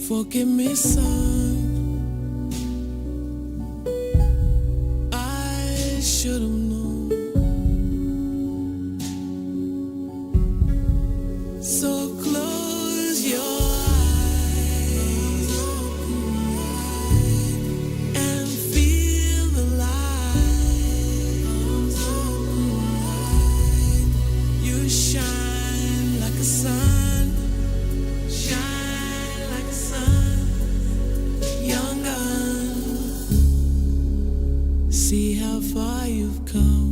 Forgive me, son. I should have known. So close your eyes and feel the light. You shine like a sun. Shine like a sun. Young gun. See how far you've come.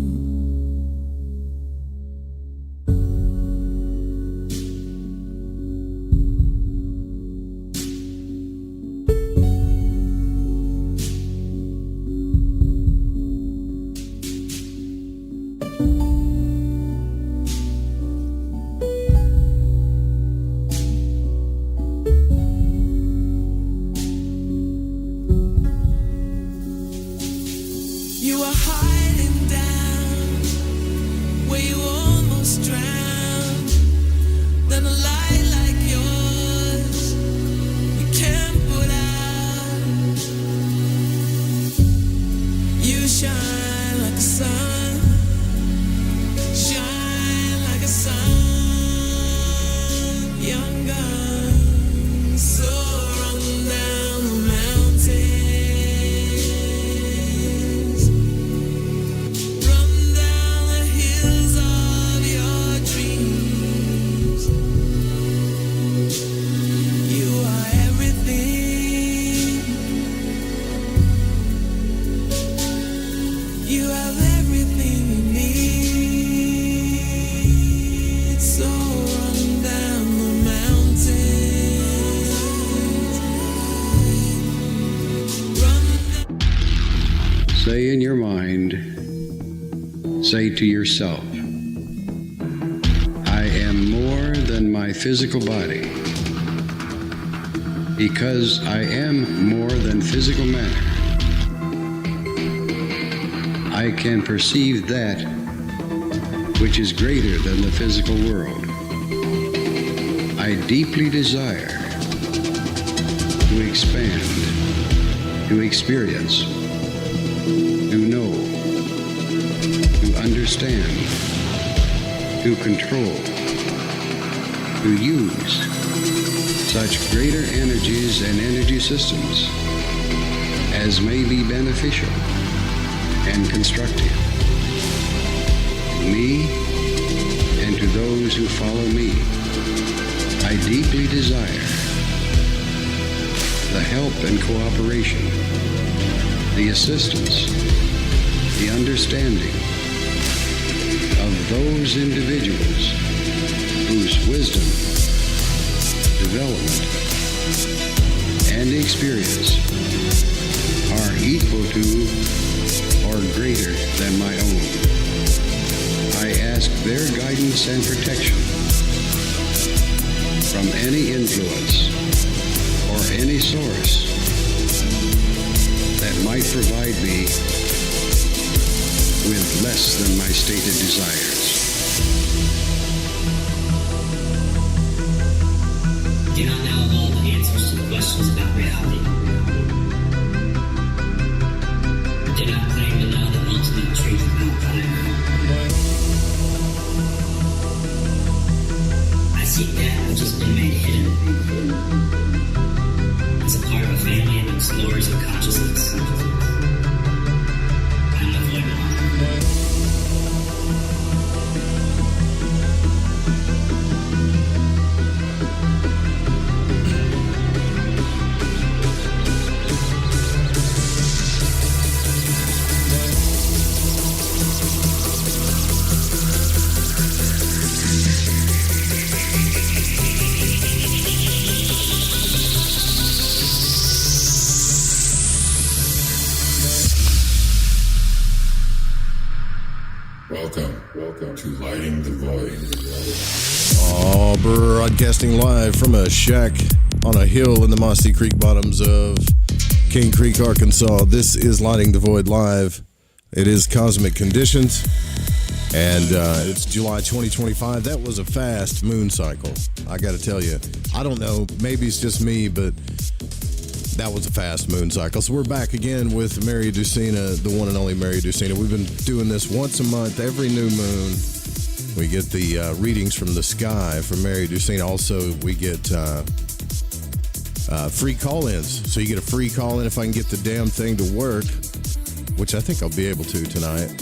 You are hiding down where you almost drowned. Then a light like yours you can't put out. You shine like a sun. Shine like a sun. Young gun. So run down the mountain. You have everything you need, so run down the mountain. Say in your mind, say to yourself, I am more than my physical body, because I am more than physical matter. I can perceive that which is greater than the physical world. I deeply desire to expand, to experience, to know, to understand, to control, to use such greater energies and energy systems as may be beneficial and constructive to me and to those who follow me. I deeply desire the help and cooperation, the assistance, the understanding of those individuals whose wisdom, development, and experience are equal to or greater than my own. I ask their guidance and protection from any influence or any source that might provide me with less than my stated desires. Do not know all the answers to the questions about reality. Do not claim to know the ultimate truth about life. I seek that which has been made hidden. As a part of a family of explorers of consciousness. I'm the void one. Welcome to Lighting the Void. Broadcasting live from a shack on a hill in the mossy creek bottoms of Cane Creek, Arkansas. This is Lighting the Void Live. It is Cosmic Conditions, and it's July 2025. That was a fast moon cycle, I got to tell you. I don't know, maybe it's just me, but That was a fast moon cycle. So we're back again with Mary Dusina, the one and only Mary Dusina. We've been doing this once a month, every new moon. We get the readings from the sky from Mary Dusina. Also, we get free call-ins. So you get a free call-in if I can get the damn thing to work, which I think I'll be able to tonight.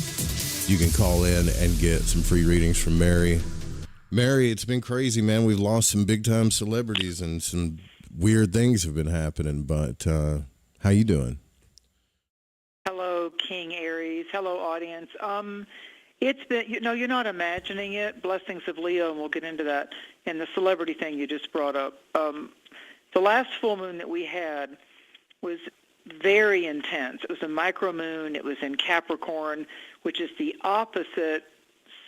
You can call in and get some free readings from Mary. Mary, it's been crazy, man. We've lost some big-time celebrities and some weird things have been happening, but how you doing? Hello, King Aries. Hello, audience. It's been, you're not imagining it. Blessings of Leo, and we'll get into that. And the celebrity thing you just brought up. The last full moon that we had was very intense. It was a micro moon. It was in Capricorn, which is the opposite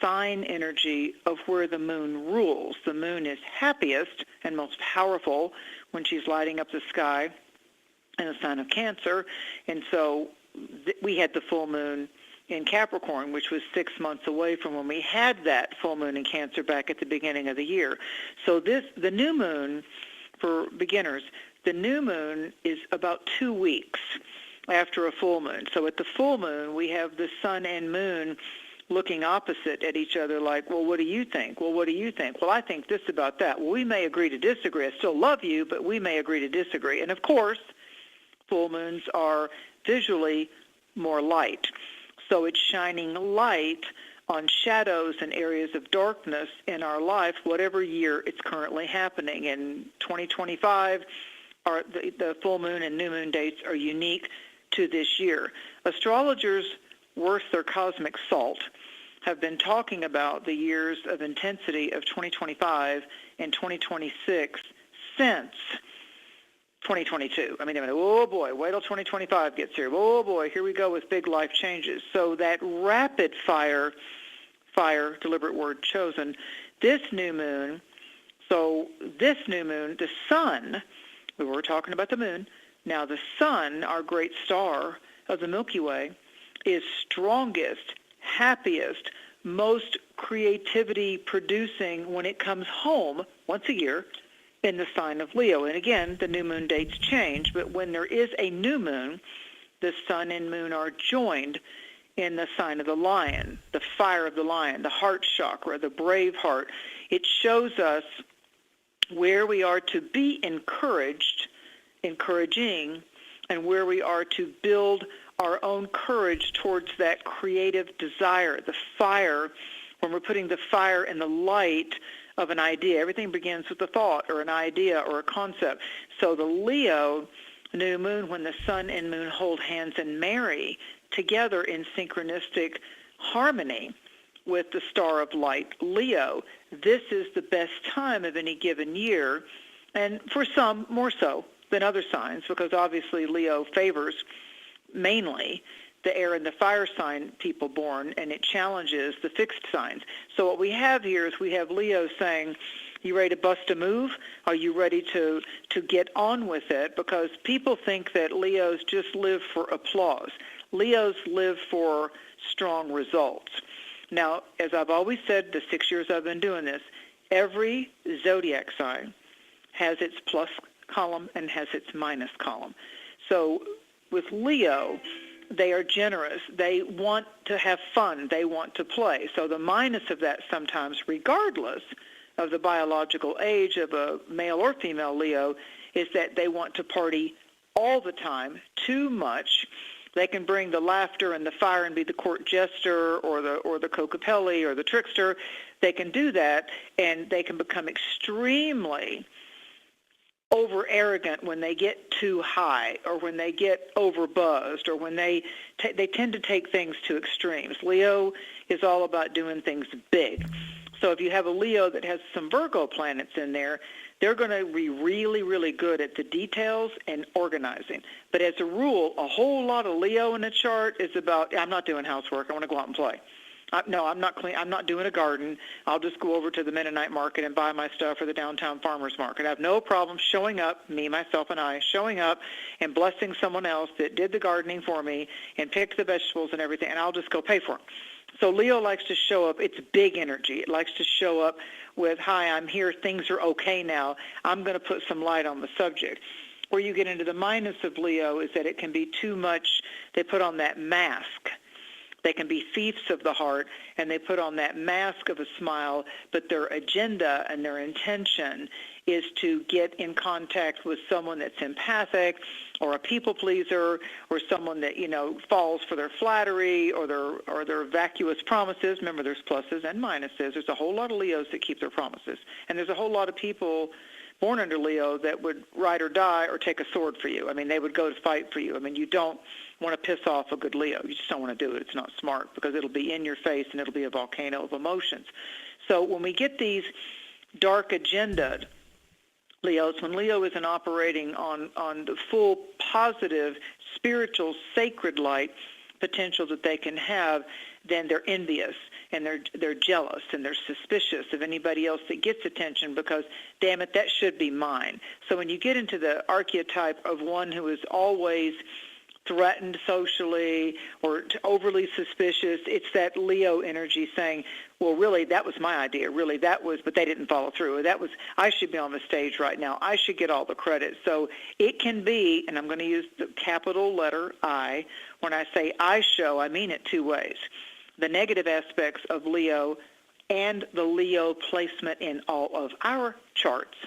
sign energy of where the moon rules. The moon is happiest and most powerful when she's lighting up the sky in the sign of Cancer. And so we had the full moon in Capricorn, which was 6 months away from when we had that full moon in Cancer back at the beginning of the year. So the new moon, for beginners, the new moon is about 2 weeks after a full moon. So at the full moon, we have the sun and moon looking opposite at each other like, well, what do you think? Well, what do you think? Well, I think this about that. Well, we may agree to disagree. I still love you, but we may agree to disagree. And, of course, full moons are visually more light. So it's shining light on shadows and areas of darkness in our life, whatever year it's currently happening. In 2025, the full moon and new moon dates are unique to this year. Astrologers worth their cosmic salt have been talking about the years of intensity of 2025 and 2026 since 2022. I mean, oh boy, wait till 2025 gets here. Oh boy, here we go with big life changes. So that rapid fire, deliberate word chosen, this new moon, the sun, we were talking about the moon, now the sun, our great star of the Milky Way, is strongest, happiest, most creativity producing when it comes home once a year in the sign of Leo. And again, the new moon dates change, but when there is a new moon, the sun and moon are joined in the sign of the lion, the fire of the lion, the heart chakra, the brave heart. It shows us where we are to be encouraging, and where we are to build our own courage towards that creative desire, the fire, when we're putting the fire in the light of an idea. Everything begins with a thought or an idea or a concept. So the Leo new moon, when the sun and moon hold hands and marry together in synchronistic harmony with the star of light, Leo, this is the best time of any given year, and for some more so than other signs, because obviously Leo favors mainly the air and the fire sign people born, and it challenges the fixed signs. So what we have here is we have Leo saying, you ready to bust a move? Are you ready to get on with it? Because people think that Leos just live for applause. Leos live for strong results. Now, as I've always said, the 6 years I've been doing this, every zodiac sign has its plus column and has its minus column. So with Leo, they are generous. They want to have fun. They want to play. So the minus of that sometimes, regardless of the biological age of a male or female Leo, is that they want to party all the time, too much. They can bring the laughter and the fire and be the court jester or the Cocapelli or the trickster. They can do that, and they can become extremely over-arrogant when they get too high or when they get over-buzzed or when they tend to take things to extremes. Leo is all about doing things big. So if you have a Leo that has some Virgo planets in there, they're going to be really, really good at the details and organizing. But as a rule, a whole lot of Leo in a chart is about, I'm not doing housework, I want to go out and play. No, I'm not doing a garden. I'll just go over to the Mennonite market and buy my stuff for the downtown farmers market. I have no problem showing up, me, myself, and I, showing up and blessing someone else that did the gardening for me and picked the vegetables and everything, and I'll just go pay for them. So Leo likes to show up. It's big energy. It likes to show up with, hi, I'm here. Things are okay now. I'm going to put some light on the subject. Where you get into the minus of Leo is that it can be too much. They put on that mask. They can be thieves of the heart, and they put on that mask of a smile, but their agenda and their intention is to get in contact with someone that's empathic or a people pleaser or someone that, falls for their flattery or their vacuous promises. Remember, there's pluses and minuses. There's a whole lot of Leos that keep their promises, and there's a whole lot of people born under Leo that would ride or die or take a sword for you. I mean, they would go to fight for you. I mean, you don't want to piss off a good Leo. You just don't want to do it. It's not smart because it'll be in your face and it'll be a volcano of emotions. So when we get these dark agendaed Leos, when Leo isn't operating on the full positive, spiritual, sacred light potential that they can have, then they're envious and they're jealous and they're suspicious of anybody else that gets attention because, damn it, that should be mine. So when you get into the archetype of one who is always threatened socially or overly suspicious, it's that Leo energy saying, well, really, that was my idea. Really, that was, but they didn't follow through. That was, I should be on the stage right now. I should get all the credit. So it can be, and I'm going to use the capital letter I. When I say I show, I mean it two ways. The negative aspects of Leo and the Leo placement in all of our charts.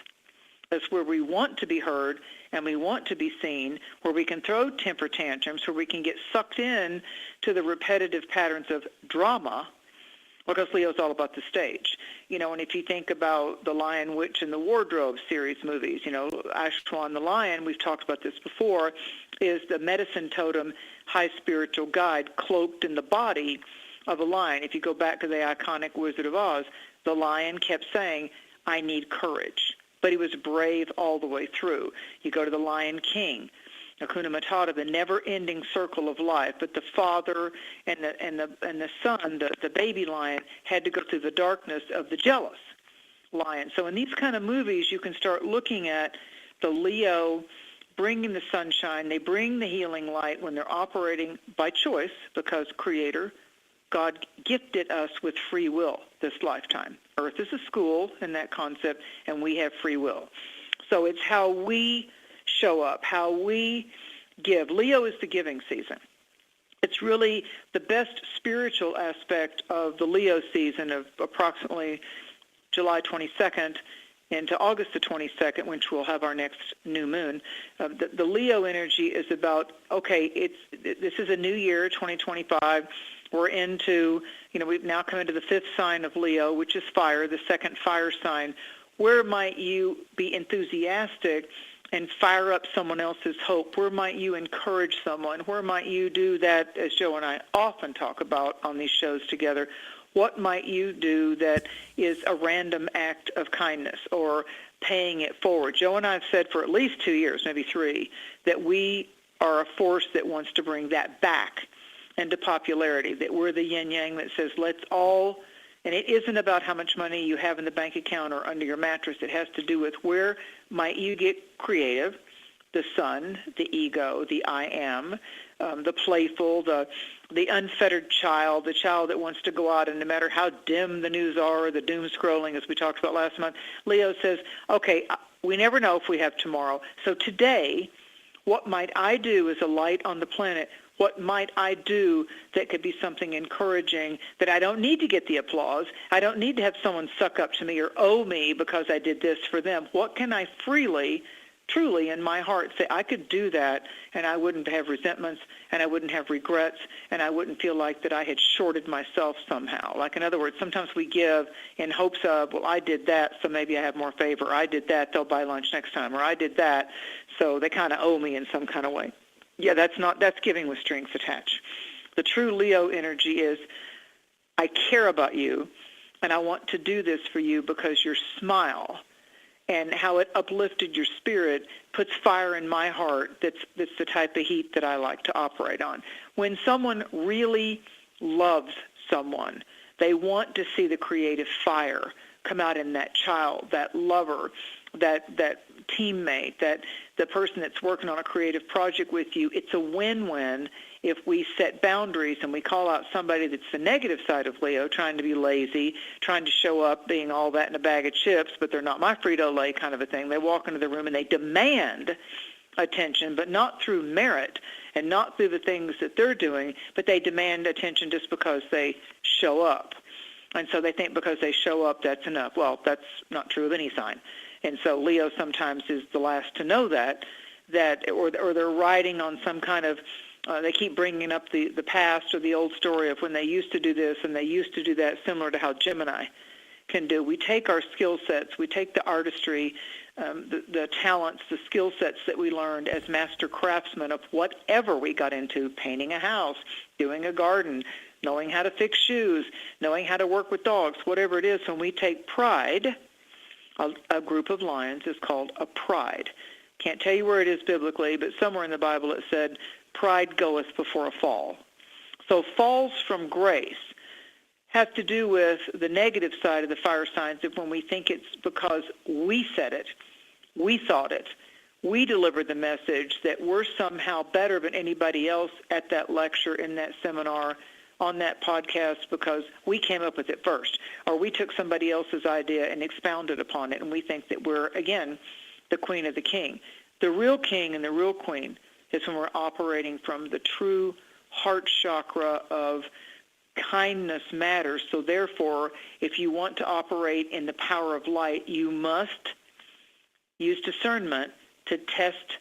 That's where we want to be heard and we want to be seen, where we can throw temper tantrums, where we can get sucked in to the repetitive patterns of drama, because Leo's all about the stage. And if you think about the Lion, Witch, and the Wardrobe series movies, Ashwan the Lion, we've talked about this before, is the medicine totem, high spiritual guide cloaked in the body of a lion. If you go back to the iconic Wizard of Oz, the lion kept saying, I need courage. But he was brave all the way through. You go to the Lion King, Hakuna Matata, the never-ending circle of life. But the father and the son, the baby lion, had to go through the darkness of the jealous lion. So in these kind of movies, you can start looking at the Leo bringing the sunshine. They bring the healing light when they're operating by choice, because Creator, God, gifted us with free will this lifetime. Earth is a school in that concept, and we have free will. So it's how we show up, how we give. Leo is the giving season. It's really the best spiritual aspect of the Leo season of approximately July 22nd into August the 22nd, which we'll have our next new moon. The Leo energy is about, okay, this is a new year, 2025. We're into, we've now come into the fifth sign of Leo, which is fire, the second fire sign. Where might you be enthusiastic and fire up someone else's hope? Where might you encourage someone? Where might you do that, as Joe and I often talk about on these shows together? What might you do that is a random act of kindness or paying it forward? Joe and I have said for at least 2 years, maybe 3, that we are a force that wants to bring that back into popularity, that we're the yin-yang that says let's all, and it isn't about how much money you have in the bank account or under your mattress. It has to do with where might you get creative, the sun, the ego, the I am, the playful, the unfettered child, the child that wants to go out, and no matter how dim the news are, the doom scrolling, as we talked about last month, Leo says, okay, we never know if we have tomorrow. So today, what might I do as a light on the planet? What might I do that could be something encouraging, that I don't need to get the applause? I don't need to have someone suck up to me or owe me because I did this for them. What can I freely, truly in my heart say, I could do that, and I wouldn't have resentments, and I wouldn't have regrets, and I wouldn't feel like that I had shorted myself somehow. Like, in other words, sometimes we give in hopes of, well, I did that, so maybe I have more favor. I did that, they'll buy lunch next time. Or I did that, so they kind of owe me in some kind of way. Yeah, that's giving with strings attached. The true Leo energy is, I care about you, and I want to do this for you because your smile and how it uplifted your spirit puts fire in my heart. That's the type of heat that I like to operate on. When someone really loves someone, they want to see the creative fire come out in that child, that lover, that teammate, that the person that's working on a creative project with you. It's a win-win if we set boundaries and we call out somebody that's the negative side of Leo, trying to be lazy, trying to show up being all that in a bag of chips, but they're not my Frito-Lay kind of a thing. They walk into the room and they demand attention, but not through merit and not through the things that they're doing, but they demand attention just because they show up. And so they think because they show up, that's enough. Well, that's not true of any sign. And so Leo sometimes is the last to know that or they're riding on some kind of, they keep bringing up the past or the old story of when they used to do this and they used to do that, similar to how Gemini can do. We take our skill sets, we take the artistry, the talents, the skill sets that we learned as master craftsmen of whatever we got into, painting a house, doing a garden, knowing how to fix shoes, knowing how to work with dogs, whatever it is. When we take pride, a group of lions is called a pride. Can't tell you where it is biblically, but somewhere in the Bible it said, pride goeth before a fall. So falls from grace have to do with the negative side of the fire signs of when we think it's because we said it, we thought it, we delivered the message that we're somehow better than anybody else at that lecture, in that seminar, on that podcast, because we came up with it first, or we took somebody else's idea and expounded upon it, and we think that we're, again, the queen of the king. The real king and the real queen is when we're operating from the true heart chakra of kindness matters. So therefore, if you want to operate in the power of light, you must use discernment to test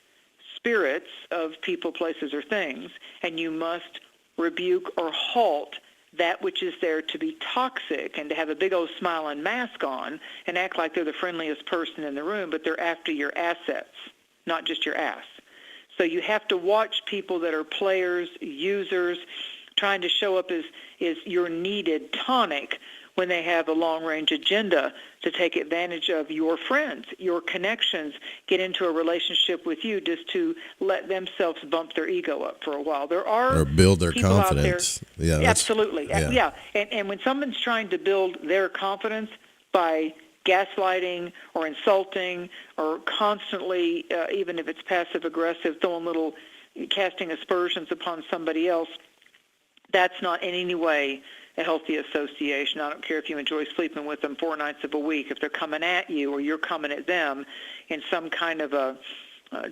spirits of people, places, or things, and you must rebuke or halt that which is there to be toxic and to have a big old smile and mask on and act like they're the friendliest person in the room, but they're after your assets, not just your ass. So you have to watch people that are players, users, trying to show up as your needed tonic when they have a long-range agenda to take advantage of your friends, your connections, get into a relationship with you just to let themselves bump their ego up for a while. There are or build their people confidence. Out there, Yeah, absolutely. Yeah. And when someone's trying to build their confidence by gaslighting or insulting or constantly, even if it's passive-aggressive, casting aspersions upon somebody else, that's not in any way a healthy association. I don't care if you enjoy sleeping with them 4 nights of a week. If they're coming at you or you're coming at them in some kind of a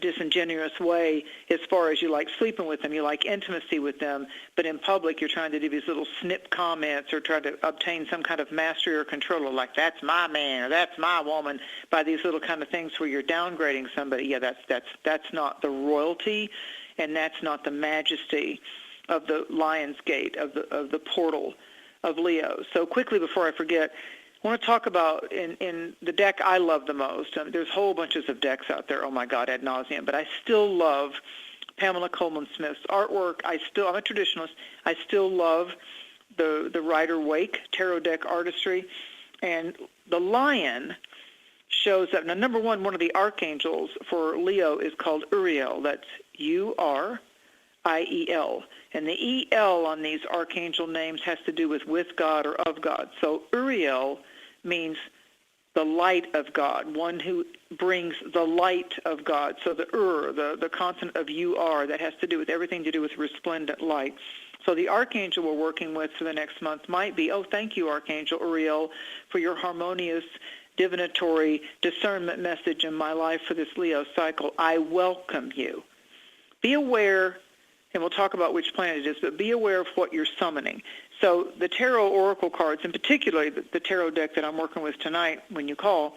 disingenuous way, as far as you like sleeping with them, you like intimacy with them, but in public you're trying to do these little snip comments or try to obtain some kind of mastery or control, like that's my man or that's my woman, by these little kind of things where you're downgrading somebody. Yeah, that's not the royalty, and that's not the majesty of the Lion's Gate, of the portal of Leo. So quickly before I forget, I want to talk about in the deck I love the most. There's whole bunches of decks out there, oh my God, ad nauseum, but I still love Pamela Coleman Smith's artwork. I'm a traditionalist. I still love the Rider-Waite tarot deck artistry. And the lion shows up. Now, number one of the archangels for Leo is called Uriel. That's Uriel. And the EL on these archangel names has to do with God or of God. So Uriel means the light of God, one who brings the light of God. So the consonant of UR, that has to do with everything to do with resplendent light. So the archangel we're working with for the next month might be, thank you, Archangel Uriel, for your harmonious, divinatory discernment message in my life for this Leo cycle. I welcome you. Be aware, and we'll talk about which planet it is, but be aware of what you're summoning. So the tarot oracle cards, and particularly the tarot deck that I'm working with tonight when you call,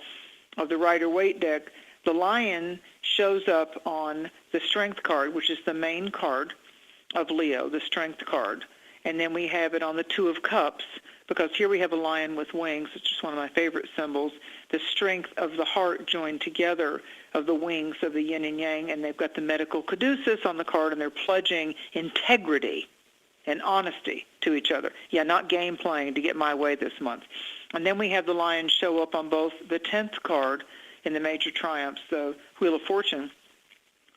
of the Rider-Waite deck, the lion shows up on the strength card, which is the main card of Leo, the strength card. And then we have it on the Two of Cups, because here we have a lion with wings. It's just one of my favorite symbols. The strength of the heart joined together of the wings of the yin and yang, and they've got the medical caduceus on the card, and they're pledging integrity and honesty to each other. Yeah, not game playing to get my way this month. And then we have the lion show up on both the 10th card in the major triumphs, the Wheel of Fortune,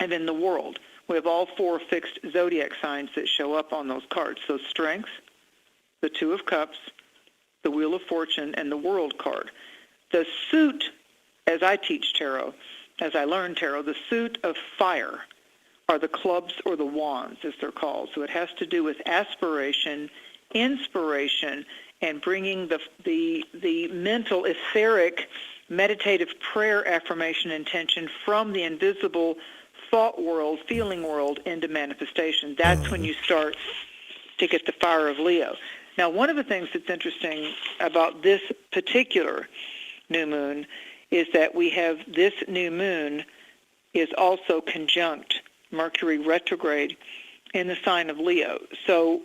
and then the World. We have all 4 fixed zodiac signs that show up on those cards. So strength, the Two of Cups, the Wheel of Fortune, and the World card. The suit, as I teach tarot, as I learn tarot, the suit of fire are the clubs or the wands, as they're called. So it has to do with aspiration, inspiration, and bringing the mental, etheric meditative prayer, affirmation, intention from the invisible thought world, feeling world into manifestation. That's when you start to get the fire of Leo. Now, one of the things that's interesting about this particular new moon is that we have this new moon is also conjunct Mercury retrograde in the sign of Leo. So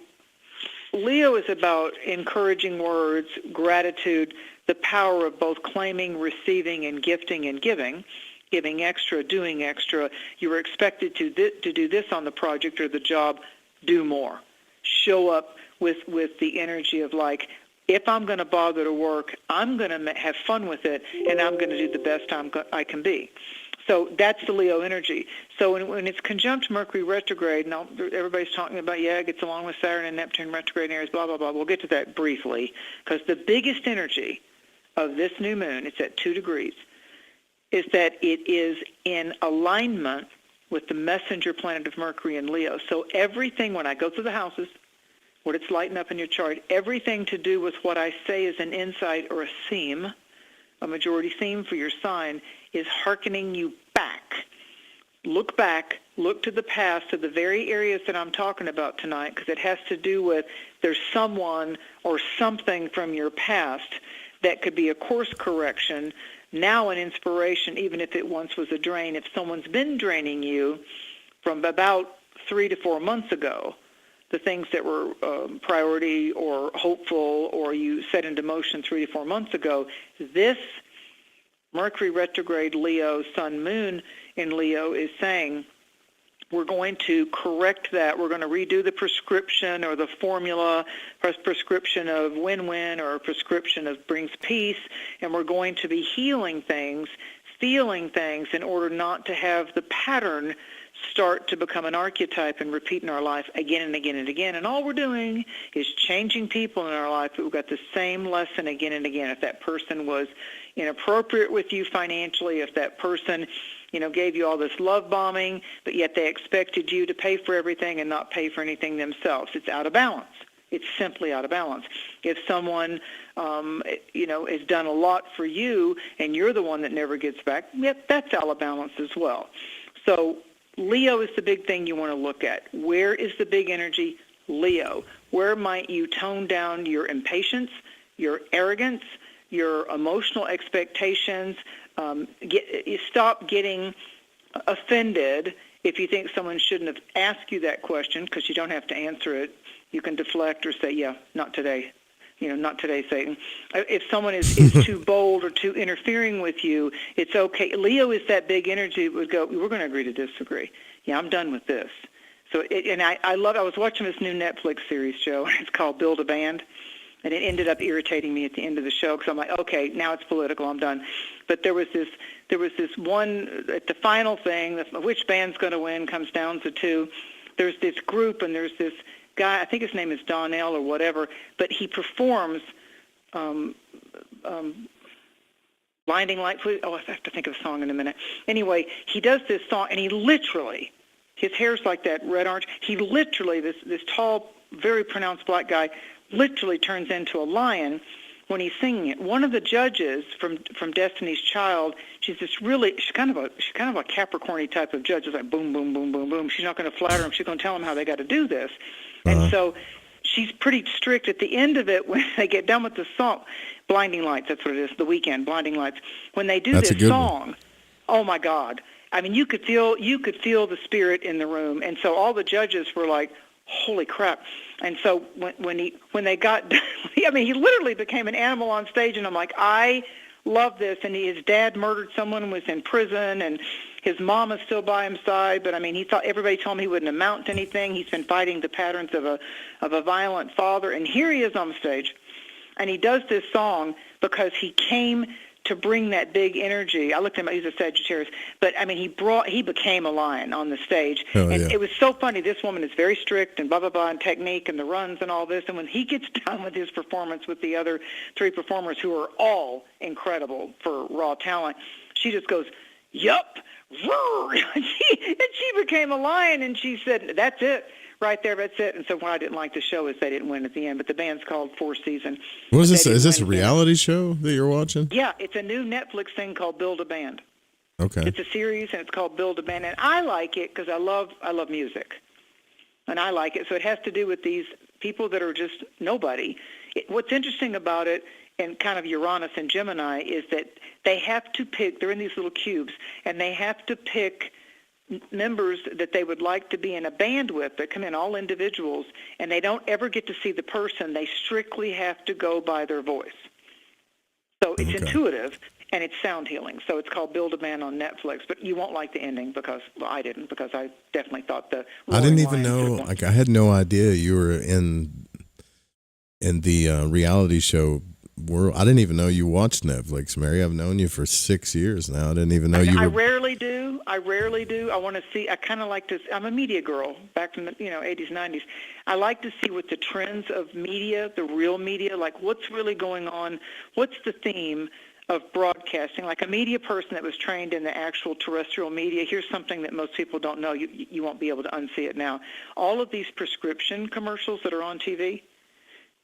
Leo is about encouraging words, gratitude, the power of both claiming, receiving, and gifting and giving extra, doing extra. You were expected to do this on the project or the job, do more. Show up with the energy of like, if I'm going to bother to work, I'm going to have fun with it, and I'm going to do the best I can be. So that's the Leo energy. So when it's conjunct Mercury retrograde, now everybody's talking about, it gets along with Saturn and Neptune retrograde in Aries, blah, blah, blah. We'll get to that briefly, because the biggest energy of this new moon, it's at 2 degrees, is that it is in alignment with the messenger planet of Mercury and Leo. So everything, when I go through the houses, what it's lighting up in your chart, everything to do with what I say is an insight or a theme, a majority theme for your sign, is hearkening you back. Look back, look to the past, to the very areas that I'm talking about tonight, because it has to do with there's someone or something from your past that could be a course correction, now an inspiration, even if it once was a drain. If someone's been draining you from about 3 to 4 months ago, the things that were priority or hopeful or you set into motion 3 to 4 months ago, this Mercury retrograde Leo, Sun, Moon in Leo is saying we're going to correct that. We're going to redo the prescription or the formula, prescription of win-win or a prescription of brings peace, and we're going to be healing things, feeling things in order not to have the pattern start to become an archetype and repeat in our life again and again and again. And all we're doing is changing people in our life, but we've got the same lesson again and again. If that person was inappropriate with you financially, if that person, gave you all this love bombing, but yet they expected you to pay for everything and not pay for anything themselves, it's out of balance. It's simply out of balance. If someone, has done a lot for you and you're the one that never gets back, that's out of balance as well. So Leo is the big thing you want to look at. Where is the big energy? Leo. Where might you tone down your impatience, your arrogance, your emotional expectations? Stop getting offended if you think someone shouldn't have asked you that question, because you don't have to answer it. You can deflect or say, not today. Not today, Satan. If someone is too bold or too interfering with you, it's okay. Leo is that big energy that would go, we're going to agree to disagree. Yeah, I'm done with this. So, I was watching this new Netflix series, Joe. It's called Build a Band, and it ended up irritating me at the end of the show because I'm like, okay, now it's political, I'm done. But there was this one, at the final thing, which band's going to win comes down to two. There's this group, and there's this guy, I think his name is Donnell or whatever, but he performs Blinding Lights. I have to think of a song in a minute. Anyway, he does this song, and he literally, his hair's like that red orange, he literally, this tall, very pronounced black guy, literally turns into a lion when he's singing it. One of the judges from Destiny's Child, she's kind of a Capricorn-y type of judge. It's like boom, boom, boom, boom, boom. She's not going to flatter him. She's going to tell them how they got to do this. And so she's pretty strict at the end of it when they get done with the song. Blinding Lights, that's what it is, The Weeknd, Blinding Lights. When they do this song, oh my God. I mean, you could feel the spirit in the room. And so all the judges were like, holy crap. And so when they got done, I mean, he literally became an animal on stage, and I'm like, I love this. And his dad murdered someone and was in prison, and his mom is still by his side, but I mean, everybody told him he wouldn't amount to anything. He's been fighting the patterns of a violent father, and here he is on the stage, and he does this song because he came to bring that big energy. I looked at him, he's a Sagittarius, but I mean, he became a lion on the stage. It was so funny. This woman is very strict and blah, blah, blah, and technique and the runs and all this. And when he gets done with his performance with the other three performers who are all incredible for raw talent, she just goes, yup, and she became a lion, and she said, that's it. right there, that's it. And so why I didn't like the show is they didn't win at the end, but the band's called Four Season. What is But this? they Is didn't this a win at the end. reality show that you're watching? Yeah, it's a new Netflix thing called Build a Band. Okay. It's a series, and it's called Build a Band. And I like it because I love music. And I like it. So it has to do with these people that are just nobody. What's interesting about it, and kind of Uranus and Gemini, is that they have to pick, they're in these little cubes, and they have to pick members that they would like to be in a band with that come in, all individuals, and they don't ever get to see the person. They strictly have to go by their voice. So it's intuitive, and it's sound healing. So it's called Build a Band on Netflix. But you won't like the ending because, well, I didn't, because I definitely thought the I didn't roaring even lions know. would have won. Like, I had no idea you were in the reality show world. I didn't even know you watched Netflix, Mary. I've known you for 6 years now. I didn't even know you I were. rarely do. I want to see. I kind of like to. I'm a media girl back from the 80s, 90s. I like to see what the trends of media, the real media, like what's really going on. What's the theme of broadcasting? Like a media person that was trained in the actual terrestrial media. Here's something that most people don't know. You won't be able to unsee it now. All of these prescription commercials that are on TV.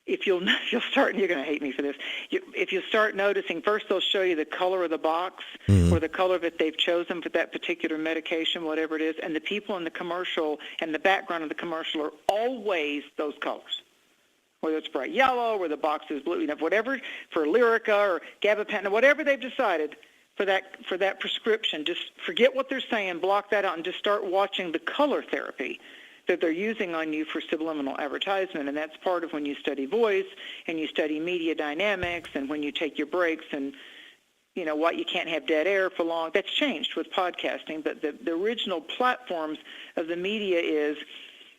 If you'll start, and you're going to hate me for this, if you start noticing, first they'll show you the color of the box or the color that they've chosen for that particular medication, whatever it is, and the people in the commercial and the background of the commercial are always those colors, whether it's bright yellow or the box is blue, whatever, for Lyrica or gabapentin, whatever they've decided for that prescription. Just forget what they're saying, block that out, and just start watching the color therapy that they're using on you for subliminal advertisement. And that's part of when you study voice and you study media dynamics and when you take your breaks and, what you can't have dead air for long. That's changed with podcasting. But the original platforms of the media is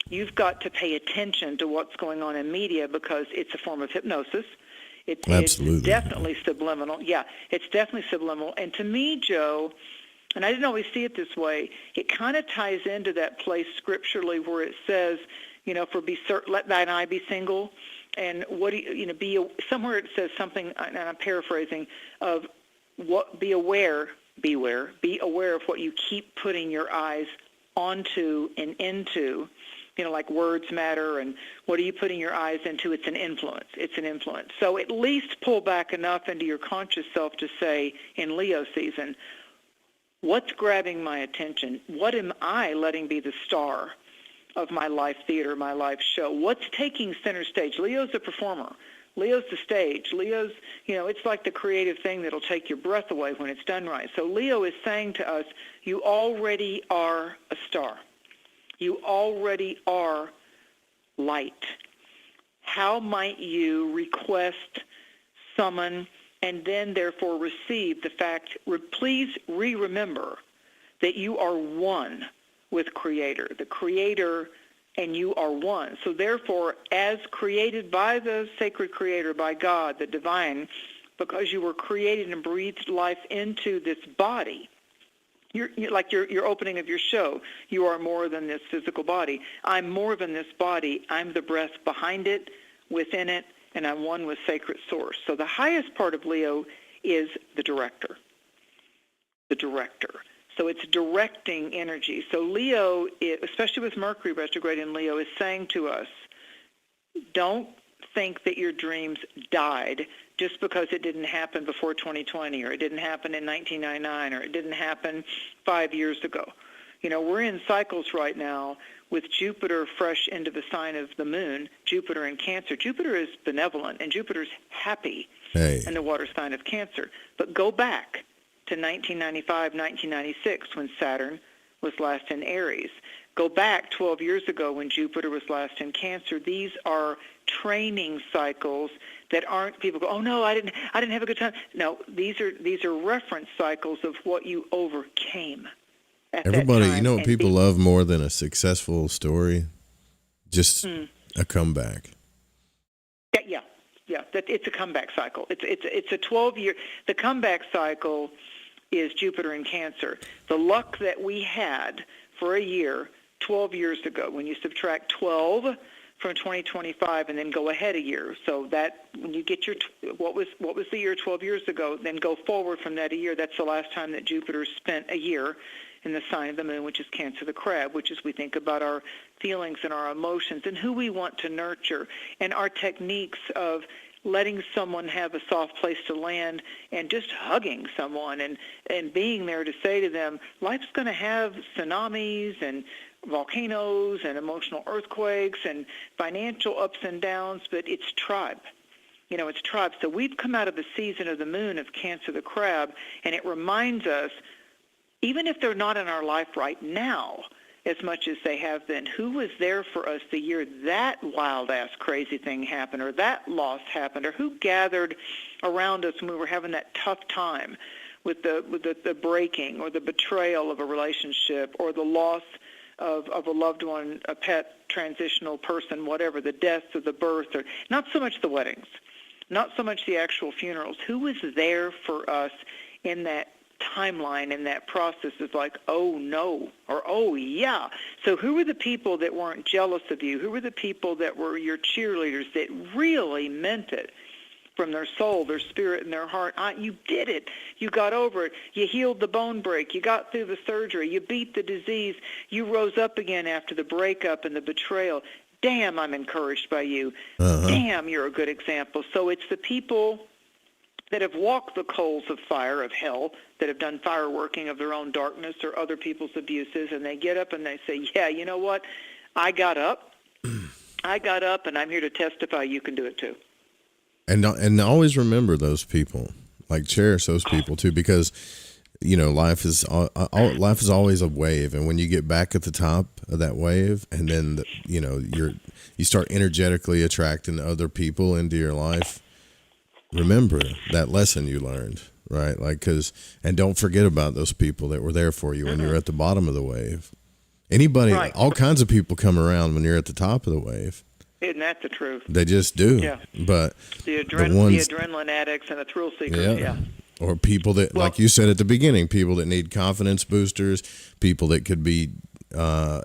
you've got to pay attention to what's going on in media because it's a form of hypnosis. Absolutely. It's definitely subliminal. Yeah, it's definitely subliminal. And to me, Joe, and I didn't always see it this way, it kind of ties into that place scripturally where it says, let thine eye be single. And somewhere it says something, and I'm paraphrasing, of beware of what you keep putting your eyes onto and into, like words matter, and what are you putting your eyes into? It's an influence. So at least pull back enough into your conscious self to say, in Leo season, what's grabbing my attention? What am I letting be the star of my life theater, my life show? What's taking center stage? Leo's a performer. Leo's the stage. Leo's, it's like the creative thing that'll take your breath away when it's done right. So Leo is saying to us, you already are a star. You already are light. How might you request, summon, and then therefore receive the fact, please remember that you are one with Creator. The Creator and you are one. So therefore, as created by the sacred Creator, by God, the divine, because you were created and breathed life into this body, you're like your opening of your show, you are more than this physical body. I'm more than this body. I'm the breath behind it, within it, and I'm one with sacred source. So the highest part of Leo is the director. So it's directing energy. So Leo, especially with Mercury retrograde in Leo, is saying to us, don't think that your dreams died just because it didn't happen before 2020 or it didn't happen in 1999 or it didn't happen 5 years ago. We're in cycles right now with Jupiter fresh into the sign of the moon, Jupiter in Cancer. Jupiter is benevolent, and Jupiter's happy in the water sign of Cancer. But go back to 1995, 1996, when Saturn was last in Aries. Go back 12 years ago when Jupiter was last in Cancer. These are training cycles that aren't, people go, oh no, I didn't have a good time. No, these are reference cycles of what you overcame. Everybody, what people love more than a successful story? Just a comeback. Yeah. It's a comeback cycle. It's a 12-year. The comeback cycle is Jupiter in Cancer. The luck that we had for a year 12 years ago, when you subtract 12 from 2025 and then go ahead a year, so that when you get your what was the year 12 years ago, then go forward from that a year. That's the last time that Jupiter spent a year in the sign of the moon, which is Cancer the Crab, which is we think about our feelings and our emotions and who we want to nurture, and our techniques of letting someone have a soft place to land and just hugging someone and being there to say to them, life's going to have tsunamis and volcanoes and emotional earthquakes and financial ups and downs, but it's tribe. You know, it's tribe. So we've come out of the season of the moon of Cancer the Crab, and it reminds us, even if they're not in our life right now, as much as they have been, who was there for us the year that wild-ass crazy thing happened or that loss happened, or who gathered around us when we were having that tough time with the breaking or the betrayal of a relationship or the loss of a loved one, a pet, transitional person, whatever, the death or the birth, or not so much the weddings, not so much the actual funerals. Who was there for us in that timeline, in that process? Is like, oh no, or oh yeah. So who were the people that weren't jealous of you? Who were the people that were your cheerleaders that really meant it from their soul, their spirit, and their heart? You did it. You got over it. You healed the bone break. You got through the surgery. You beat the disease. You rose up again after the breakup and the betrayal. Damn, I'm encouraged by you. Damn, you're a good example. So it's the people that have walked the coals of fire, of hell, that have done fireworking of their own darkness or other people's abuses, and they get up and they say, yeah, you know what? I got up. I got up, and I'm here to testify you can do it too. And always remember those people, like cherish those people too, because you know life is always a wave, and when you get back at the top of that wave, and then you start energetically attracting other people into your life. Remember that lesson you learned, right? And don't forget about those people that were there for you when you're at the bottom of the wave. Anybody, right. All kinds of people come around when you're at the top of the wave. Isn't that the truth? They just do. Yeah. But the adrenaline addicts and the thrill seekers. Yeah. Or people that, like you said at the beginning, people that need confidence boosters, people that could be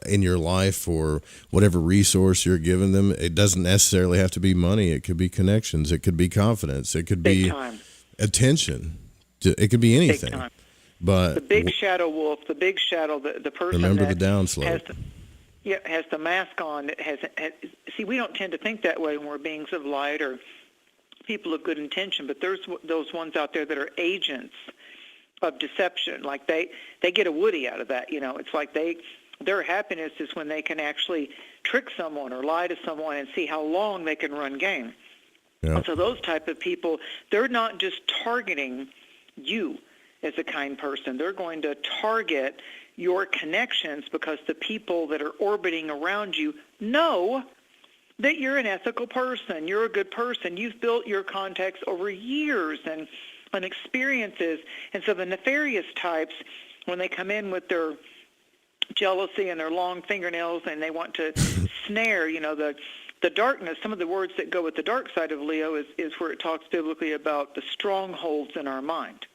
in your life for whatever resource you're giving them. It doesn't necessarily have to be money. It could be connections. It could be confidence. It could be attention. It could be anything. Big time. But the big shadow wolf, the big shadow, the person remember that the downslope. has the mask on. See, we don't tend to think that way when we're beings of light or people of good intention, but there's those ones out there that are agents of deception. Like they get a Woody out of that. You know, it's like their happiness is when they can actually trick someone or lie to someone and see how long they can run game. Yeah. So those type of people, they're not just targeting you as a kind person. They're going to target your connections because the people that are orbiting around you know that you're an ethical person. You're a good person. You've built your contacts over years and experiences. And so the nefarious types, when they come in with their jealousy and their long fingernails and they want to snare, the darkness, some of the words that go with the dark side of Leo is where it talks biblically about the strongholds in our mind.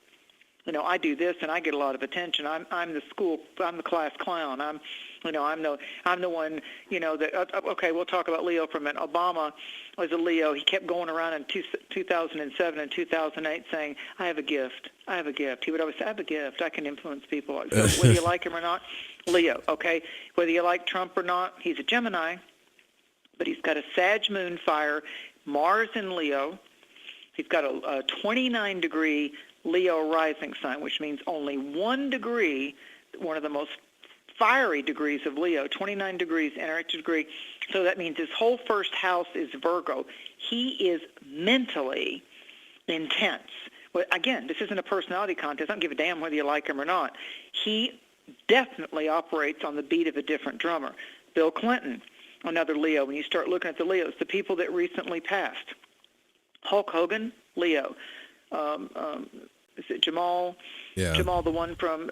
I do this and I get a lot of attention. I'm the class clown. I'm the one, that, okay, we'll talk about Leo for a minute. Obama was a Leo. He kept going around in 2007 and 2008 saying, I have a gift. I have a gift. He would always say, I have a gift. I can influence people. So whether you like him or not, Leo, okay? Whether you like Trump or not, he's a Gemini, but he's got a Sag moon fire, Mars in Leo. He's got a 29-degree Leo rising sign, which means only 1 degree, one of the most fiery degrees of Leo, 29 degrees, energetic degree. So that means his whole first house is Virgo. He is mentally intense. Well, again, this isn't a personality contest. I don't give a damn whether you like him or not. He definitely operates on the beat of a different drummer. Bill Clinton, another Leo. When you start looking at the Leos, the people that recently passed. Hulk Hogan, Leo. Is it Jamal? Yeah. Jamal, the one from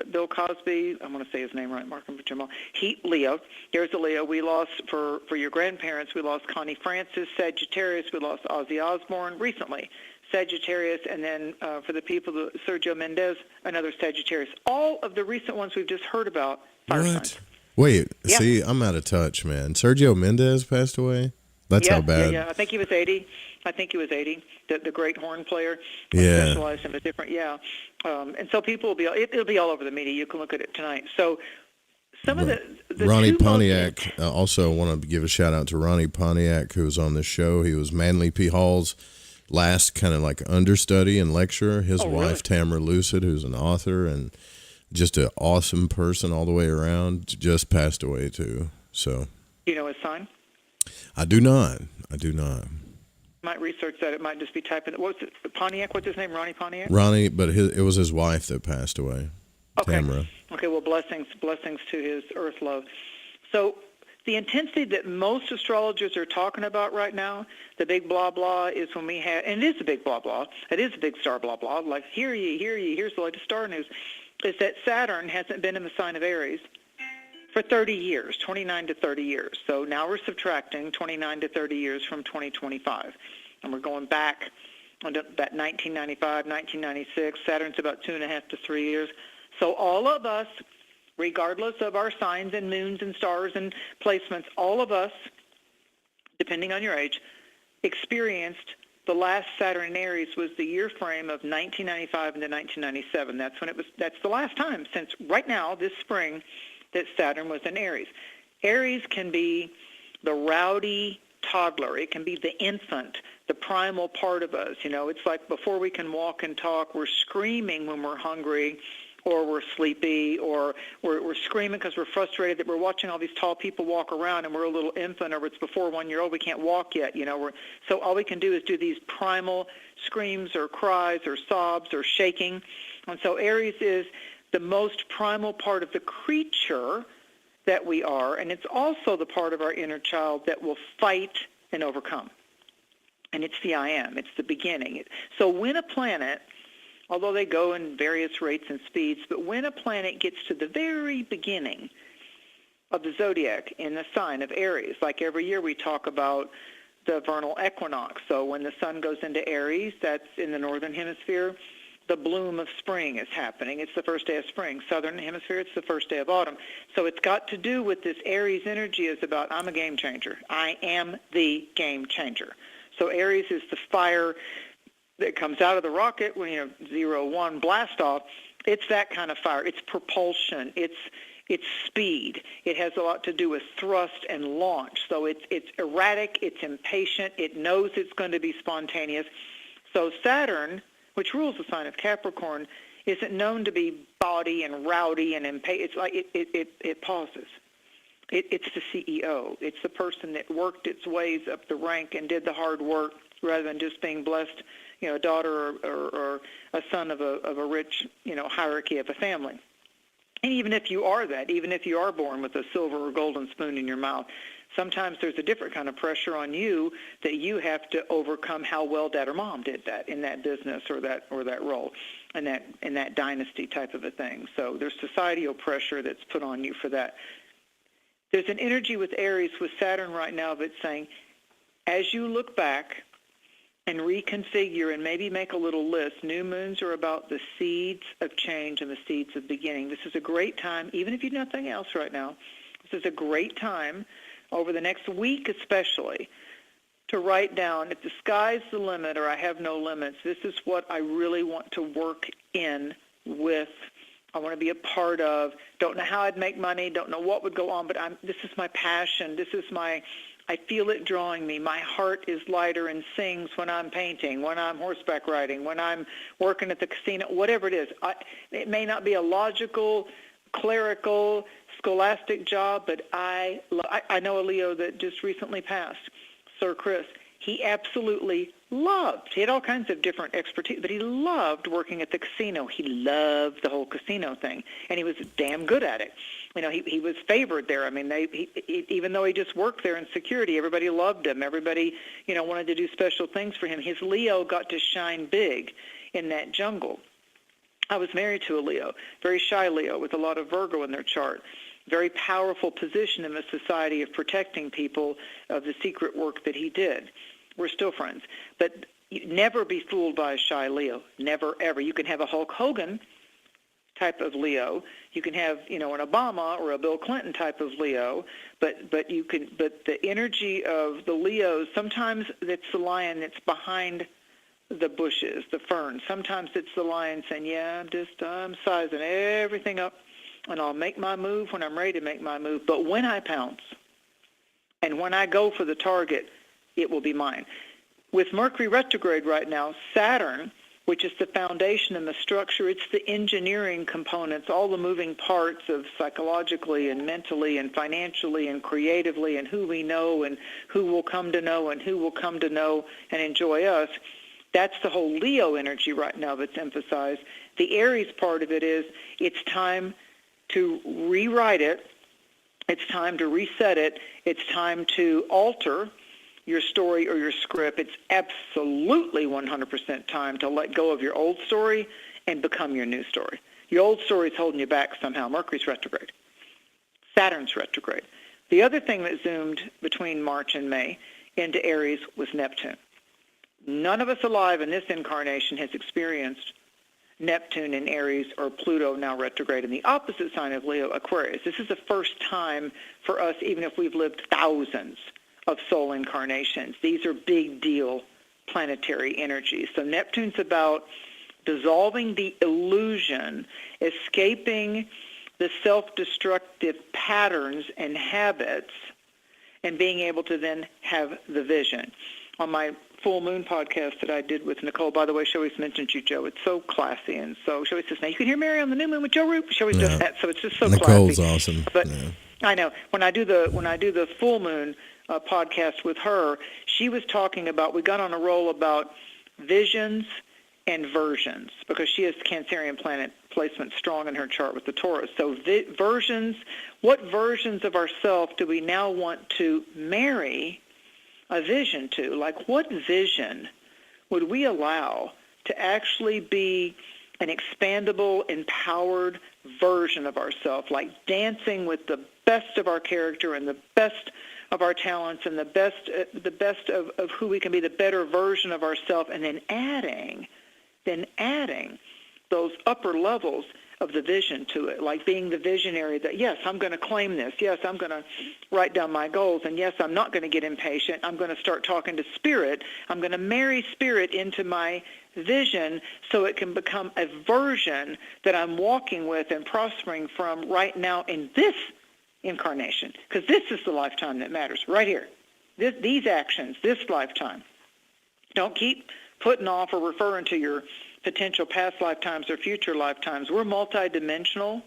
Bill Cosby. I'm going to say his name right, Mark him for Jamal. Leo. There's a Leo. We lost, for your grandparents, we lost Connie Francis, Sagittarius. We lost Ozzy Osbourne recently, Sagittarius. And then for the people, Sergio Mendez, another Sagittarius. All of the recent ones we've just heard about, fire signs. Wait, see, I'm out of touch, man. Sergio Mendez passed away? That's yeah, how bad. Yeah. I think he was 80. The great horn player. Yeah. Specialized in a different, and so people will be, it'll be all over the media. You can look at it tonight. So some of the Ronnie two Pontiac. Also want to give a shout out to Ronnie Pontiac, who was on the show. He was Manly P. Hall's last kind of like understudy and lecturer. His wife, Tamara Lucid, who's an author and just an awesome person all the way around, just passed away too. So, you know his sign? I do not. Might research that. It might just be typing. What's it? Pontiac? What's his name? Ronnie Pontiac? Ronnie, but it was his wife that passed away. Okay. Tamara. Okay. Well, blessings to his earth love. So the intensity that most astrologers are talking about right now, the big blah blah, is when we have, and it is a big blah blah. It is a big star blah blah. Like hear ye, here's the latest star news. Is that Saturn hasn't been in the sign of Aries for 30 years, 29 to 30 years. So now we're subtracting 29 to 30 years from 2025. And we're going back on that 1995, 1996. Saturn's about 2.5 to 3 years. So all of us, regardless of our signs and moons and stars and placements, all of us, depending on your age, experienced the last Saturn in Aries was the year frame of 1995 into 1997. That's the last time since right now, this spring, that Saturn was in Aries. Aries can be the rowdy toddler. It can be the infant, the primal part of us. It's like before we can walk and talk, we're screaming when we're hungry or we're sleepy or we're screaming because we're frustrated that we're watching all these tall people walk around and we're a little infant, or it's before 1 year old, we can't walk yet. So all we can do is do these primal screams or cries or sobs or shaking. And so Aries is the most primal part of the creature that we are, and it's also the part of our inner child that will fight and overcome. And it's the I am. It's the beginning. So when a planet, although they go in various rates and speeds, but when a planet gets to the very beginning of the zodiac in the sign of Aries, like every year we talk about the vernal equinox. So when the sun goes into Aries, that's in the northern hemisphere, the bloom of spring is happening. It's the first day of spring. Southern hemisphere, it's the first day of autumn. So it's got to do with this Aries energy is about, I'm a game changer. I am the game changer. So Aries is the fire that comes out of the rocket when 0-1 blast off. It's that kind of fire. It's propulsion. It's speed. It has a lot to do with thrust and launch. So it's erratic. It's impatient. It knows it's going to be spontaneous. So Saturn, which rules the sign of Capricorn, isn't known to be bawdy and rowdy and impatient. It's like it pauses. It's the CEO. It's the person that worked its ways up the rank and did the hard work rather than just being blessed, a daughter or a son of a rich, hierarchy of a family. And even if you are that, even if you are born with a silver or golden spoon in your mouth, sometimes there's a different kind of pressure on you that you have to overcome how well dad or mom did that in that business or that role and that dynasty type of a thing. So there's societal pressure that's put on you for that. There's an energy with Aries, with Saturn right now, that's saying, as you look back and reconfigure and maybe make a little list, new moons are about the seeds of change and the seeds of beginning. This is a great time, even if you do nothing else right now, this is a great time over the next week especially, to write down, if the sky's the limit or I have no limits, this is what I really want to work in with, I want to be a part of, don't know how I'd make money, don't know what would go on, but this is my passion, I feel it drawing me. My heart is lighter and sings when I'm painting, when I'm horseback riding, when I'm working at the casino, whatever it is. It may not be a logical, clerical, scholastic job, but I know a Leo that just recently passed, Sir Chris. He absolutely loved. He had all kinds of different expertise, but he loved working at the casino. He loved the whole casino thing, and he was damn good at it. He was favored there. I mean, even though he just worked there in security, everybody loved him. Everybody, wanted to do special things for him. His Leo got to shine big in that jungle. I was married to a Leo, very shy Leo with a lot of Virgo in their chart. Very powerful position in the society of protecting people of the secret work that he did. We're still friends. But never be fooled by a shy Leo. Never, ever. You can have a Hulk Hogan type of Leo. You can have, an Obama or a Bill Clinton type of Leo, but the energy of the Leos, sometimes it's the lion that's behind the bushes, the ferns. Sometimes it's the lion saying, yeah, I'm sizing everything up, and I'll make my move when I'm ready to make my move. But when I pounce and when I go for the target, it will be mine. With Mercury retrograde right now, Saturn, which is the foundation and the structure, it's the engineering components, all the moving parts of psychologically and mentally and financially and creatively and who we know and who will come to know and who will come to know and enjoy us. That's the whole Leo energy right now that's emphasized. The Aries part of it is it's time to rewrite it. It's time to reset it. It's time to alter your story or your script. It's absolutely 100% time to let go of your old story and become your new story. Your old story is holding you back somehow. Mercury's retrograde. Saturn's retrograde. The other thing that zoomed between March and May into Aries was Neptune. None of us alive in this incarnation has experienced Neptune in Aries or Pluto now retrograde in the opposite sign of Leo, Aquarius. This is the first time for us, even if we've lived thousands of soul incarnations. These are big deal planetary energies. So Neptune's about dissolving the illusion, escaping the self-destructive patterns and habits, and being able to then have the vision. On my full moon podcast that I did with Nicole, by the way, she always mentions you, Joe. It's so classy, and so she always says, now you can hear Mary on the new moon with Joe Roop. She always does that, so it's just so Nicole's classy. awesome. But yeah. I know when I do the full moon podcast with her, she was talking about, we got on a roll about visions and versions, because she has Cancerian planet placement strong in her chart with the Taurus. So versions, what versions of ourselves do we now want to marry a vision to? Like, what vision would we allow to actually be an expandable, empowered version of ourselves, like dancing with the best of our character and the best of our talents and the best of who we can be, the better version of ourselves, and then adding those upper levels of the vision to it, like being the visionary that, yes, I'm going to claim this. Yes, I'm going to write down my goals. And yes, I'm not going to get impatient. I'm going to start talking to spirit. I'm going to marry spirit into my vision so it can become a version that I'm walking with and prospering from right now in this incarnation. Because this is the lifetime that matters right here. These actions, this lifetime. Don't keep putting off or referring to your potential past lifetimes or future lifetimes. We're multidimensional,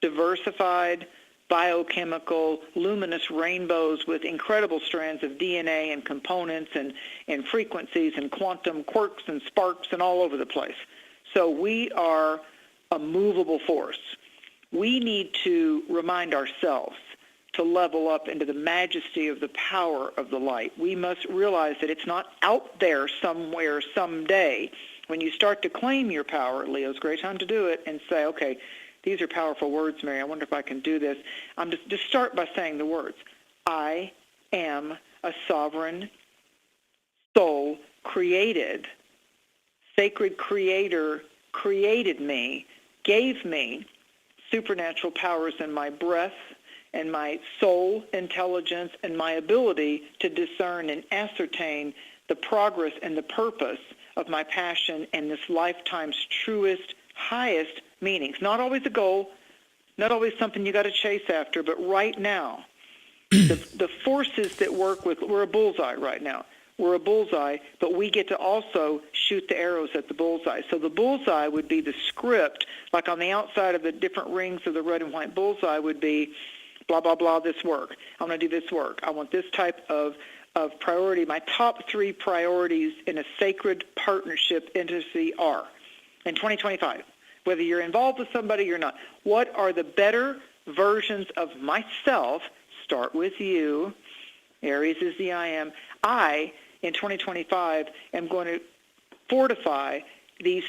diversified, biochemical, luminous rainbows with incredible strands of DNA and components and frequencies and quantum quirks and sparks and all over the place. So we are a movable force. We need to remind ourselves to level up into the majesty of the power of the light. We must realize that it's not out there somewhere someday. When you start to claim your power, Leo's a great time to do it, and say, okay, these are powerful words, Mary. I wonder if I can do this. Just start by saying the words. I am a sovereign soul created. Sacred creator created me, gave me supernatural powers in my breath and my soul intelligence and my ability to discern and ascertain the progress and the purpose of my passion and this lifetime's truest, highest meanings. Not always a goal, not always something you got to chase after, but right now, the forces that work with, we're a bullseye right now. We're a bullseye, but we get to also shoot the arrows at the bullseye. So the bullseye would be the script, like on the outside of the different rings of the red and white bullseye would be blah, blah, blah, this work. I'm going to do this work. I want this type of priority. My top 3 priorities in a sacred partnership intimacy are, in 2025, whether you're involved with somebody or not, what are the better versions of myself? Start with you. Aries is the I am. I, in 2025, am going to fortify these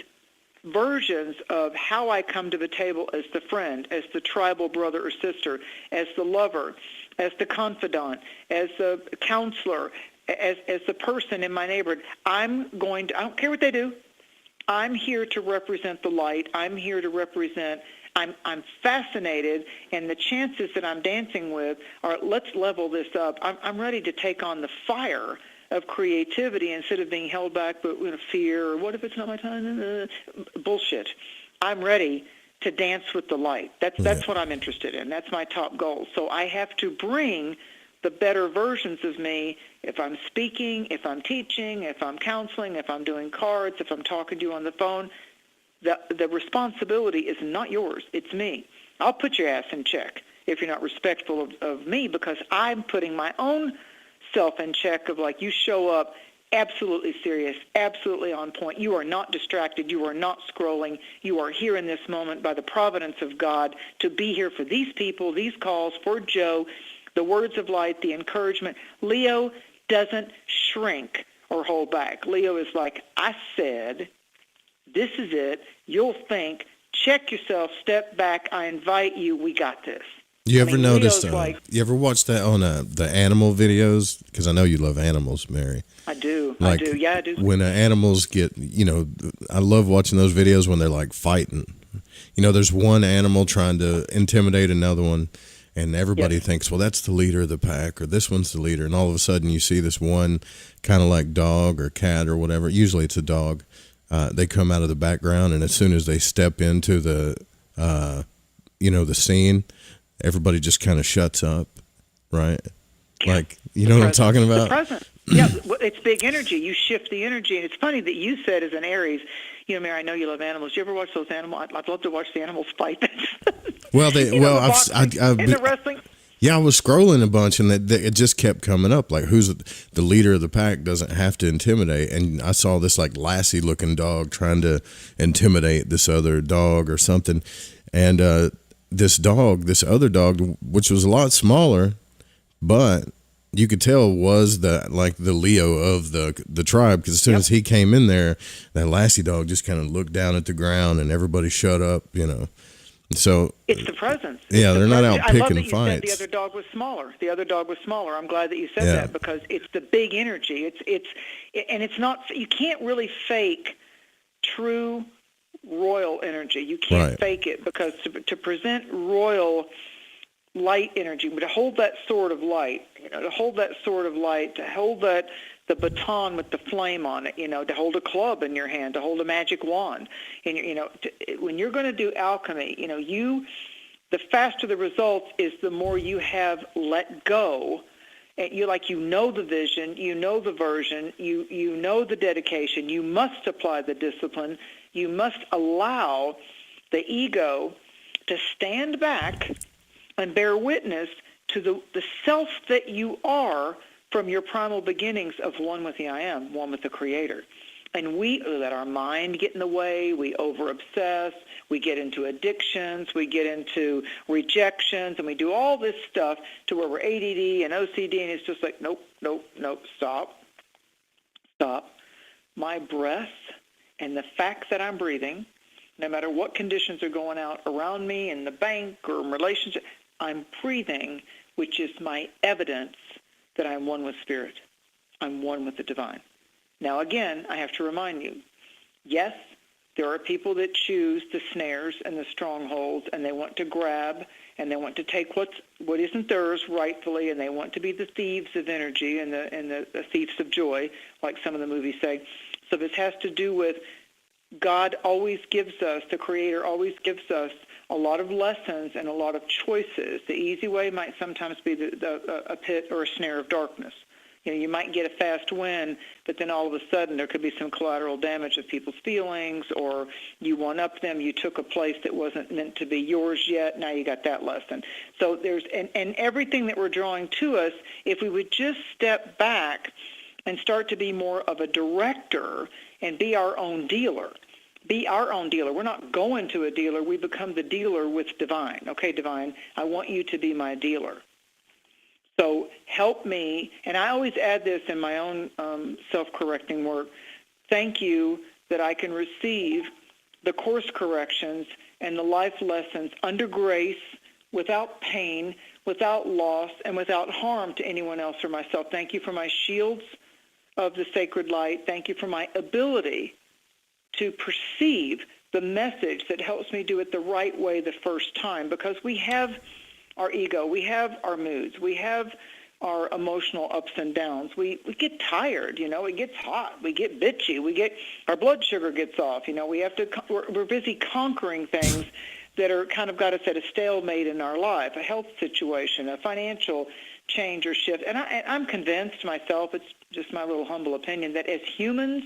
versions of how I come to the table as the friend, as the tribal brother or sister, as the lover, as the confidant, as the counselor, as the person in my neighborhood. I don't care what they do. I'm here to represent the light. I'm here to represent. I'm fascinated, and the chances that I'm dancing with are, let's level this up. I'm ready to take on the fire of creativity instead of being held back by fear, or what if it's not my time? Bullshit. I'm ready to dance with the light. That's what I'm interested in. That's my top goal. So I have to bring the better versions of me if I'm speaking, if I'm teaching, if I'm counseling, if I'm doing cards, if I'm talking to you on the phone. The responsibility is not yours. It's me. I'll put your ass in check if you're not respectful of me, because I'm putting my own self in check of, like, you show up absolutely serious, absolutely on point. You are not distracted. You are not scrolling. You are here in this moment by the providence of God to be here for these people, these calls, for Joe, the words of light, the encouragement. Leo doesn't shrink or hold back. Leo is like, I said, this is it. You'll think. Check yourself. Step back. I invite you. We got this. You ever noticed? You ever watched that on the animal videos? Because I know you love animals, Mary. I do. Like, I do. Yeah, I do. When animals get, I love watching those videos when they're like fighting. There's one animal trying to intimidate another one, and everybody thinks, well, that's the leader of the pack, or this one's the leader. And all of a sudden you see this one kind of like dog or cat or whatever. Usually it's a dog. They come out of the background, and as soon as they step into the scene, everybody just kind of shuts up, right? Yeah. Like, you know what I'm talking about? The present. Yeah, it's big energy. You shift the energy. And it's funny that you said, as an Aries, Mary, I know you love animals. You ever watch those animals? I'd love to watch the animals fight. Well, I've in the wrestling. Yeah, I was scrolling a bunch, and it just kept coming up. Like, who's the leader of the pack doesn't have to intimidate. And I saw this, like, Lassie-looking dog trying to intimidate this other dog or something. And this other dog, which was a lot smaller, but you could tell was the Leo of the tribe, because as soon as he came in there, that Lassie dog just kind of looked down at the ground, and everybody shut up, So it's the presence. Yeah, they're not out picking I love that you fights. said the other dog was smaller. I'm glad that you said that, because it's the big energy. It's not. You can't really fake true royal energy. You can't fake it, because to present royal light energy, but to hold that sword of light, to hold the baton with the flame on it, to hold a club in your hand, to hold a magic wand, and when you're going to do alchemy, the faster the results is the more you have let go. And the vision, the version, the dedication. You must apply the discipline. You must allow the ego to stand back and bear witness to the self that you are from your primal beginnings of one with the I Am, one with the Creator. And we let our mind get in the way. We over-obsess. We get into addictions. We get into rejections. And we do all this stuff to where we're ADD and OCD, and it's just like, nope, stop. My breath and the fact that I'm breathing, no matter what conditions are going out around me in the bank or in relationship, I'm breathing, which is my evidence that I'm one with Spirit. I'm one with the divine. Now, again, I have to remind you, yes, there are people that choose the snares and the strongholds, and they want to grab, and they want to take what isn't theirs rightfully, and they want to be the thieves of energy and the thieves of joy, like some of the movies say. So this has to do with God always gives us, the Creator always gives us a lot of lessons and a lot of choices. The easy way might sometimes be a pit or a snare of darkness. You might get a fast win, but then all of a sudden there could be some collateral damage of people's feelings, or you one-up them. You took a place that wasn't meant to be yours yet. Now you got that lesson. So there's and everything that we're drawing to us, if we would just step back and start to be more of a director and be our own dealer. We're not going to a dealer. We become the dealer with divine. Okay, divine, I want you to be my dealer. So help me, and I always add this in my own self-correcting work. Thank you that I can receive the course corrections and the life lessons under grace, without pain, without loss, and without harm to anyone else or myself. Thank you for my shields of the sacred light. Thank you for my ability to perceive the message that helps me do it the right way the first time, because we have our ego, we have our moods, we have our emotional ups and downs. We get tired, it gets hot, we get bitchy, our blood sugar gets off, we're busy conquering things that are kind of got us at a stalemate in our life, a health situation, a financial change or shift. And I'm convinced myself, it's just my little humble opinion, that as humans,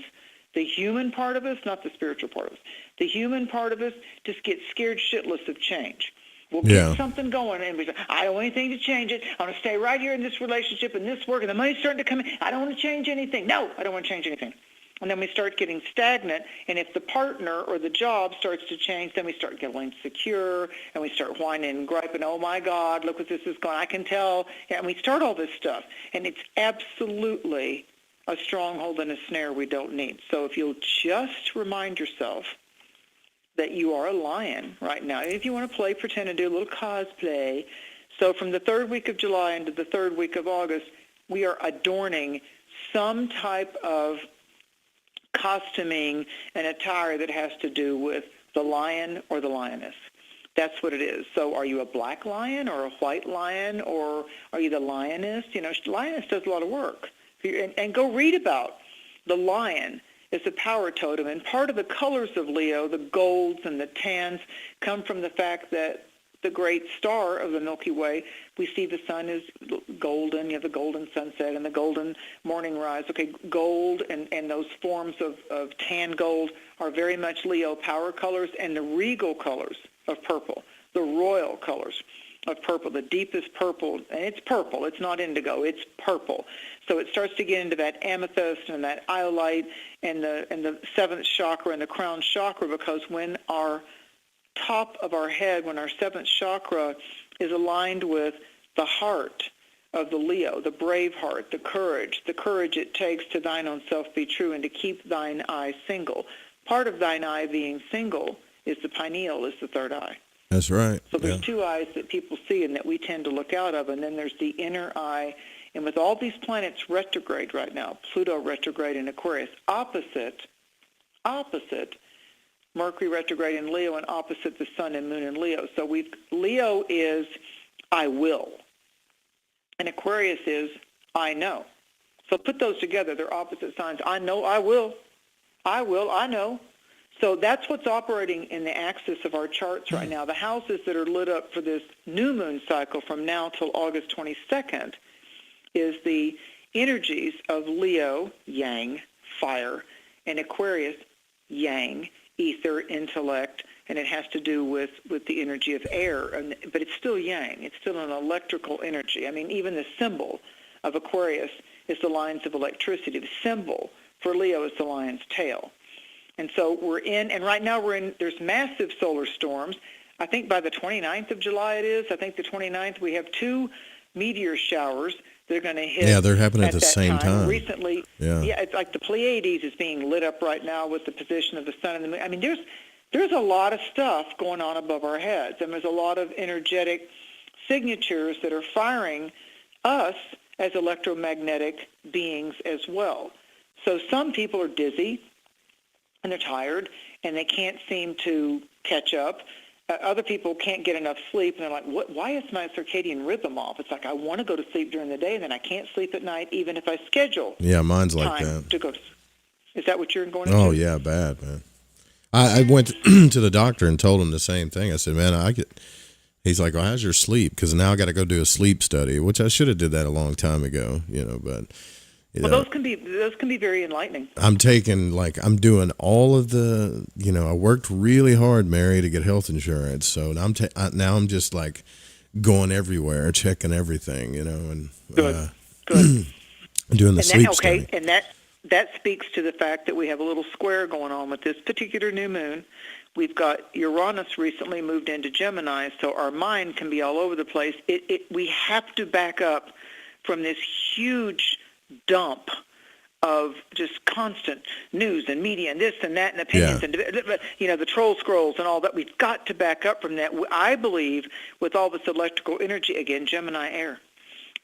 the human part of us, not the spiritual part of us, the human part of us just gets scared shitless of change. We'll get something going, and we say, I don't want anything to change it. I want to stay right here in this relationship and this work, and the money's starting to come in. I don't want to change anything. No, I don't want to change anything. And then we start getting stagnant, and if the partner or the job starts to change, then we start getting insecure, and we start whining and griping, oh, my God, look what this is going, I can tell. And we start all this stuff, and it's absolutely a stronghold and a snare we don't need. So if you'll just remind yourself that you are a lion right now. If you want to pretend and do a little cosplay. So from the third week of July into the third week of August, we are adorning some type of costuming and attire that has to do with the lion or the lioness. That's what it is. So are you a black lion or a white lion, or are you the lioness? Lioness does a lot of work. And go read about the lion. It's a power totem, and part of the colors of Leo, the golds and the tans, come from the fact that the great star of the Milky Way, we see the sun is golden, you have the golden sunset and the golden morning rise. Okay, gold and those forms of tan gold are very much Leo power colors, and the regal colors of purple, the royal colors of purple, the deepest purple, and it's purple, it's not indigo, it's purple. So it starts to get into that amethyst and that iolite and the seventh chakra and the crown chakra, because when our top of our head, when our seventh chakra is aligned with the heart of the Leo, the brave heart, the courage it takes to thine own self be true and to keep thine eye single. Part of thine eye being single is the pineal, is the third eye. That's right. So there's two eyes that people see and that we tend to look out of, and then there's the inner eye. And with all these planets retrograde right now, Pluto retrograde in Aquarius, opposite Mercury retrograde in Leo, and opposite the sun and moon in Leo. So Leo is I will, and Aquarius is I know. So put those together, they're opposite signs. I know, I will, I know. So that's what's operating in the axis of our charts right now. The houses that are lit up for this new moon cycle from now till August 22nd is the energies of Leo, yang, fire, and Aquarius, yang, ether, intellect, and it has to do with the energy of air. But it's still yang. It's still an electrical energy. I mean, even the symbol of Aquarius is the lines of electricity. The symbol for Leo is the lion's tail. And so right now there's massive solar storms. I think by the 29th of July it is. I think the 29th we have 2 meteor showers that are going to hit. Yeah, they're happening at the same time. Recently, it's like the Pleiades is being lit up right now with the position of the sun and the moon. I mean, there's a lot of stuff going on above our heads, and there's a lot of energetic signatures that are firing us as electromagnetic beings as well. So some people are dizzy, and they're tired, and they can't seem to catch up. Other people can't get enough sleep, and they're like, why is my circadian rhythm off? It's like I want to go to sleep during the day, and then I can't sleep at night, even if I schedule mine's like time that. to go to sleep. Is that what you're going into? Oh, yeah, bad, man. I went to the doctor and told him the same thing. I said, man, he's like, well, how's your sleep? Because now I got to go do a sleep study, which I should have did that a long time ago, but... those can be very enlightening. I'm doing all of the, I worked really hard, Mary, to get health insurance. So now I'm just like going everywhere, checking everything, and good. doing the sleep study. And that speaks to the fact that we have a little square going on with this particular new moon. We've got Uranus recently moved into Gemini, so our mind can be all over the place. We have to back up from this huge dump of just constant news and media and this and that and opinions and the troll scrolls and all that. We've got to back up from that. I believe with all this electrical energy, again, Gemini air.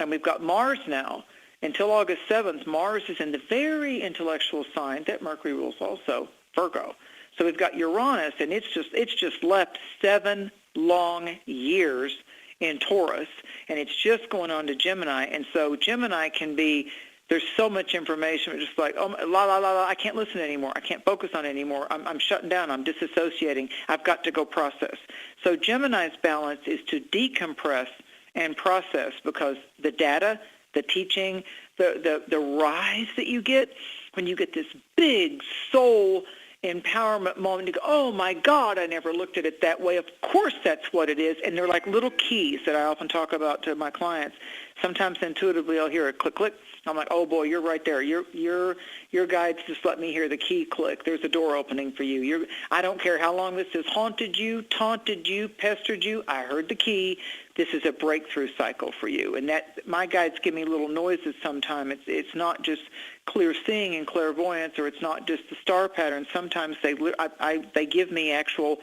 And we've got Mars now. Until August 7th, Mars is in the very intellectual sign that Mercury rules also, Virgo. So we've got Uranus, and it's just left 7 long years in Taurus, and it's just going on to Gemini. And so Gemini can be, there's so much information, it's just like, oh, la, la, la, la, I can't listen anymore. I can't focus on it anymore. I'm shutting down. I'm disassociating. I've got to go process. So Gemini's balance is to decompress and process, because the data, the teaching, the rise that you get when you get this big soul empowerment moment, you go, oh my God, I never looked at it that way. Of course that's what it is. And they're like little keys that I often talk about to my clients. Sometimes intuitively I'll hear a click, click. I'm like, oh boy, you're right there. Your guides just let me hear the key click. There's a door opening for you. I don't care how long this has haunted you, taunted you, pestered you. I heard the key. This is a breakthrough cycle for you. And that my guides give me little noises sometimes. It's not just clear seeing and clairvoyance, or it's not just the star pattern. Sometimes they give me actual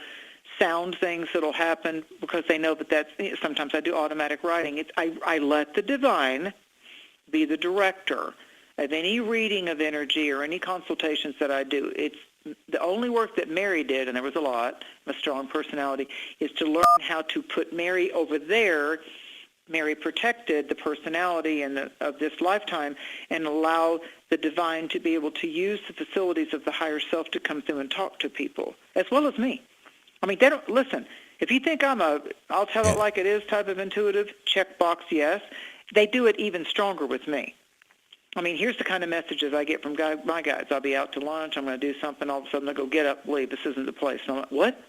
sound things that'll happen, because they know that sometimes I do automatic writing. I let the divine be the director of any reading of energy or any consultations that I do. It's the only work that Mary did, and there was a lot, a strong personality, is to learn how to put Mary over there. Mary protected the personality of this lifetime, and allow the divine to be able to use the facilities of the higher self to come through and talk to people, as well as me. I mean, they don't listen. If you think I'm I'll tell it like it is type of intuitive, checkbox yes. They do it even stronger with me. I mean, here's the kind of messages I get from my guides. I'll be out to lunch. I'm going to do something. All of a sudden, they go, get up, leave. This isn't the place. And I'm like, what?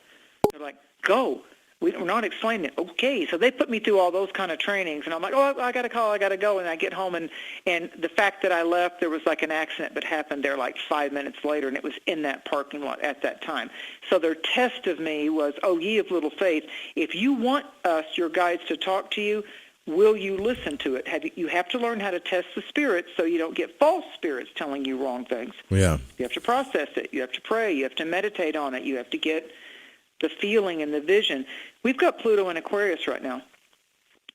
They're like, go. We're not explaining it. Okay. So they put me through all those kind of trainings. And I'm like, oh, I got to call. I got to go. And I get home, and the fact that I left, there was like an accident that happened there like 5 minutes later, and it was in that parking lot at that time. So their test of me was, oh, ye of little faith, if you want us, your guides, to talk to you, will you listen to it? You have to learn how to test the spirits so you don't get false spirits telling you wrong things. Yeah. You have to process it. You have to pray. You have to meditate on it. You have to get the feeling and the vision. We've got Pluto in Aquarius right now,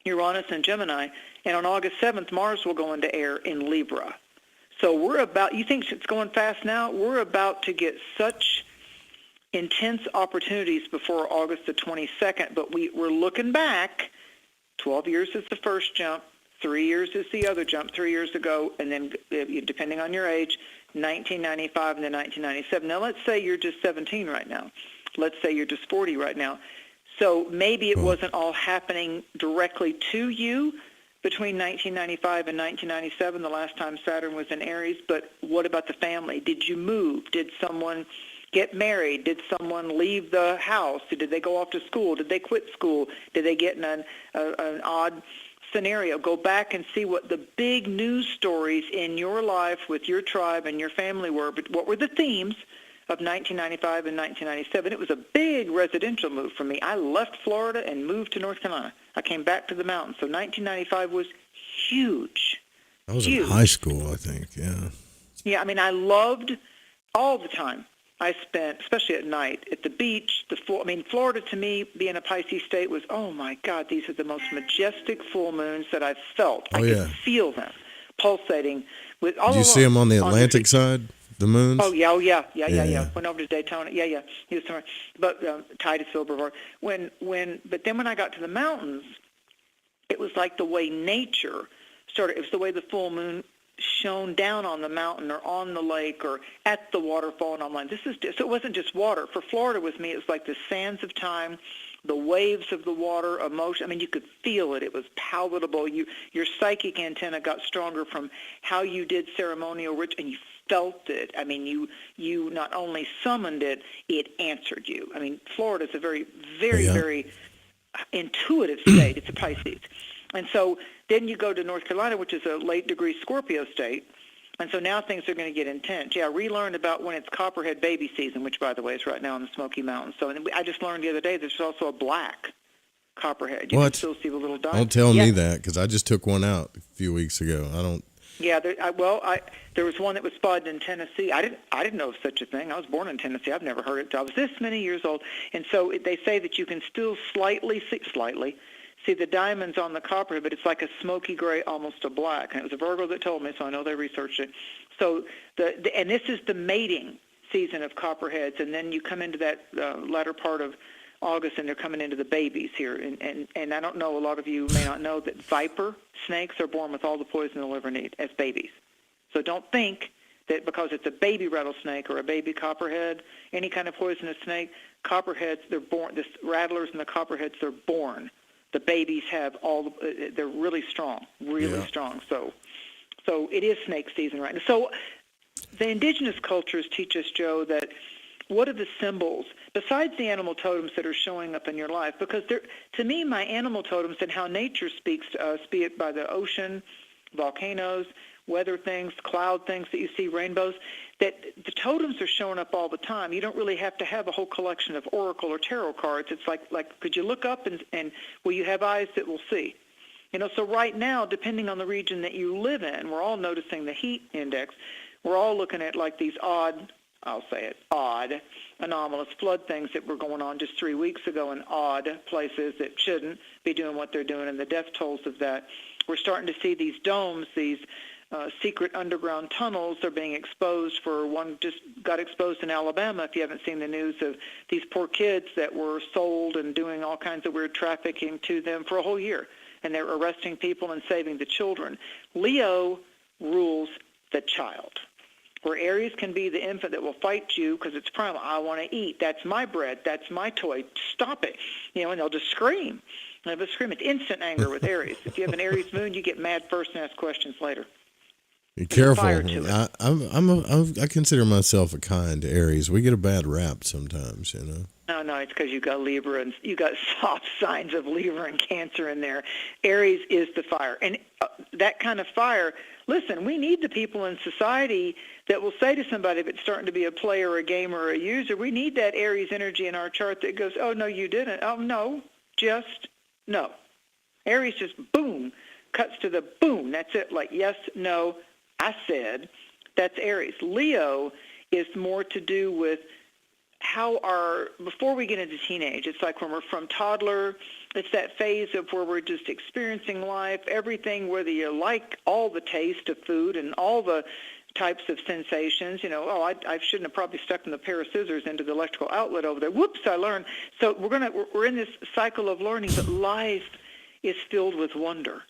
Uranus in Gemini, and on August 7th, Mars will go into air in Libra. So you think it's going fast now? We're about to get such intense opportunities before August the 22nd, but we're looking back. 12 years is the first jump, 3 years is the other jump 3 years ago, and then, depending on your age, 1995 and then 1997. Now, let's say you're just 17 right now. Let's say you're just 40 right now. So maybe it wasn't all happening directly to you between 1995 and 1997, the last time Saturn was in Aries, but what about the family? Did you move? Did someone get married? Did someone leave the house? Did they go off to school? Did they quit school? Did they get in an odd scenario? Go back and see what the big news stories in your life with your tribe and your family were. But what were the themes of 1995 and 1997? It was a big residential move for me. I left Florida and moved to North Carolina. I came back to the mountains. So 1995 was huge. I was in high school, I think, yeah. Yeah, I mean, I loved all the time I spent, especially at night, at the beach. Florida to me, being a Pisces state, was, oh my God, these are the most majestic full moons that I've felt. I could feel them pulsating. With all. Did you see them on the Atlantic side, the moons? Oh yeah. Went over to Daytona. Yeah. He was somewhere, but Titusville Boulevard. But then when I got to the mountains, it was like the way nature started. It was the way the full moon shone down on the mountain or on the lake or at the waterfall, and I'm like, so it wasn't just water. For Florida with me, it was like the sands of time, the waves of the water, emotion. I mean, you could feel it. It was palatable. Your psychic antenna got stronger from how you did ceremonial ritual, and you felt it. I mean, you not only summoned it, it answered you. I mean, Florida's a very, very, very intuitive state. It's a Pisces. And so then you go to North Carolina, which is a late degree Scorpio state, and so now things are going to get intense. Yeah, I relearned about when it's Copperhead baby season, which, by the way, is right now in the Smoky Mountains. So I just learned the other day there's also a black Copperhead. You can still see the little diamond. Don't tell me that, because I just took one out a few weeks ago. I don't. Yeah, there was one that was spotted in Tennessee. I didn't know of such a thing. I was born in Tennessee. I've never heard it. I was this many years old, and so they say that you can still slightly see the diamonds on the Copperhead, but it's like a smoky gray, almost a black. And it was a Virgo that told me, so I know they researched it. So and this is the mating season of copperheads, and then you come into that latter part of August, and they're coming into the babies here. And I don't know, a lot of you may not know that viper snakes are born with all the poison they'll ever need as babies. So don't think that because it's a baby rattlesnake or a baby copperhead, any kind of poisonous snake, copperheads, they're born, the rattlers and the copperheads, they're born. The babies have they're really strong, really strong. So it is snake season right now. So the indigenous cultures teach us, Joe, that what are the symbols besides the animal totems that are showing up in your life? Because to me, my animal totems and how nature speaks to us, be it by the ocean, volcanoes, weather things, cloud things that you see, rainbows, that the totems are showing up all the time. You don't really have to have a whole collection of oracle or tarot cards. It's like could you look up and will you have eyes that will see? So right now, depending on the region that you live in, we're all noticing the heat index. We're all looking at like these odd, anomalous flood things that were going on just 3 weeks ago in odd places that shouldn't be doing what they're doing, and the death tolls of that. We're starting to see these domes, these secret underground tunnels. They're being exposed. For one just got exposed in Alabama, if you haven't seen the news, of these poor kids that were sold and doing all kinds of weird trafficking to them for a whole year. And they're arresting people and saving the children. Leo rules the child. Where Aries can be the infant that will fight you because it's primal. I want to eat. That's my bread. That's my toy. Stop it. And they'll just scream. They'll just scream. It's instant anger with Aries. If you have an Aries moon, you get mad first and ask questions later. Be careful. I consider myself a kind Aries. We get a bad rap sometimes, No, it's because you got Libra and you got soft signs of Libra and Cancer in there. Aries is the fire, and that kind of fire. Listen, we need the people in society that will say to somebody if it's starting to be a player, a gamer, or a user, we need that Aries energy in our chart that goes, oh no, you didn't. Oh no, just no. Aries just boom, cuts to the boom. That's it. Like yes, no. I said, that's Aries. Leo is more to do with before we get into teenage, it's like when we're from toddler, it's that phase of where we're just experiencing life, everything, whether you like all the taste of food and all the types of sensations, I shouldn't have probably stuck in the pair of scissors into the electrical outlet over there. Whoops, I learned. So we're in this cycle of learning, but life is filled with wonder.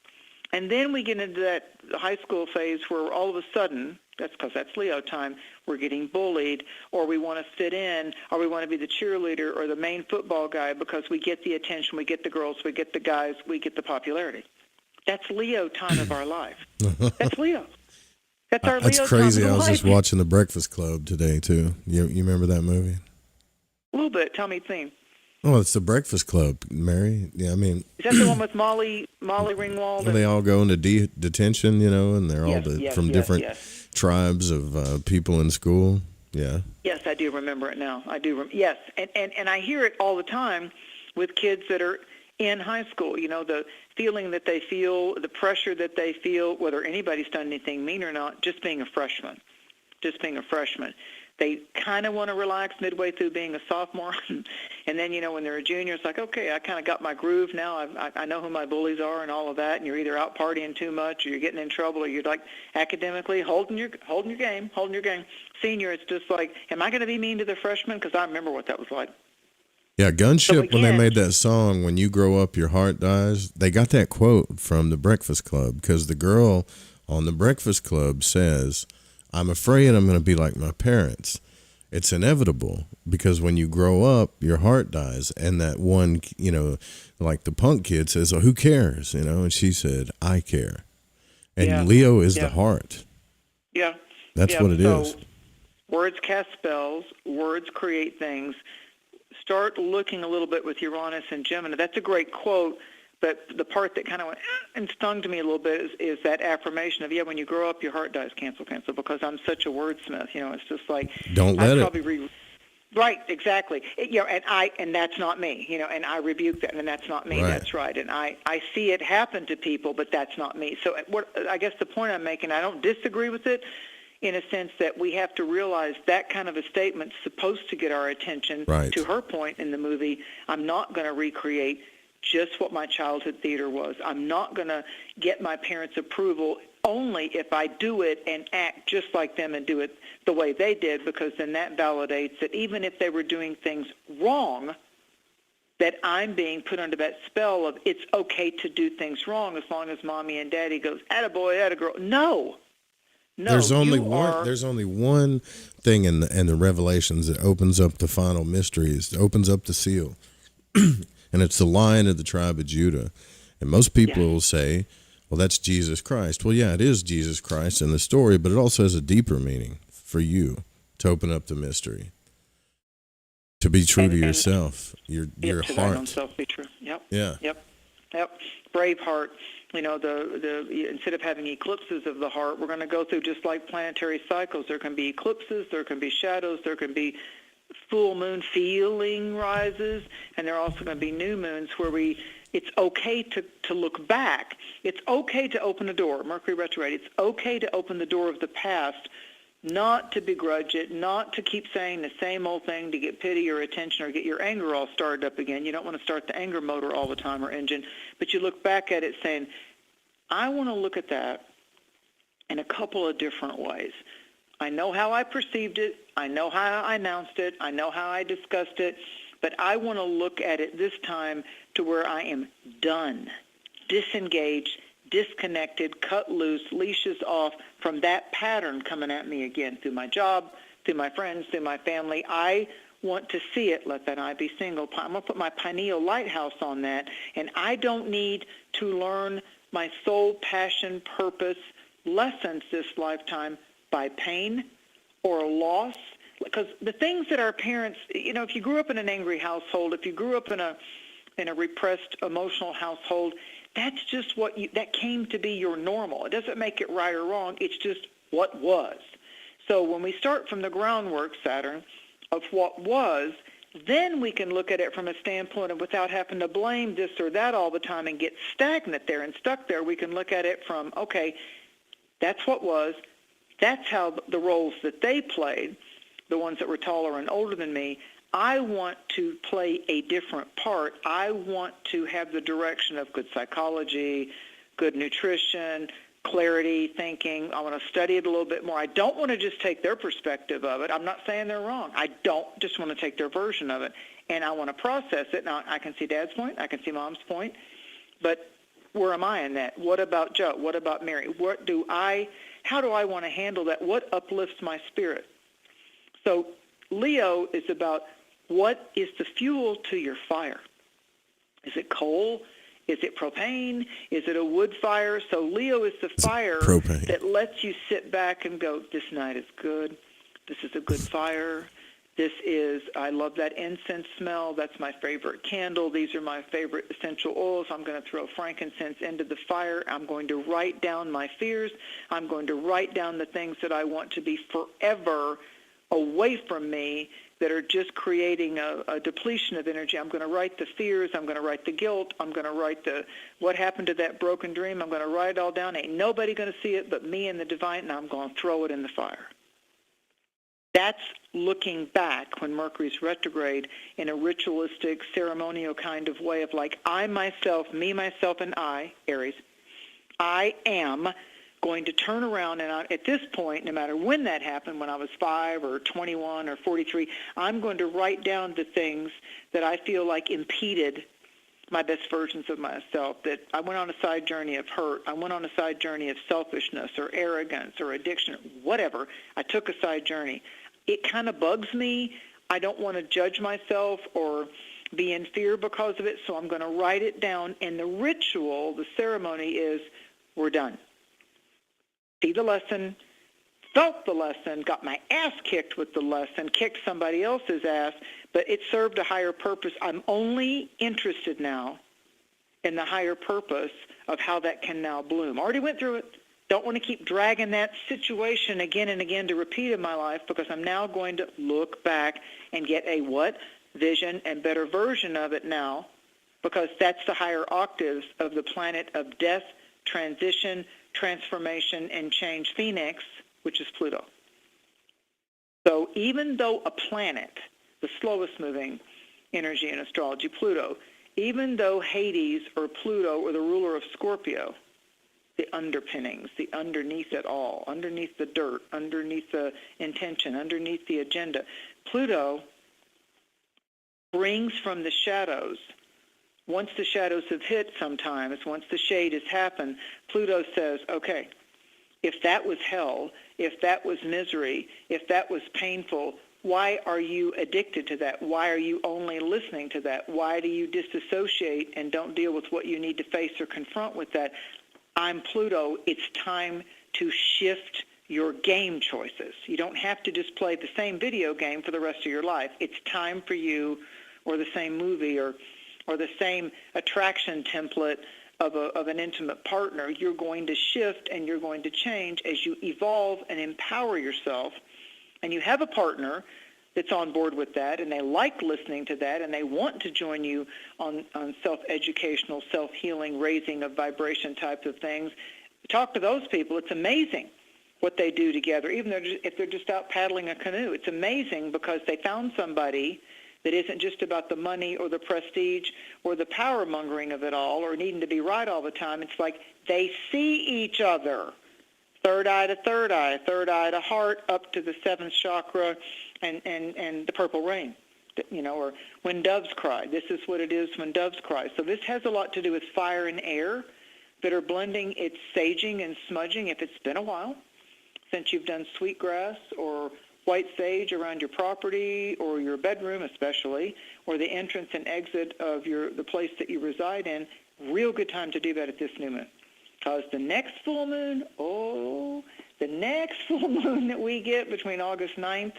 And then we get into that high school phase where all of a sudden, that's because that's Leo time, we're getting bullied, or we want to fit in, or we want to be the cheerleader or the main football guy because we get the attention, we get the girls, we get the guys, we get the popularity. That's Leo time of our life. That's Leo. That's our Leo time. That's crazy. I was just watching The Breakfast Club today, too. You remember that movie? A little bit. Tell me the theme. Oh, it's The Breakfast Club, Mary. Yeah, I mean... Is that the one with Molly Ringwald? They all go into detention, and they're all from different tribes of people in school. Yeah. Yes, I do remember it now. I do. Yes, and I hear it all the time with kids that are in high school. The feeling that they feel, the pressure that they feel, whether anybody's done anything mean or not, just being a freshman. They kind of want to relax midway through being a sophomore. And then, when they're a junior, it's like, okay, I kind of got my groove now. I know who my bullies are and all of that. And you're either out partying too much or you're getting in trouble or you're like academically holding your game. Senior, it's just like, am I going to be mean to the freshmen? Because I remember what that was like. Yeah, Gunship, when they made that song, When You Grow Up, Your Heart Dies, they got that quote from The Breakfast Club because the girl on The Breakfast Club says, I'm afraid I'm going to be like my parents. It's inevitable because when you grow up, your heart dies. And that one, like the punk kid says, oh, who cares? And she said, I care. And Leo is the heart. Yeah. That's what it is. Words cast spells. Words create things. Start looking a little bit with Uranus and Gemini. That's a great quote. But the part that kind of went and stung to me a little bit is that affirmation of, when you grow up, your heart dies, cancel, because I'm such a wordsmith. It's just like, don't let it. Right, exactly. And that's not me, and I rebuke that, and that's not me. Right. That's right. And I see it happen to people, but that's not me. So I guess the point I'm making, I don't disagree with it in a sense that we have to realize that kind of a statement's supposed to get our attention. Right. To her point in the movie, I'm not going to recreate just what my childhood theater was. I'm not going to get my parents' approval only if I do it and act just like them and do it the way they did, because then that validates that even if they were doing things wrong, that I'm being put under that spell of it's okay to do things wrong as long as mommy and daddy goes, attaboy, attagirl. No. There's only one thing in the Revelations that opens up the final mysteries, opens up the seal. And it's the Lion of the tribe of Judah. And most people will say, well, that's Jesus Christ. Well, yeah, it is Jesus Christ in the story, but it also has a deeper meaning for you to open up the mystery. To be true to yourself, your to heart. thine own self be true. Yep. Yeah. Yep. Brave heart. You know, instead of having eclipses of the heart, we're going to go through just like planetary cycles. There can be eclipses, there can be shadows, there can be full moon feeling rises, and there are also going to be new moons where it's okay to look back. It's okay to open a door. Mercury retrograde. It's okay to open the door of the past, not to begrudge it, not to keep saying the same old thing to get pity or attention or get your anger all started up again. You don't want to start the anger motor all the time or engine, but you look back at it saying, I want to look at that in a couple of different ways. I know how I perceived it. I know how I announced it. I know how I discussed it. But I want to look at it this time to where I am done, disengaged, disconnected, cut loose, leashes off from that pattern coming at me again through my job, through my friends, through my family. I want to see it. Let that eye be single. I'm going to put my pineal lighthouse on that, and I don't need to learn my soul, passion, purpose lessons this lifetime by pain or loss. Because the things that our parents, you know, if you grew up in an angry household, if you grew up in a repressed emotional household, that's just that came to be your normal. It doesn't make it right or wrong. It's just what was. So when we start from the groundwork, Saturn, of what was, then we can look at it from a standpoint of without having to blame this or that all the time and get stagnant there and stuck there. We can look at it from, okay, that's what was. That's how the roles that they played, the ones that were taller and older than me, I want to play a different part. I want to have the direction of good psychology, good nutrition, clarity, thinking. I want to study it a little bit more. I don't want to just take their perspective of it. I'm not saying they're wrong. I don't just want to take their version of it, and I want to process it. Now, I can see Dad's point. I can see Mom's point, but where am I in that? What about Joe? What about Mary? How do I want to handle that? What uplifts my spirit? So Leo is about what is the fuel to your fire. Is it coal? Is it propane? Is it a wood fire? So Leo is the fire that lets you sit back and go, this night is good. This is a good fire. I love that incense smell. That's my favorite candle. These are my favorite essential oils. I'm going to throw frankincense into the fire. I'm going to write down my fears. I'm going to write down the things that I want to be forever away from me that are just creating a depletion of energy. I'm going to write the fears. I'm going to write the guilt. I'm going to write what happened to that broken dream. I'm going to write it all down. Ain't nobody going to see it but me and the divine, and I'm going to throw it in the fire. That's looking back when Mercury's retrograde in a ritualistic, ceremonial kind of way of like, I myself, me, myself, and I, Aries, I am going to turn around, and at this point, no matter when that happened, when I was 5 or 21 or 43, I'm going to write down the things that I feel like impeded my best versions of myself, that I went on a side journey of hurt, I went on a side journey of selfishness or arrogance or addiction, whatever. I took a side journey. It kind of bugs me. I don't want to judge myself or be in fear because of it, so I'm going to write it down, and the ritual, the ceremony is, we're done. See the lesson, felt the lesson, got my ass kicked with the lesson, kicked somebody else's ass, but it served a higher purpose. I'm only interested now in the higher purpose of how that can now bloom. Already went through it. Don't want to keep dragging that situation again and again to repeat in my life, because I'm now going to look back and get a vision and better version of it now, because that's the higher octaves of the planet of death, transition, transformation, and change Phoenix, which is Pluto. So even though a planet, the slowest moving energy in astrology, Pluto, even though Hades or Pluto or the ruler of Scorpio, the underpinnings, the underneath it all, underneath the dirt, underneath the intention, underneath the agenda, Pluto brings from the shadows. Once the shadows have hit sometimes, once the shade has happened, Pluto says, okay, if that was hell, if that was misery, if that was painful, why are you addicted to that? Why are you only listening to that? Why do you disassociate and don't deal with what you need to face or confront with that? I'm Pluto. It's time to shift your game choices. You don't have to just play the same video game for the rest of your life. It's time for you, or the same movie, or the same attraction template of an intimate partner. You're going to shift and you're going to change as you evolve and empower yourself. And you have a partner that's on board with that, and they like listening to that, and they want to join you on self-educational, self-healing, raising of vibration types of things. Talk to those people. It's amazing what they do together, even if they're just out paddling a canoe. It's amazing because they found somebody that isn't just about the money or the prestige or the power mongering of it all or needing to be right all the time. It's like they see each other. Third eye to third eye to heart, up to the seventh chakra, and the purple rain, or when doves cry. This is what it is when doves cry. So this has a lot to do with fire and air that are blending. It's saging and smudging. If it's been a while since you've done sweetgrass or white sage around your property or your bedroom especially, or the entrance and exit of the place that you reside in, real good time to do that at this new moon. Because the next full moon, that we get between August 9th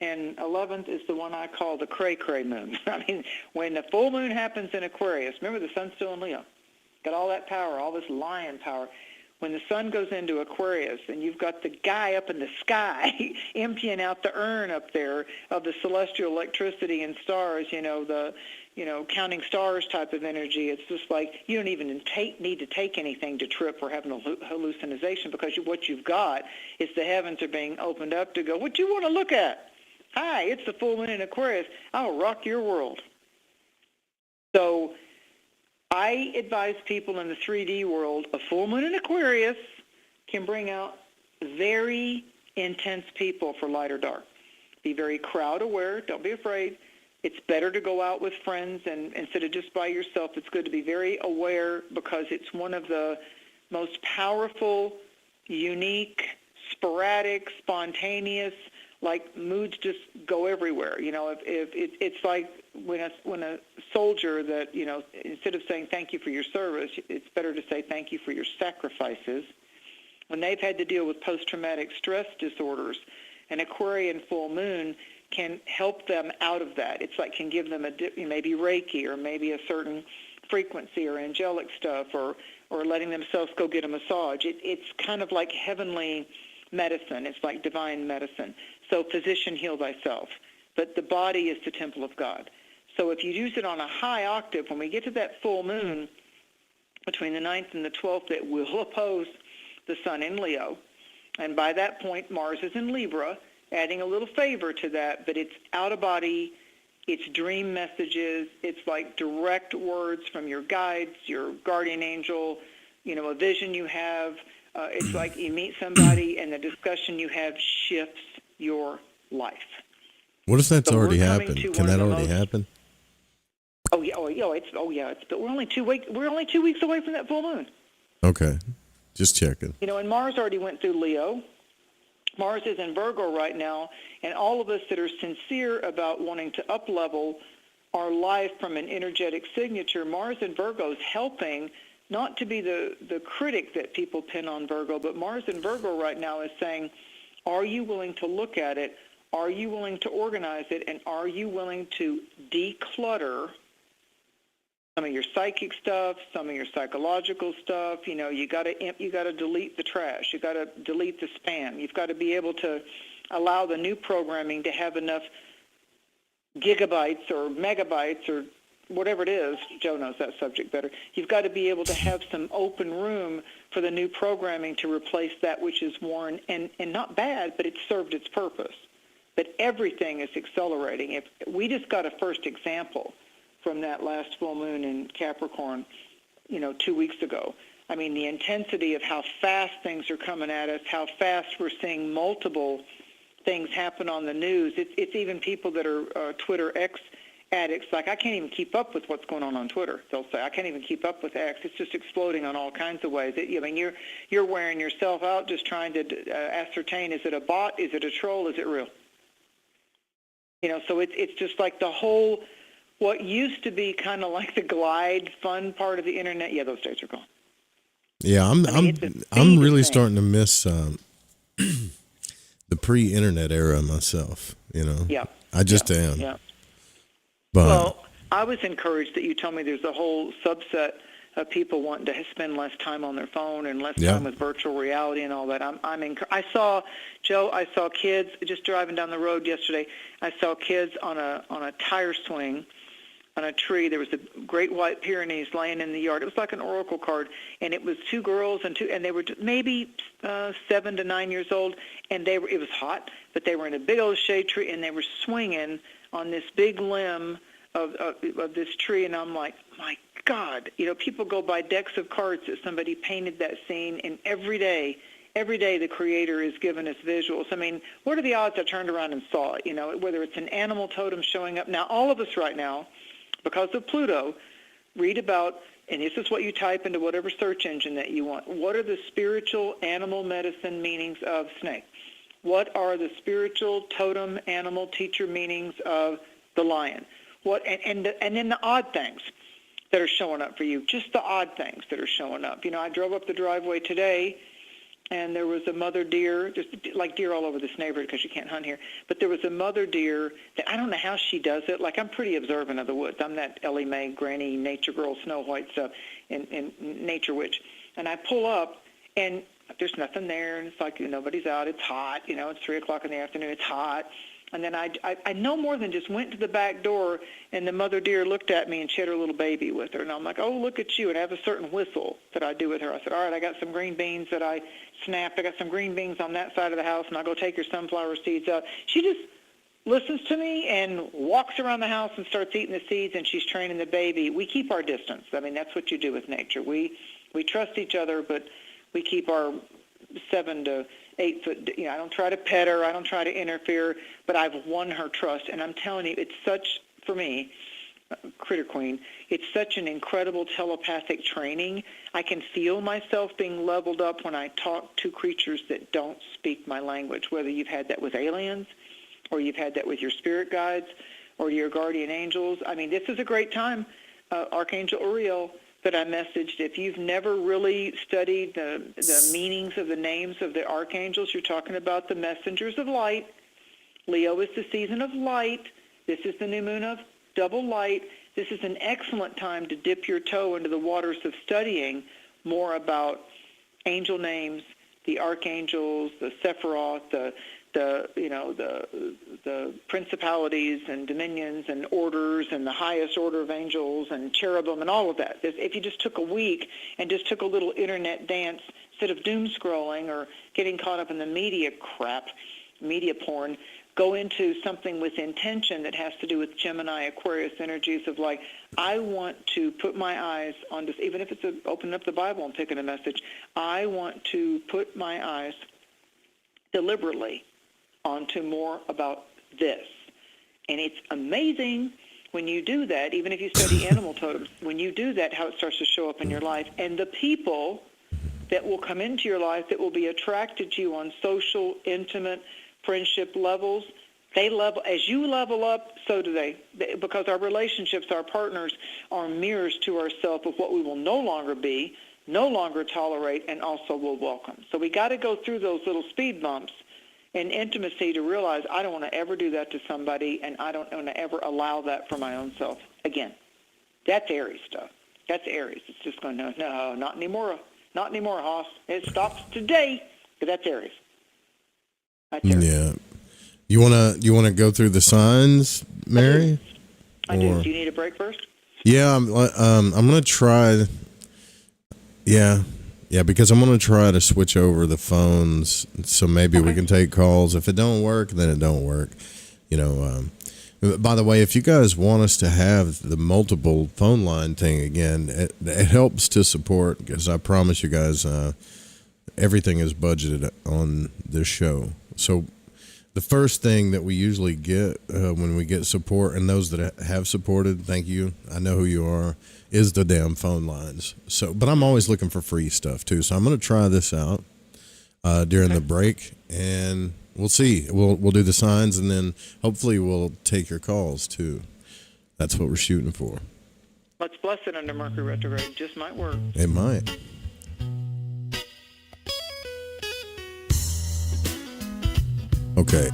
and 11th is the one I call the cray-cray moon. I mean, when the full moon happens in Aquarius, remember the sun's still in Leo, got all that power, all this lion power. When the sun goes into Aquarius and you've got the guy up in the sky emptying out the urn up there of the celestial electricity and stars, counting stars type of energy, it's just like you don't even need to take anything to trip or have an hallucination, because what you've got is the heavens are being opened up to go, what do you want to look at? Hi, it's the full moon in Aquarius. I'll rock your world. So I advise people in the 3D world, a full moon in Aquarius can bring out very intense people for light or dark. Be very crowd aware. Don't be afraid. It's better to go out with friends, and instead of just by yourself, it's good to be very aware, because it's one of the most powerful, unique, sporadic, spontaneous, like moods just go everywhere. If it's like when a soldier that, instead of saying thank you for your service, it's better to say thank you for your sacrifices. When they've had to deal with post-traumatic stress disorders, an Aquarian full moon can help them out of that. It's like can give them maybe Reiki, or maybe a certain frequency or angelic stuff, or letting themselves go get a massage. It's kind of like heavenly medicine. It's like divine medicine. So physician, heal thyself. But the body is the temple of God. So if you use it on a high octave, when we get to that full moon between the 9th and the 12th, it will oppose the sun in Leo. And by that point, Mars is in Libra, adding a little favor to that, but it's out of body, it's dream messages, it's like direct words from your guides, your guardian angel, a vision you have. It's like you meet somebody and the discussion you have shifts your life. What if that's already happened? Can that already happen? But we're only 2 weeks. We're only 2 weeks away from that full moon. Okay, just checking. And Mars already went through Leo. Mars is in Virgo right now, and all of us that are sincere about wanting to up-level our life from an energetic signature, Mars in Virgo is helping not to be the critic that people pin on Virgo, but Mars in Virgo right now is saying, are you willing to look at it? Are you willing to organize it? And are you willing to declutter some of your psychic stuff, some of your psychological stuff? You got to delete the trash. You got to delete the spam. You've got to be able to allow the new programming to have enough gigabytes or megabytes or whatever it is. Joe knows that subject better. You've got to be able to have some open room for the new programming to replace that which is worn and not bad, but it's served its purpose. But everything is accelerating. If we just got a first example from that last full moon in Capricorn, 2 weeks ago. I mean, the intensity of how fast things are coming at us, how fast we're seeing multiple things happen on the news. It's even people that are Twitter X addicts. Like, I can't even keep up with what's going on Twitter. They'll say, I can't even keep up with X. It's just exploding on all kinds of ways. You're wearing yourself out just trying to ascertain, is it a bot? Is it a troll? Is it real? So it's just like the whole, what used to be kind of like the glide, fun part of the internet. Yeah, those days are gone. Yeah, I'm really starting to miss the pre-internet era myself. Yeah, I just am. Yeah. But Well, I was encouraged that you told me there's a whole subset of people wanting to spend less time on their phone and less time with virtual reality and all that. I saw kids just driving down the road yesterday. I saw kids on a tire swing on a tree. There was a great white Pyrenees laying in the yard. It was like an oracle card, and it was two girls and they were maybe 7 to 9 years old, and it was hot, but they were in a big old shade tree, and they were swinging on this big limb of this tree, and I'm like, my God, people go by decks of cards that somebody painted that scene, and every day the Creator is giving us visuals. I mean, what are the odds I turned around and saw it, whether it's an animal totem showing up. Now, all of us right now, because of Pluto, read about, and this is what you type into whatever search engine that you want, what are the spiritual animal medicine meanings of snake? What are the spiritual totem animal teacher meanings of the lion? What and then the odd things that are showing up for you, just the odd things that are showing up. I drove up the driveway today, and there was a mother deer, just like deer all over this neighborhood because you can't hunt here, but there was a mother deer that I don't know how she does it. Like, I'm pretty observant of the woods. I'm that Ellie Mae, Granny, Nature Girl, Snow White stuff, and Nature Witch. And I pull up, and there's nothing there, and it's like nobody's out. It's hot. It's 3 o'clock in the afternoon. It's hot. And then I no more than just went to the back door, and the mother deer looked at me, and she had her little baby with her. And I'm like, oh, look at you. And I have a certain whistle that I do with her. I said, all right, I got some green beans that I snapped. I got some green beans on that side of the house, and I'll go take your sunflower seeds out. She just listens to me and walks around the house and starts eating the seeds, and she's training the baby. We keep our distance. I mean, that's what you do with nature. We trust each other, but we keep our 7 to 8 foot, I don't try to pet her, I don't try to interfere, but I've won her trust. And I'm telling you, it's such, for me, Critter Queen, it's such an incredible telepathic training. I can feel myself being leveled up when I talk to creatures that don't speak my language, whether you've had that with aliens or you've had that with your spirit guides or your guardian angels. I mean, this is a great time. Archangel Uriel that I messaged, if you've never really studied the meanings of the names of the archangels, you're talking about the messengers of light. Leo is the season of light. This is the new moon of double light. This is an excellent time to dip your toe into the waters of studying more about angel names, the archangels, the Sephiroth, the principalities and dominions and orders and the highest order of angels and cherubim and all of that. If you just took a week and just took a little internet dance, instead of doom scrolling or getting caught up in the media crap, media porn, go into something with intention that has to do with Gemini, Aquarius energies of like, I want to put my eyes on this, even if it's opening up the Bible and picking a message, I want to put my eyes deliberately onto more about this. And it's amazing when you do that, even if you study animal totems, when you do that, how it starts to show up in your life. And the people that will come into your life that will be attracted to you on social, intimate, friendship levels, they level, as you level up, so do they, because our relationships, our partners, are mirrors to ourselves of what we will no longer be, no longer tolerate, and also will welcome. So we got to go through those little speed bumps in intimacy to realize I don't want to ever do that to somebody, and I don't want to ever allow that for my own self again. That's Aries stuff. That's Aries. It's just going, no, not anymore. Not anymore, Hoss. It stops today, but that's Aries. That's Aries. Yeah. You wanna go through the signs, Mary? I do. Do you need a break first? Yeah, I'm gonna try. Yeah, because I'm gonna try to switch over the phones, so maybe we can take calls. If it don't work, then it don't work, By the way, if you guys want us to have the multiple phone line thing again, it helps to support, because I promise you guys, everything is budgeted on this show. So the first thing that we usually get when we get support, and those that have supported, thank you, I know who you are, is the damn phone lines. So, but I'm always looking for free stuff too. So I'm going to try this out during the break, and we'll see. We'll do the signs, and then hopefully we'll take your calls too. That's what we're shooting for. Let's bless it under Mercury retrograde. Just might work. It might. Okay.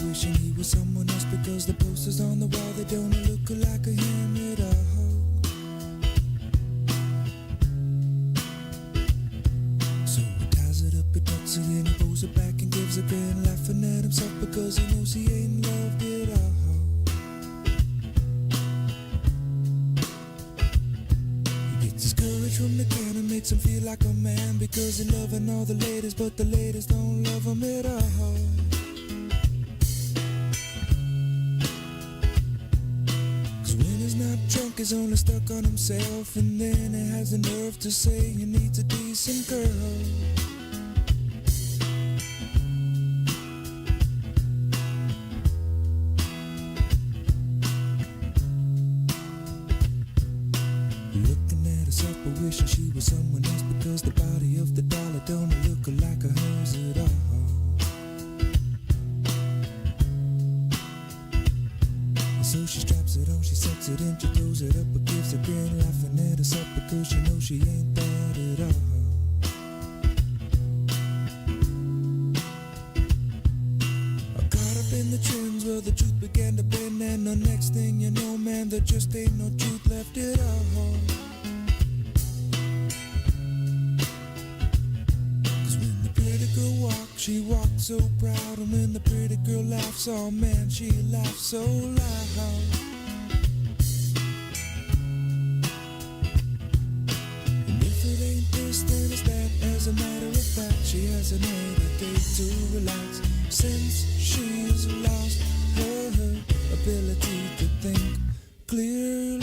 Wishing he was someone else because the posters on the wall, they don't look like a him at all. So he ties it up, he tucks it in, he pulls it back and gives a grin, laughing at himself because he knows he ain't loved at all. He gets his courage from the can and makes him feel like a man because he's loving all the ladies, but the ladies don't love him at all. Drunk is only stuck on himself, and then he has the nerve to say he needs a decent girl. Looking at herself but wishing she was someone else because the body of the dollar don't look like hers at all. So she straps it on, she sets it in, she throws it up, but gives a grin, laughing at herself because she knows she ain't that at all. Caught up in the trends where the truth began to bend, and the next thing you know, man, there just ain't no truth left at all. Cause when the pretty girl walks, she walks so proud, and when the pretty girl laughs, oh man, she laughs so loud. Then it's that, as a matter of fact, she hasn't had a day to relax since she's lost her ability to think clearly.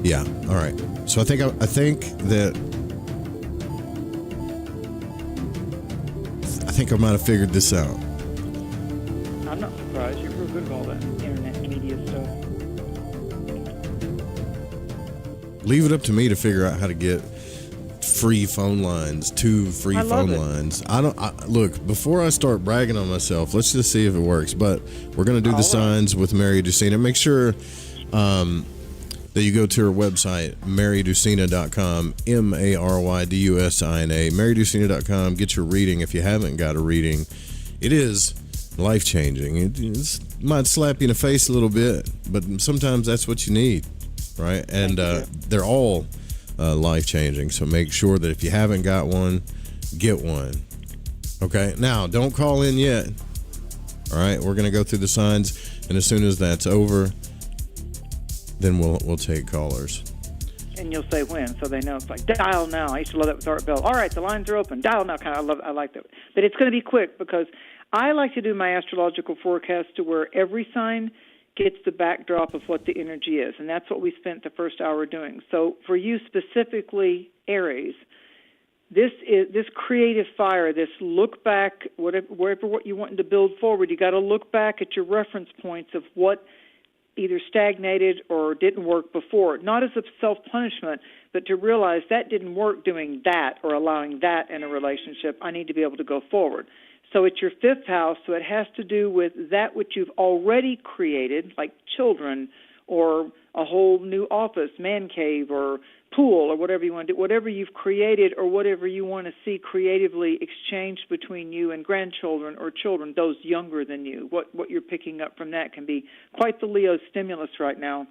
Yeah. All right. So I think I might have figured this out. I'm not surprised. You're real good at all that internet media stuff. Leave it up to me to figure out how to get free phone lines, 2 free phone lines. Look, before I start bragging on myself, let's just see if it works. But we're going to do the signs with Mary Dusina. Make sure that you go to her website, marydusina.com, MARYDUSINA, marydusina.com. Get your reading if you haven't got a reading. It is life-changing. It might slap you in the face a little bit, but sometimes that's what you need, right? And they're all life-changing, so make sure that if you haven't got one, get one. Okay? Now, don't call in yet. All right? We're going to go through the signs, and as soon as that's over, then we'll take callers. And you'll say when, so they know. It's like, dial now. I used to love that with Art Bell. All right, the lines are open. Dial now. I like that. But it's going to be quick because I like to do my astrological forecast to where every sign gets the backdrop of what the energy is, and that's what we spent the first hour doing. So for you specifically, Aries, this creative fire, this look back, wherever what you want to build forward, you got to look back at your reference points of what either stagnated or didn't work before, not as a self-punishment, but to realize that didn't work doing that or allowing that in a relationship. I need to be able to go forward. So it's your fifth house, so it has to do with that which you've already created, like children or a whole new office, man cave, or pool, or whatever you want to do, whatever you've created or whatever you want to see creatively exchanged between you and grandchildren or children, those younger than you. What you're picking up from that can be quite the Leo stimulus right now.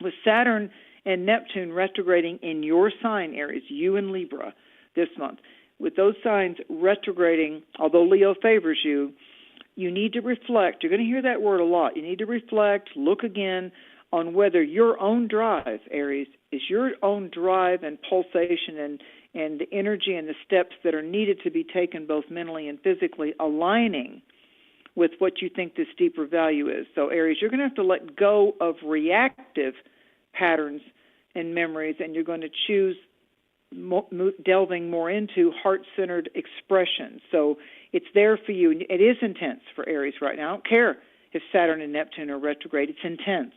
With Saturn and Neptune retrograding in your sign, Aries, you and Libra, this month, with those signs retrograding, although Leo favors you, you need to reflect. You're going to hear that word a lot. You need to reflect, look again on whether your own drive, Aries, is your own drive and pulsation and the energy and the steps that are needed to be taken both mentally and physically aligning with what you think this deeper value is. So, Aries, you're going to have to let go of reactive patterns and memories, and you're going to choose delving more into heart-centered expression. So it's there for you. It is intense for Aries right now. I don't care if Saturn and Neptune are retrograde. It's intense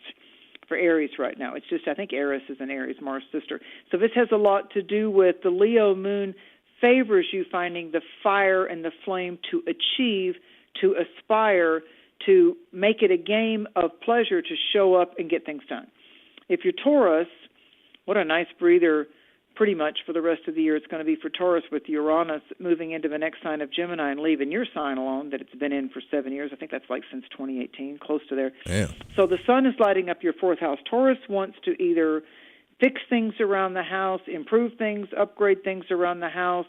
for Aries right now. It's just, I think Eris is an Aries, Mars sister. So this has a lot to do with the Leo moon favors you finding the fire and the flame to achieve, to aspire, to make it a game of pleasure to show up and get things done. If you're Taurus, what a nice breather pretty much for the rest of the year it's going to be for Taurus, with Uranus moving into the next sign of Gemini and leaving your sign alone that it's been in for 7 years. I think that's like since 2018, close to there. Yeah. So the sun is lighting up your fourth house. Taurus wants to either fix things around the house, improve things, upgrade things around the house.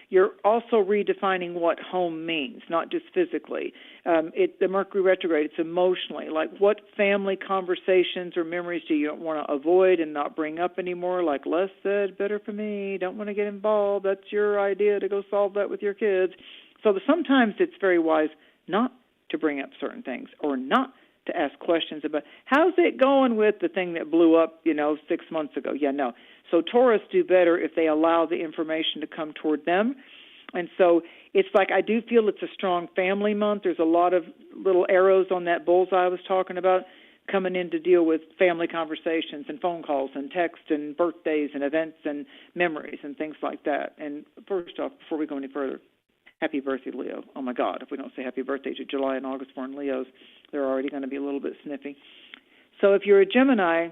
You're also redefining what home means, not just physically. The Mercury retrograde, it's emotionally. Like, what family conversations or memories do you want to avoid and not bring up anymore? Like less said, better for me, don't want to get involved. That's your idea to go solve that with your kids. So sometimes it's very wise not to bring up certain things or not to ask questions about, how's it going with the thing that blew up, 6 months ago? Yeah, no. So Taurus do better if they allow the information to come toward them. And so it's like, I do feel it's a strong family month. There's a lot of little arrows on that bullseye I was talking about coming in to deal with family conversations and phone calls and texts and birthdays and events and memories and things like that. And first off, before we go any further, happy birthday, Leo. Oh, my God, if we don't say happy birthday to July and August born Leos, they're already going to be a little bit sniffy. So if you're a Gemini,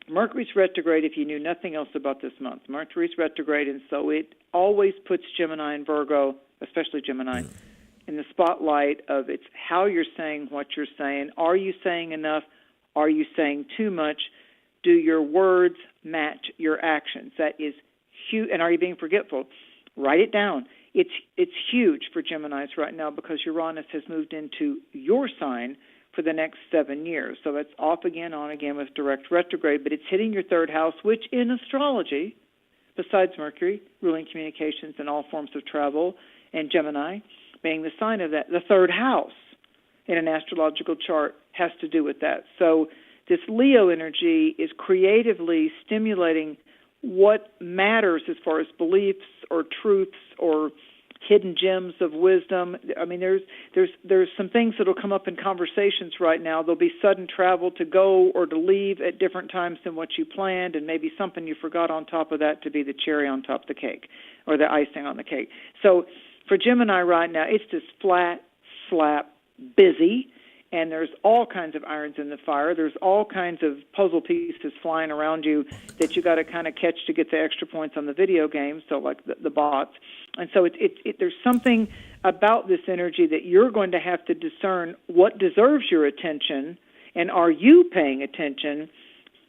Mercury's retrograde, if you knew nothing else about this month. Mercury's retrograde, and so it always puts Gemini and Virgo, especially Gemini, in the spotlight of it's how you're saying what you're saying. Are you saying enough? Are you saying too much? Do your words match your actions? That is huge. And are you being forgetful? Write it down. It's huge for Geminis right now because Uranus has moved into your sign for the next 7 years. So it's off again, on again with direct retrograde, but it's hitting your third house, which in astrology, besides Mercury, ruling communications and all forms of travel, and Gemini being the sign of that, the third house in an astrological chart has to do with that. So this Leo energy is creatively stimulating what matters as far as beliefs or truths or hidden gems of wisdom. I mean, there's some things that will come up in conversations right now. There'll be sudden travel to go or to leave at different times than what you planned, and maybe something you forgot on top of that to be the cherry on top of the cake or the icing on the cake. So for Gemini right now, it's just flat, slap, busy, and there's all kinds of irons in the fire. There's all kinds of puzzle pieces flying around you that you got to kind of catch to get the extra points on the video game, so like the bots. And so there's something about this energy that you're going to have to discern what deserves your attention, and are you paying attention?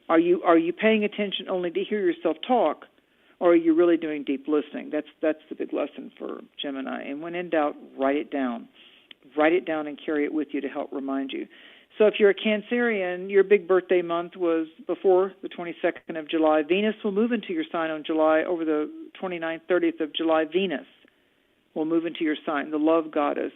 Are you paying attention only to hear yourself talk, or are you really doing deep listening? That's the big lesson for Gemini. And when in doubt, write it down. Write it down and carry it with you to help remind you. So if you're a Cancerian, your big birthday month was before the 22nd of July. Venus will move into your sign on July, over the 29th, 30th of July. Venus will move into your sign, the love goddess.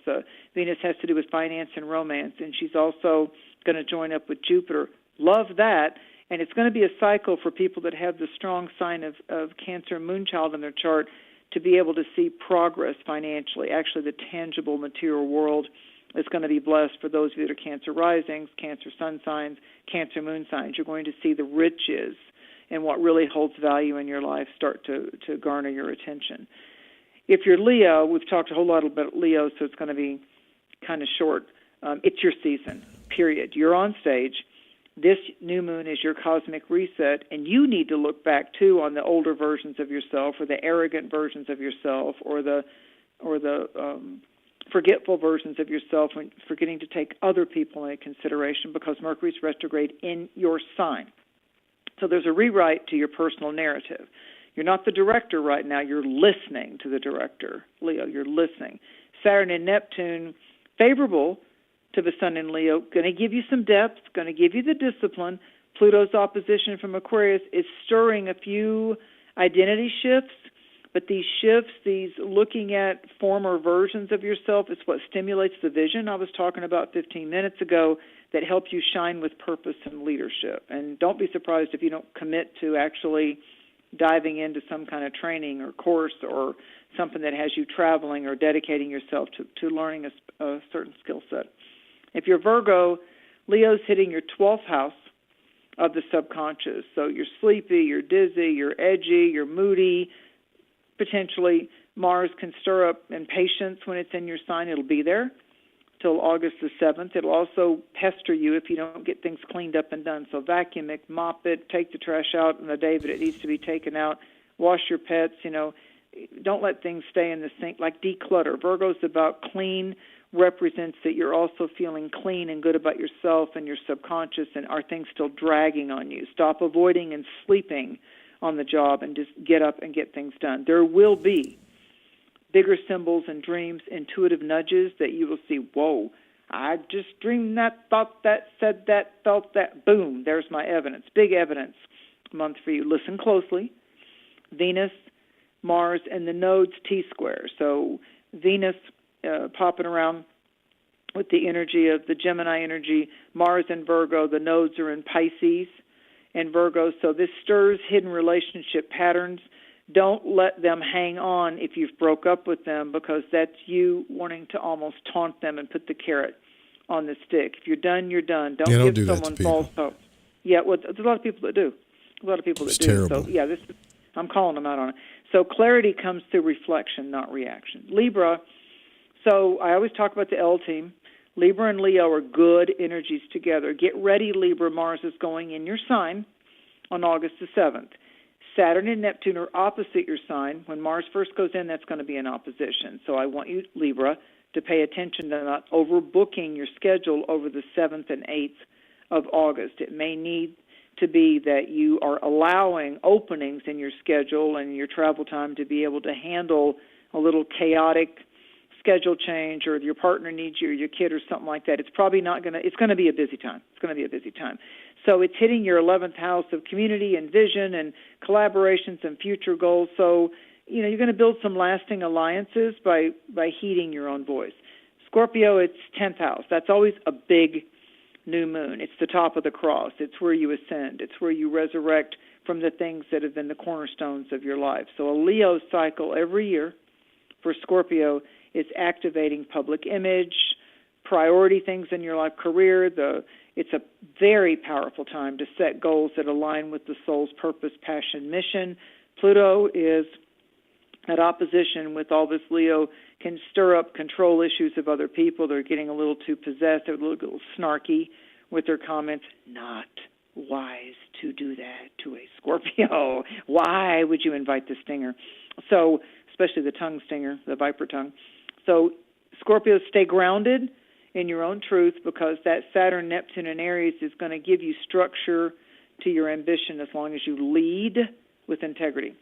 Venus has to do with finance and romance, and she's also going to join up with Jupiter. Love that. And it's going to be a cycle for people that have the strong sign of Cancer Moonchild in their chart to be able to see progress financially. Actually, the tangible material world is going to be blessed for those of you that are Cancer risings, Cancer sun signs, Cancer moon signs. You're going to see the riches and what really holds value in your life start to garner your attention. If you're Leo, we've talked a whole lot about Leo, so it's going to be kind of short. It's your season, period. You're on stage. This new moon is your cosmic reset, and you need to look back, too, on the older versions of yourself or the arrogant versions of yourself or the forgetful versions of yourself when forgetting to take other people into consideration because Mercury's retrograde in your sign. So there's a rewrite to your personal narrative. You're not the director right now. You're listening to the director, Leo. You're listening. Saturn and Neptune, favorable to the sun in Leo, going to give you some depth, going to give you the discipline. Pluto's opposition from Aquarius is stirring a few identity shifts, but these shifts, these looking at former versions of yourself, is what stimulates the vision I was talking about 15 minutes ago that help you shine with purpose and leadership. And don't be surprised if you don't commit to actually diving into some kind of training or course or something that has you traveling or dedicating yourself to learning a certain skill set. If you're Virgo, Leo's hitting your 12th house of the subconscious. So you're sleepy, you're dizzy, you're edgy, you're moody. Potentially Mars can stir up impatience when it's in your sign. It'll be there till August the 7th. It'll also pester you if you don't get things cleaned up and done. So vacuum it, mop it, take the trash out on the day that it needs to be taken out, wash your pets, don't let things stay in the sink, like declutter. Virgo's about clean, represents that you're also feeling clean and good about yourself and your subconscious, and are things still dragging on you? Stop avoiding and sleeping on the job and just get up and get things done. There will be bigger symbols and dreams, intuitive nudges that you will see, whoa, I just dreamed that, thought that, said that, felt that, boom, there's my evidence. Big evidence month for you. Listen closely. Venus, Mars, and the nodes T-square. So Venus popping around with the energy of the Gemini energy, Mars and Virgo, the nodes are in Pisces and Virgo, so this stirs hidden relationship patterns. Don't let them hang on if you've broke up with them, because that's you wanting to almost taunt them and put the carrot on the stick. If you're done, you're done. Don't give someone false hope. Yeah, well, there's a lot of people that do. It's terrible. So, yeah, I'm calling them out on it. So clarity comes through reflection, not reaction. Libra, so I always talk about the L team. Libra and Leo are good energies together. Get ready, Libra. Mars is going in your sign on August the 7th. Saturn and Neptune are opposite your sign. When Mars first goes in, that's going to be an opposition. So I want you, Libra, to pay attention to not overbooking your schedule over the 7th and 8th of August. It may need to be that you are allowing openings in your schedule and your travel time to be able to handle a little chaotic schedule change, or your partner needs you, or your kid, or something like that. It's probably not going to, it's going to be a busy time. It's going to be a busy time. So it's hitting your 11th house of community and vision and collaborations and future goals. So, you're going to build some lasting alliances by heeding your own voice. Scorpio, it's 10th house. That's always a big new moon. It's the top of the cross. It's where you ascend. It's where you resurrect from the things that have been the cornerstones of your life. So a Leo cycle every year for Scorpio is activating public image, priority things in your life, career. It's a very powerful time to set goals that align with the soul's purpose, passion, mission. Pluto is at opposition with all this. Leo can stir up control issues of other people. They're getting a little too possessed. They're a little snarky with their comments. Not wise to do that to a Scorpio. Why would you invite the stinger? So, especially the tongue stinger, the viper tongue. So Scorpios, stay grounded in your own truth, because that Saturn, Neptune, and Aries is going to give you structure to your ambition as long as you lead with integrity.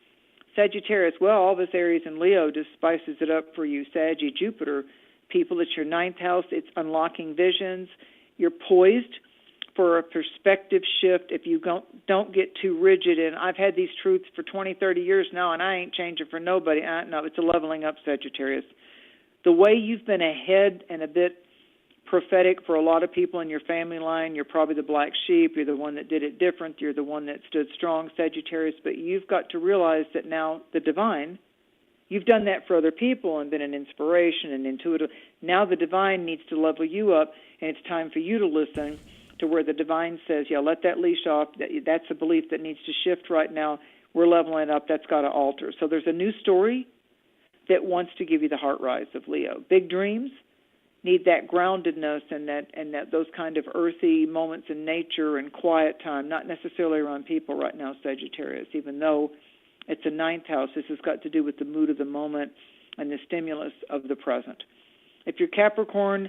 Sagittarius, well, all this Aries and Leo just spices it up for you. Saggy, Jupiter, people, it's your 9th house. It's unlocking visions. You're poised for a perspective shift if you don't get too rigid. And I've had these truths for 20, 30 years now, and I ain't changing for nobody. No, it's a leveling up, Sagittarius. The way you've been ahead and a bit prophetic for a lot of people in your family line, you're probably the black sheep, you're the one that did it different, you're the one that stood strong, Sagittarius, but you've got to realize that now the divine, you've done that for other people and been an inspiration and intuitive. Now the divine needs to level you up, and it's time for you to listen to where the divine says, yeah, let that leash off. That's a belief that needs to shift right now. We're leveling up. That's got to alter. So there's a new story that wants to give you the heart rise of Leo. Big dreams need that groundedness and that those kind of earthy moments in nature and quiet time, not necessarily around people right now, Sagittarius, even though it's a ninth house. This has got to do with the mood of the moment and the stimulus of the present. If you're Capricorn,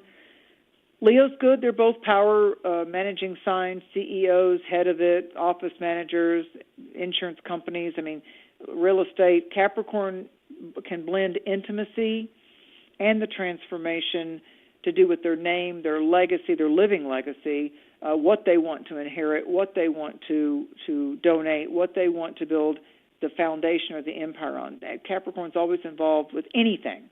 Leo's good. They're both power managing signs, CEOs, head of it, office managers, insurance companies. I mean, real estate. Capricorn can blend intimacy and the transformation to do with their name, their legacy, their living legacy, what they want to inherit, what they want to donate, what they want to build the foundation or the empire on. Capricorn's always involved with anything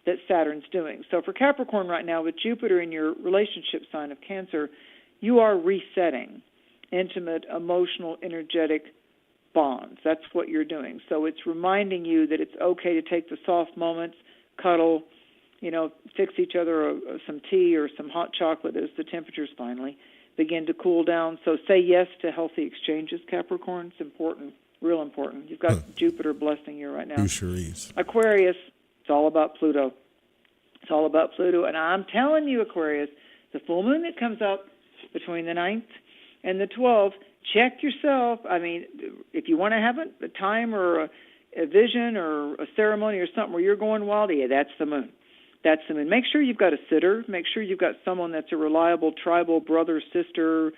that Saturn's doing. So for Capricorn right now, with Jupiter in your relationship sign of Cancer, you are resetting intimate, emotional, energetic bonds. That's what you're doing. So it's reminding you that it's okay to take the soft moments, cuddle, fix each other some tea or some hot chocolate as the temperatures finally begin to cool down. So say yes to healthy exchanges, Capricorn. It's important, real important. You've got Jupiter blessing you right now. You sure is. Aquarius, it's all about Pluto. It's all about Pluto. And I'm telling you, Aquarius, the full moon that comes up between the 9th and the 12th, check yourself. I mean, if you want to have a time or a vision or a ceremony or something where you're going wild, yeah, that's the moon. That's the moon. Make sure you've got a sitter. Make sure you've got someone that's a reliable tribal brother, sister,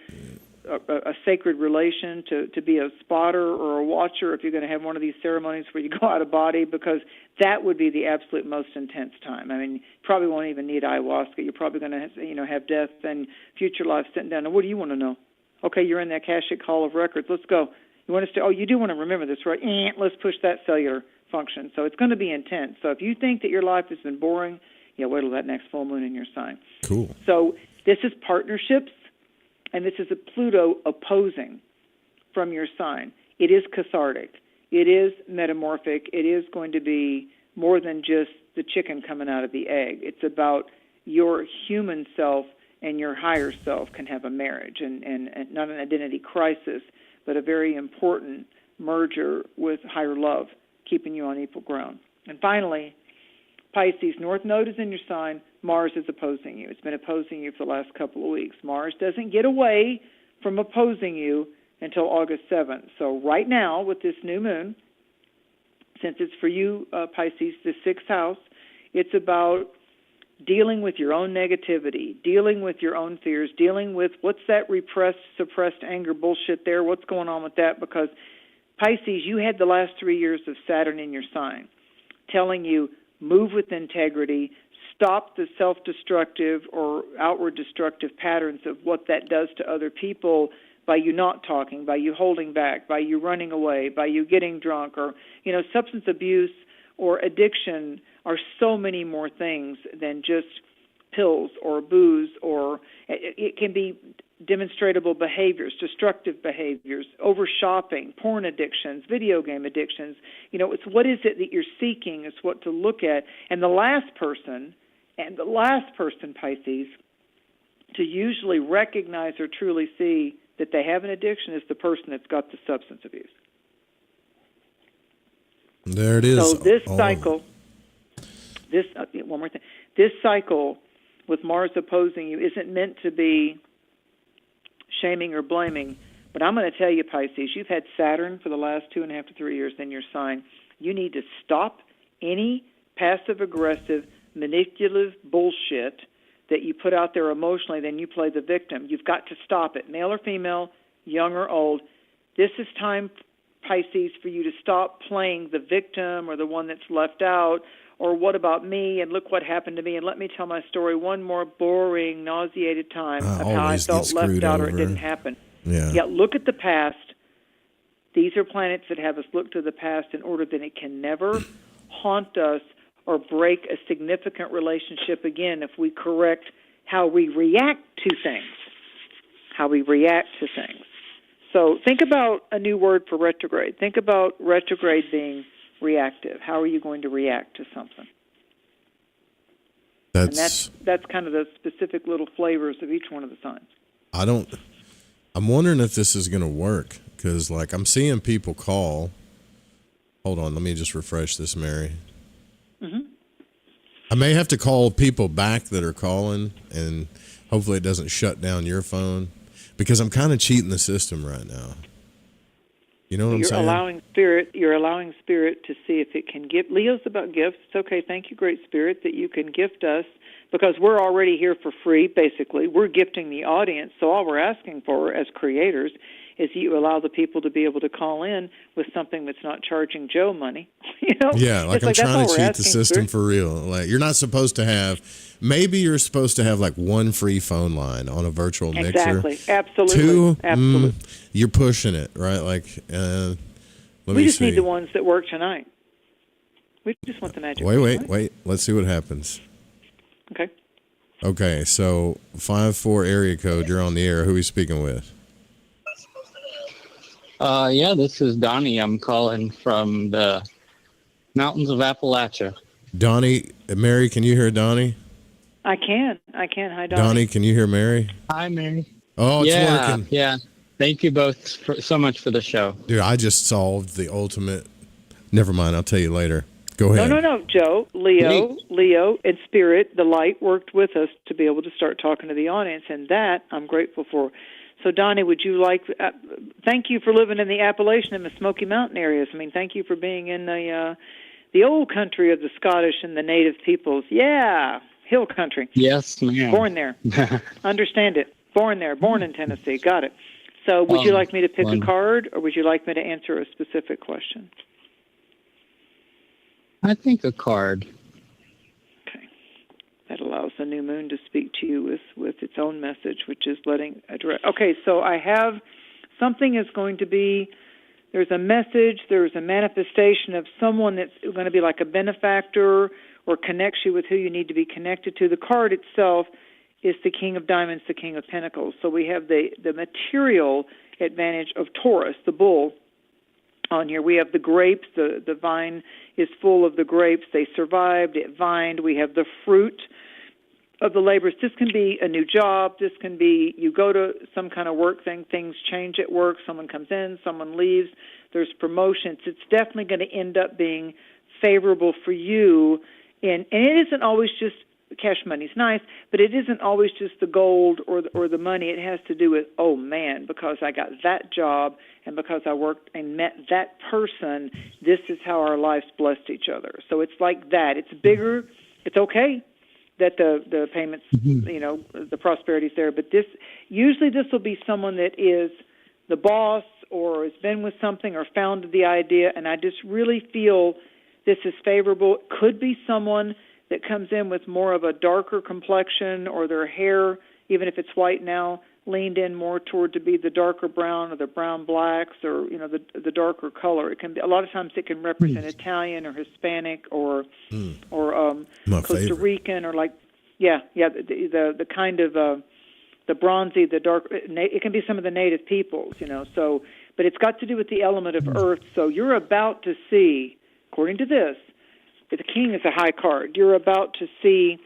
a sacred relation to be a spotter or a watcher if you're going to have one of these ceremonies where you go out of body, because that would be the absolute most intense time. I mean, you probably won't even need ayahuasca. You're probably going to have death and future life sitting down. Now, what do you want to know? Okay, you're in the Akashic Hall of Records. Let's go. You want us to? Oh, you do want to remember this, right? Let's push that cellular function. So it's going to be intense. So if you think that your life has been boring, wait till that next full moon in your sign. Cool. So this is partnerships, and this is a Pluto opposing from your sign. It is cathartic. It is metamorphic. It is going to be more than just the chicken coming out of the egg. It's about your human self and your higher self can have a marriage, and not an identity crisis, but a very important merger with higher love, keeping you on equal ground. And finally, Pisces, North Node is in your sign. Mars is opposing you. It's been opposing you for the last couple of weeks. Mars doesn't get away from opposing you until August 7th. So right now, with this new moon, since it's for you, Pisces, the 6th house, it's about dealing with your own negativity, dealing with your own fears, dealing with what's that repressed, suppressed anger bullshit there, what's going on with that, because Pisces, you had the last 3 years of Saturn in your sign telling you, move with integrity, stop the self-destructive or outward destructive patterns of what that does to other people by you not talking, by you holding back, by you running away, by you getting drunk, or, substance abuse or addiction are so many more things than just pills or booze, or it can be demonstrable behaviors, destructive behaviors, over-shopping, porn addictions, video game addictions. It's what is it that you're seeking is what to look at. And the last person, Pisces, to usually recognize or truly see that they have an addiction is the person that's got the substance abuse. There it is. So this cycle, one more thing, this cycle with Mars opposing you isn't meant to be shaming or blaming, but I'm going to tell you, Pisces, you've had Saturn for the last 2.5 to 3 years in your sign. You need to stop any passive-aggressive, manipulative bullshit that you put out there emotionally, then you play the victim. You've got to stop it, male or female, young or old. This is time Pisces, for you to stop playing the victim or the one that's left out, or what about me, and look what happened to me, and let me tell my story one more boring, nauseated time of how I felt left out or it didn't happen. Yeah, look at the past. These are planets that have us look to the past in order that it can never haunt us or break a significant relationship again if we correct how we react to things. So think about a new word for retrograde. Think about retrograde being reactive. How are you going to react to something? That's kind of the specific little flavors of each one of the signs. I'm wondering if this is going to work, because like I'm seeing people call. Hold on, let me just refresh this, Mary. Mm-hmm. I may have to call people back that are calling, and hopefully it doesn't shut down your phone, because I'm kind of cheating the system right now. You know what I'm saying? You're allowing Spirit to see if it can give. Leo's about gifts. It's okay. Thank you, Great Spirit, that you can gift us, because we're already here for free, basically. We're gifting the audience, so all we're asking for as creators is you allow the people to be able to call in with something that's not charging Joe money. Yeah, like I'm trying to cheat the system, Spirit. For real. Like, you're not supposed to have, maybe you're supposed to have like one free phone line on a virtual mixer. Exactly, absolutely. Two, absolutely. You're pushing it, right? Like, we just need the ones that work tonight. We just want the magic. Wait. Let's see what happens. Okay, so 54 area code, you're on the air. Who are we speaking with? Yeah, this is Donnie. I'm calling from the mountains of Appalachia. Donnie, Mary, can you hear Donnie? I can. Hi, Donnie. Donnie, can you hear Mary? Hi, Mary. Oh, it's working. Yeah. Thank you both so much for the show. Dude, I just solved the ultimate. Never mind, I'll tell you later. Go ahead. No, Joe, Leo, and Spirit, the light worked with us to be able to start talking to the audience, and that I'm grateful for. So, Donnie, would you like? Thank you for living in the Appalachian and the Smoky Mountain areas. I mean, thank you for being in the old country of the Scottish and the native peoples. Yeah, hill country. Yes, ma'am. Born there. Understand it. Born there. Born in Tennessee. Got it. So, would you like me to pick a card, or would you like me to answer a specific question? I think a card. Okay. That allows the new moon to speak to you with its own message, which is letting address. Okay, so I have something is going to be, there's a message, there's a manifestation of someone that's going to be like a benefactor or connects you with who you need to be connected to. The card itself is the King of Diamonds, the King of Pentacles. So we have the material advantage of Taurus, the bull, on here. We have the grapes, the vine is full of the grapes. They survived, it vined. We have the fruit of the labors. This can be a new job. This can be you go to some kind of work thing, things change at work, someone comes in, someone leaves, there's promotions. It's definitely going to end up being favorable for you. And it isn't always just cash money's nice, but it isn't always just the gold or the money. It has to do with, oh man, because I got that job and because I worked and met that person, this is how our lives blessed each other. So it's like that. It's bigger. It's okay that the payments, the prosperity's there, but this will be someone that is the boss or has been with something or founded the idea, and I just really feel this is favorable. It could be someone that comes in with more of a darker complexion or their hair, even if it's white now, leaned in more toward to be the darker brown or the brown blacks or, the darker color. It can be, a lot of times it can represent Italian or Hispanic or Costa Rican or the kind of the bronzy, the dark. It can be some of the native peoples, So, but it's got to do with the element of earth. So you're about to see, according to this, the king is a high card. You're about to see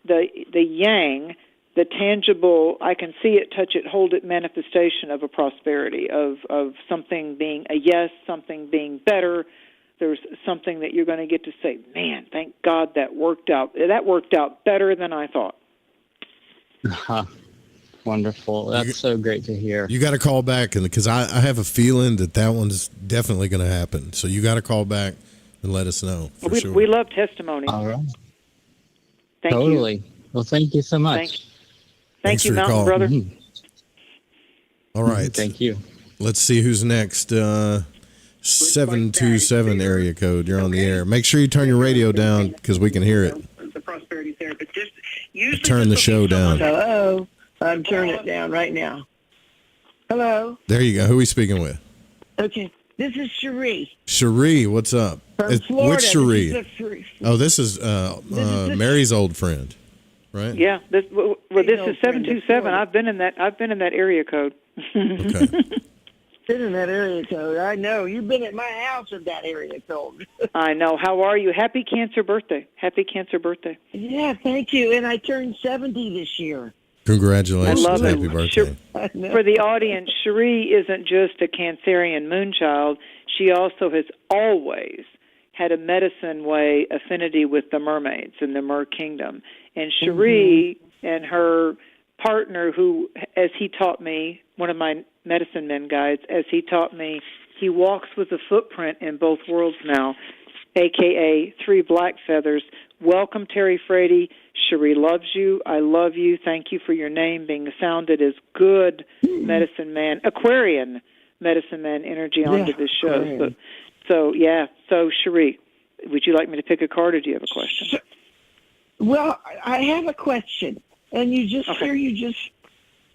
the yang, the tangible, I can see it, touch it, hold it manifestation of a prosperity, of something being a yes, something being better. There's something that you're going to get to say, man, thank God that worked out. That worked out better than I thought. Wonderful. That's so great to hear. You got to call back, because I have a feeling that one's definitely going to happen. So you got to call back and let us know. Sure. We love testimony. All right. Thank totally. You. Well, thank you so much. Thank you, Mountain Brother. All right. Thank you. Let's see who's next. 727 area code. You're on the air. Make sure you turn your radio down because we can hear it. The prosperity therapist. Turn the show down. Hello. I'm turning it down right now. Hello. There you go. Who are we speaking with? Okay. This is Cherie. Cherie, what's up? From Florida. Which Cherie? This is Mary's old friend, right? Yeah. This is 727. I've been in that area code. Okay. Been in that area code. I know. You've been at my house in that area code. I know. How are you? Happy Cancer birthday. Happy Cancer birthday. Yeah, thank you. And I turned 70 this year. Congratulations. I love Happy it. birthday. For the audience, Cherie isn't just a Cancerian moonchild. She also has always had a medicine way affinity with the mermaids in the Mer Kingdom. And Cherie and her partner, who, as he taught me, one of my medicine men guides, as he taught me, he walks with a footprint in both worlds now, a.k.a. 3 black feathers. Welcome, Terry Frady. Cherie loves you. I love you. Thank you for your name being sounded as good medicine man, Aquarian medicine man energy onto this show. So, Cherie, would you like me to pick a card or do you have a question? Well, I have a question. And you just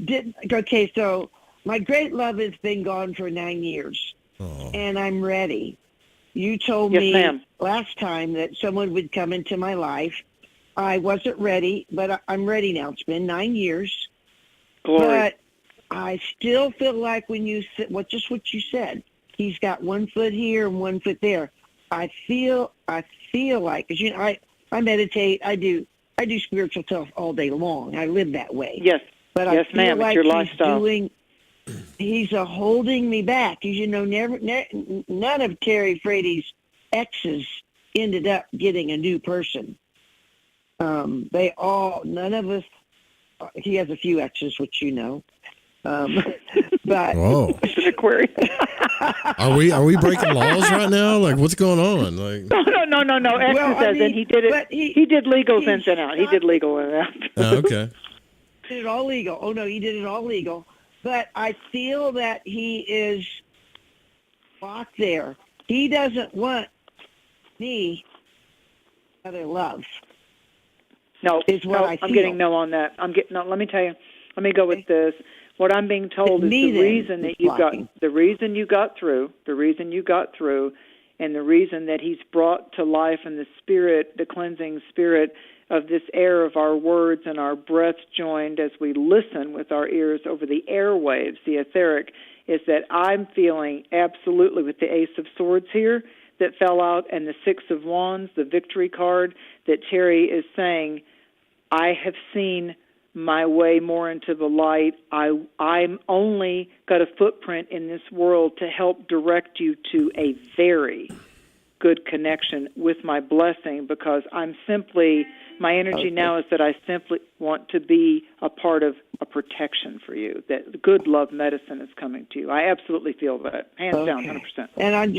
did. Okay, so my great love has been gone for 9 years, and I'm ready. You told me last time that someone would come into my life. I wasn't ready, but I'm ready now. It's been 9 years. Glory. But I still feel like when you said, what you said, he's got 1 foot here and 1 foot there. I feel like, because I meditate, I do spiritual stuff all day long. I live that way. Yes. But yes, I feel like it's your lifestyle. He's holding me back. Because, none of Terry Frady's exes ended up getting a new person. None of us, he has a few exes, which you know. But whoa, Aquarius. Are we breaking laws right now? Like, what's going on? Like, no. Exes says, and he did it. He did legal in and out. He did legal in and out. Oh, okay. He did it all legal. Oh no, he did it all legal. But I feel that he is locked there. He doesn't want me other love. No, is what I feel. I'm getting no on that. Let me tell you. Let me go with this. What I'm being told is the reason that you got the reason you got through, and the reason that he's brought to life in the spirit, the cleansing spirit of this air of our words and our breaths joined as we listen with our ears over the airwaves, the etheric, is that I'm feeling absolutely with the Ace of Swords here that fell out and the Six of Wands, the victory card, that Terry is saying, I have seen my way more into the light. I'm only got a footprint in this world to help direct you to a very good connection with my blessing, because my energy now is that I simply want to be a part of a protection for you, that good love medicine is coming to you. I absolutely feel that, hands down, 100%. And I'm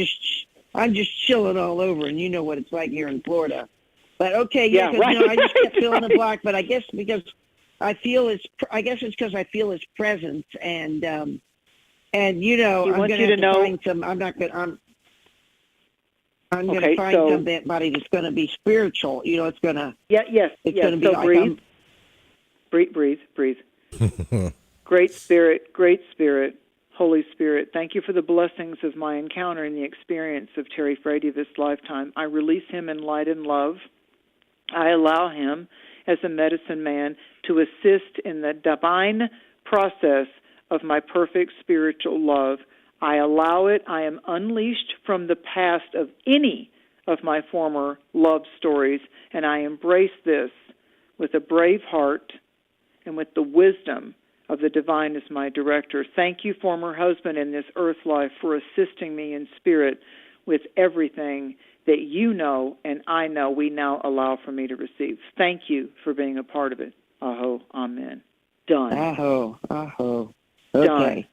just chilling all over, and you know what it's like here in Florida. But right. I just kept feeling the block, but I guess because I feel it's because I feel his presence, and I'm going to find some. I'm going to find somebody that's going to be spiritual. It's going to. It's going to be like breathe. Great spirit, Holy Spirit. Thank you for the blessings of my encounter and the experience of Terry Frady this lifetime. I release him in light and love. I allow him, as a medicine man, to assist in the divine process of my perfect spiritual love. I allow it. I am unleashed from the past of any of my former love stories, and I embrace this with a brave heart and with the wisdom of the divine as my director. Thank you, former husband in this earth life, for assisting me in spirit with everything that you know and I know we now allow for me to receive. Thank you for being a part of it. Aho, amen. Done. Aho. Done. Okay.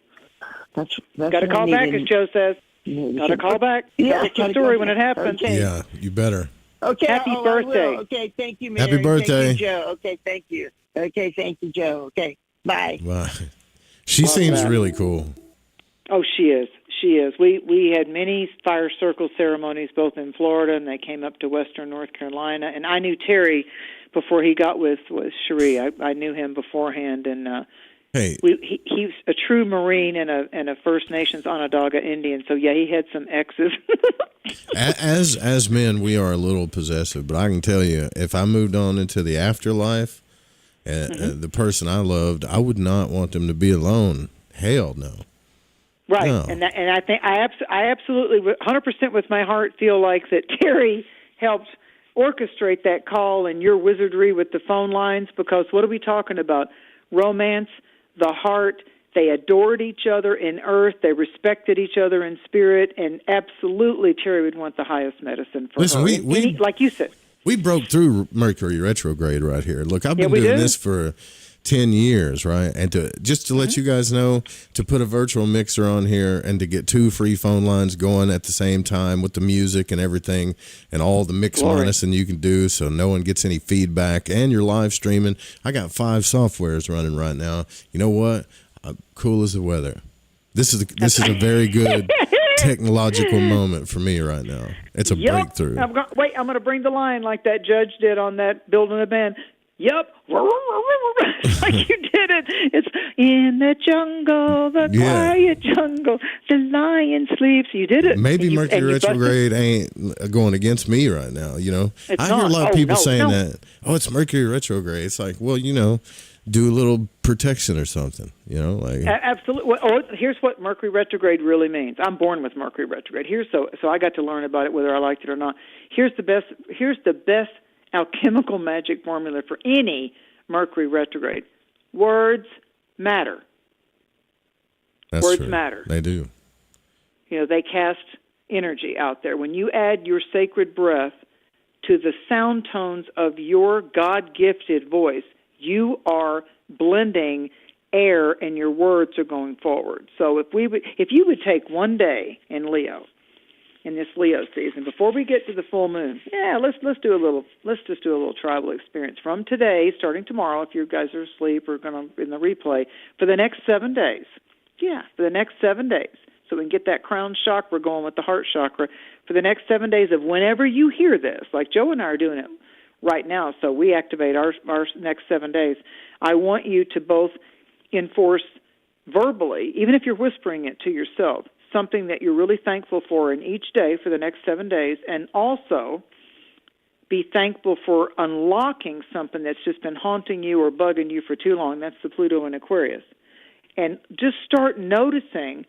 That's got to call back, as Joe says. Got to call back. Yeah, tell the story when it happens. Okay. Yeah, you better. Okay. Happy birthday. Okay, thank you, Mary. Happy birthday. Thank you, Joe. Okay, thank you. Okay, thank you, Joe. Okay, bye. She seems really cool. Oh, she is. She is. We had many fire circle ceremonies both in Florida, and they came up to Western North Carolina. And I knew Terry before he got with Cherie. I knew him beforehand, and he's a true Marine and a First Nations Onondaga Indian. So yeah, he had some exes. as men, we are a little possessive, but I can tell you, if I moved on into the afterlife, the person I loved, I would not want them to be alone. Hell no. Right, no. And I think I absolutely 100% with my heart feel like that Terry helped orchestrate that call and your wizardry with the phone lines, because what are we talking about? Romance, the heart. They adored each other in earth. They respected each other in spirit, and absolutely Terry would want the highest medicine for her. We like you said. We broke through Mercury retrograde right here. Look, I've been doing this for 10 years, right? And to let you guys know, to put a virtual mixer on here and to get 2 free phone lines going at the same time with the music and everything and all the mix harnessing you can do so no one gets any feedback, and you're live streaming. I got 5 softwares running right now. You know what? Cool as the weather. This is a very good technological moment for me right now. It's a breakthrough. I'm going to bring the line like that judge did on that Building a Band. Yep. Like you did it. It's in the jungle, the quiet jungle, the lion sleeps. You did it. Maybe Mercury retrograde ain't going against me right now, you know. I hear a lot of people saying that, it's Mercury retrograde. It's like, well, you know, do a little protection or something, you know, like absolutely. Well, here's what Mercury retrograde really means. I'm born with Mercury retrograde. So I got to learn about it whether I liked it or not. Here's the best alchemical magic formula for any Mercury retrograde. Words matter. That's Words true. matter. They do. You know, they cast energy out there. When you add your sacred breath to the sound tones of your God-gifted voice, you are blending air and your words are going forward. So if you would take one day in Leo, in this Leo season, before we get to the full moon, let's just do a little tribal experience from today, starting tomorrow, if you guys are asleep or going to in the replay, for the next 7 days. Yeah, for the next 7 days. So we can get that crown chakra going with the heart chakra. For the next 7 days of whenever you hear this, like Joe and I are doing it right now, so we activate our next 7 days. I want you to both enforce verbally, even if you're whispering it to yourself, something that you're really thankful for in each day for the next 7 days, and also be thankful for unlocking something that's just been haunting you or bugging you for too long. That's the Pluto in Aquarius. And just start noticing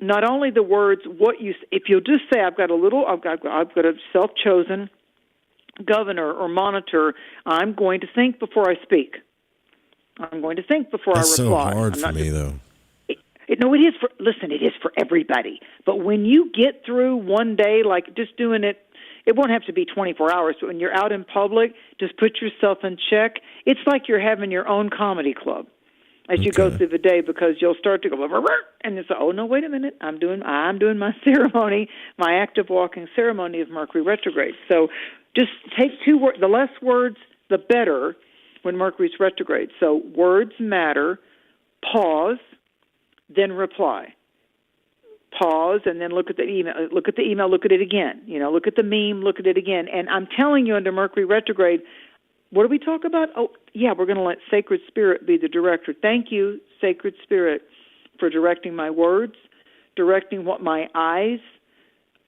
not only the words, if you'll just say, I've got a self-chosen governor or monitor, I'm going to think before I speak. I'm going to think before That's I reply. That's so hard for me, though. It is for everybody. But when you get through one day, like just doing it, it won't have to be 24 hours, but when you're out in public, just put yourself in check. It's like you're having your own comedy club as you go through the day, because you'll start to go, and it's, oh, no, wait a minute, I'm doing my ceremony, my active walking ceremony of Mercury retrograde. So just take 2 words, the less words, the better when Mercury's retrograde. So words matter, pause, then reply. Pause, and then look at the email. Look at it again. You know, look at the meme, look at it again. And I'm telling you, under Mercury retrograde, what do we talk about? Oh, yeah, we're going to let Sacred Spirit be the director. Thank you, Sacred Spirit, for directing my words, directing what my eyes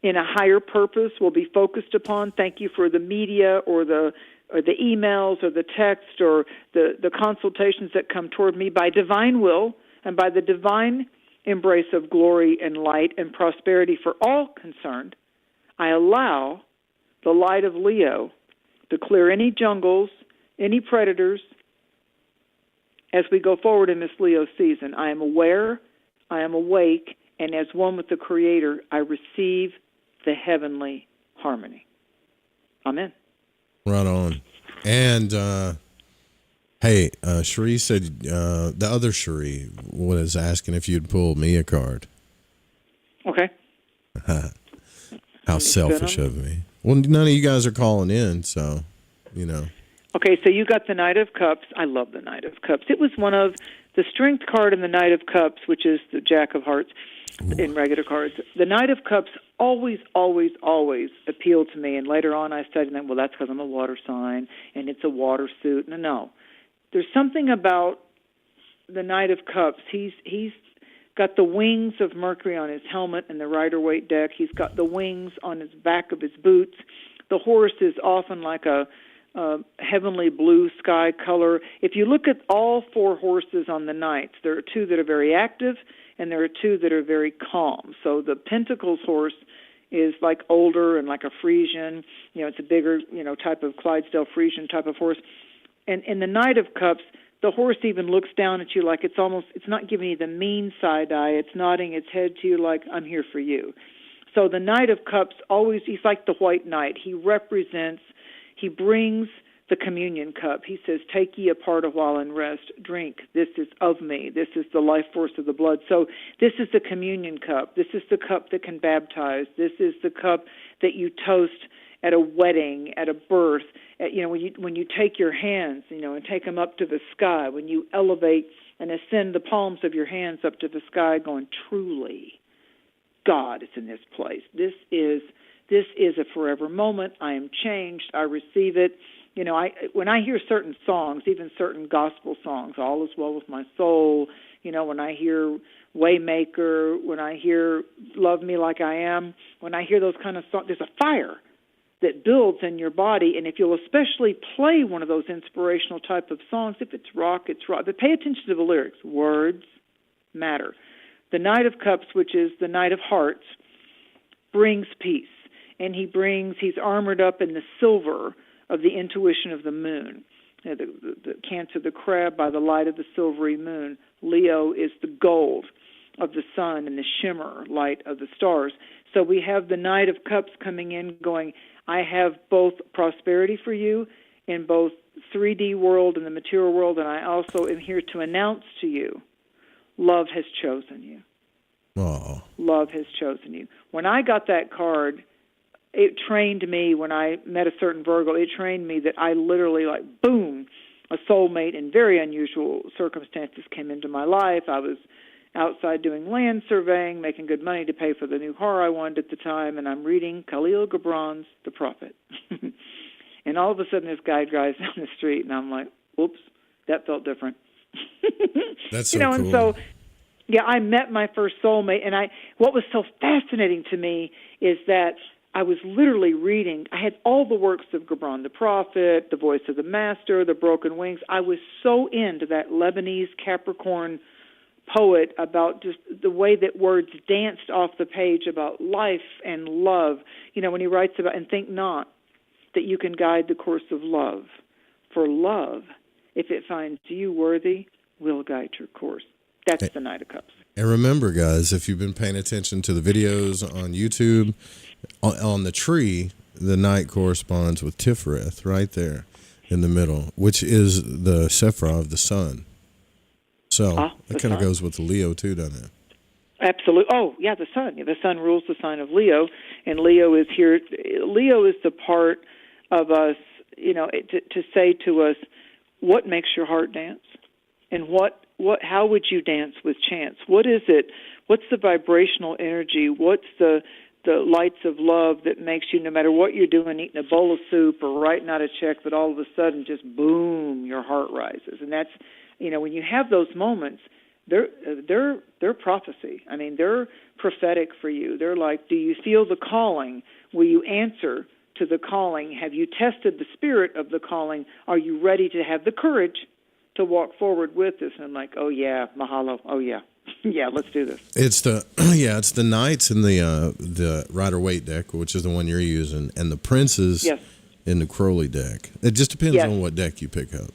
in a higher purpose will be focused upon. Thank you for the media or the emails or the text or the consultations that come toward me by divine will and by the divine embrace of glory and light and prosperity for all concerned. I allow the light of Leo to clear any jungles, any predators, as we go forward in this Leo season. I am aware, I am awake, and as one with the Creator, I receive the heavenly harmony. Amen. Right on. And, hey, Cherie said, the other Cherie was asking if you'd pull me a card. Okay. How selfish of me. Well, none of you guys are calling in, so, you know. Okay, so you got the Knight of Cups. I love the Knight of Cups. It was one of the strength card in the Knight of Cups, which is the Jack of Hearts. in regular cards. The Knight of Cups always, always, always appealed to me, and later on I studied them. Well, that's because I'm a water sign, and it's a water suit. No. There's something about the Knight of Cups. He's got the wings of Mercury on his helmet and the Rider-Waite deck. He's got the wings on his back of his boots. The horse is often like a heavenly blue sky color. If you look at all four horses on the Knights, there are two that are very active, and there are two that are very calm. So the Pentacles horse is like older and like a Frisian. It's a bigger, type of Clydesdale Frisian type of horse. And in the Knight of Cups, the horse even looks down at you like it's not giving you the mean side eye. It's nodding its head to you like, I'm here for you. So the Knight of Cups he's like the White Knight. He brings the communion cup. He says, take ye apart a while and rest. Drink. This is of me. This is the life force of the blood. So this is the communion cup. This is the cup that can baptize. This is the cup that you toast at a wedding, at a birth. When you take your hands, and take them up to the sky, when you elevate and ascend the palms of your hands up to the sky, going, truly, God is in this place. This is a forever moment. I am changed. I receive it. When I hear certain songs, even certain gospel songs, All Is Well With My Soul, when I hear Waymaker, when I hear Love Me Like I Am, when I hear those kind of songs, there's a fire that builds in your body. And if you'll especially play one of those inspirational type of songs, if it's rock, it's rock. But pay attention to the lyrics. Words matter. The Knight of Cups, which is the Knight of Hearts, brings peace. And he's armored up in the silver of the intuition of the moon. The Cancer, the crab by the light of the silvery moon. Leo is the gold of the sun and the shimmer light of the stars. So we have the Knight of Cups coming in going, I have both prosperity for you in both 3D world and the material world, and I also am here to announce to you, love has chosen you. Oh. Love has chosen you. When I got that card, it trained me when I met a certain Virgo. It trained me that I literally, boom, a soulmate in very unusual circumstances came into my life. I was outside doing land surveying, making good money to pay for the new car I wanted at the time, and I'm reading Khalil Gibran's The Prophet. And all of a sudden this guy drives down the street, and I'm like, oops, that felt different. That's so cool. And so, I met my first soulmate, and what was so fascinating to me is that I was literally reading. I had all the works of Gibran the Prophet, The Voice of the Master, The Broken Wings. I was so into that Lebanese Capricorn poet about just the way that words danced off the page about life and love. When he writes about, and think not that you can guide the course of love. For love, if it finds you worthy, will guide your course. That's the Knight of Cups. And remember, guys, if you've been paying attention to the videos on YouTube, on the tree, the Knight corresponds with Tifereth right there in the middle, which is the Sephra of the sun. So that kind of goes with the Leo too, doesn't it? Absolutely. Oh, yeah, the sun. The sun rules the sign of Leo, and Leo is here. Leo is the part of us, to say to us, what makes your heart dance? And how would you dance with chance? What is it? What's the vibrational energy? What's the lights of love that makes you, no matter what you're doing, eating a bowl of soup or writing out a check, but all of a sudden just boom, your heart rises. And that's, when you have those moments, they're prophecy. I mean, they're prophetic for you. They're like, do you feel the calling? Will you answer to the calling? Have you tested the spirit of the calling? Are you ready to have the courage to walk forward with this? And I'm like, oh yeah, mahalo. Oh yeah. Yeah, let's do this. It's the Knights in the Rider-Waite deck, which is the one you're using, and the Princes in the Crowley deck. It just depends on what deck you pick up.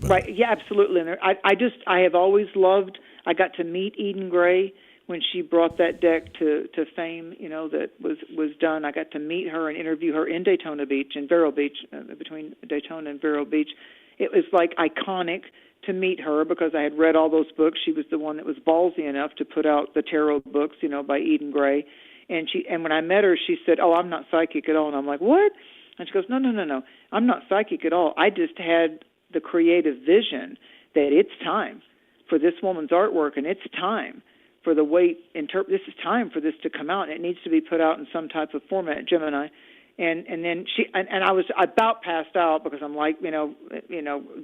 Right, yeah, absolutely. And I have always loved, I got to meet Eden Gray when she brought that deck to fame, that was done. I got to meet her and interview her in Daytona Beach, in Vero Beach, between Daytona and Vero Beach. It was like iconic to meet her because I had read all those books. She was the one that was ballsy enough to put out the tarot books, by Eden Gray. And when I met her, she said, oh, I'm not psychic at all. And I'm like, what? And she goes, no, I'm not psychic at all. I just had the creative vision that it's time for this woman's artwork, and it's time for the way this is time for this to come out, and it needs to be put out in some type of format, Gemini. And then I was about passed out because I'm like,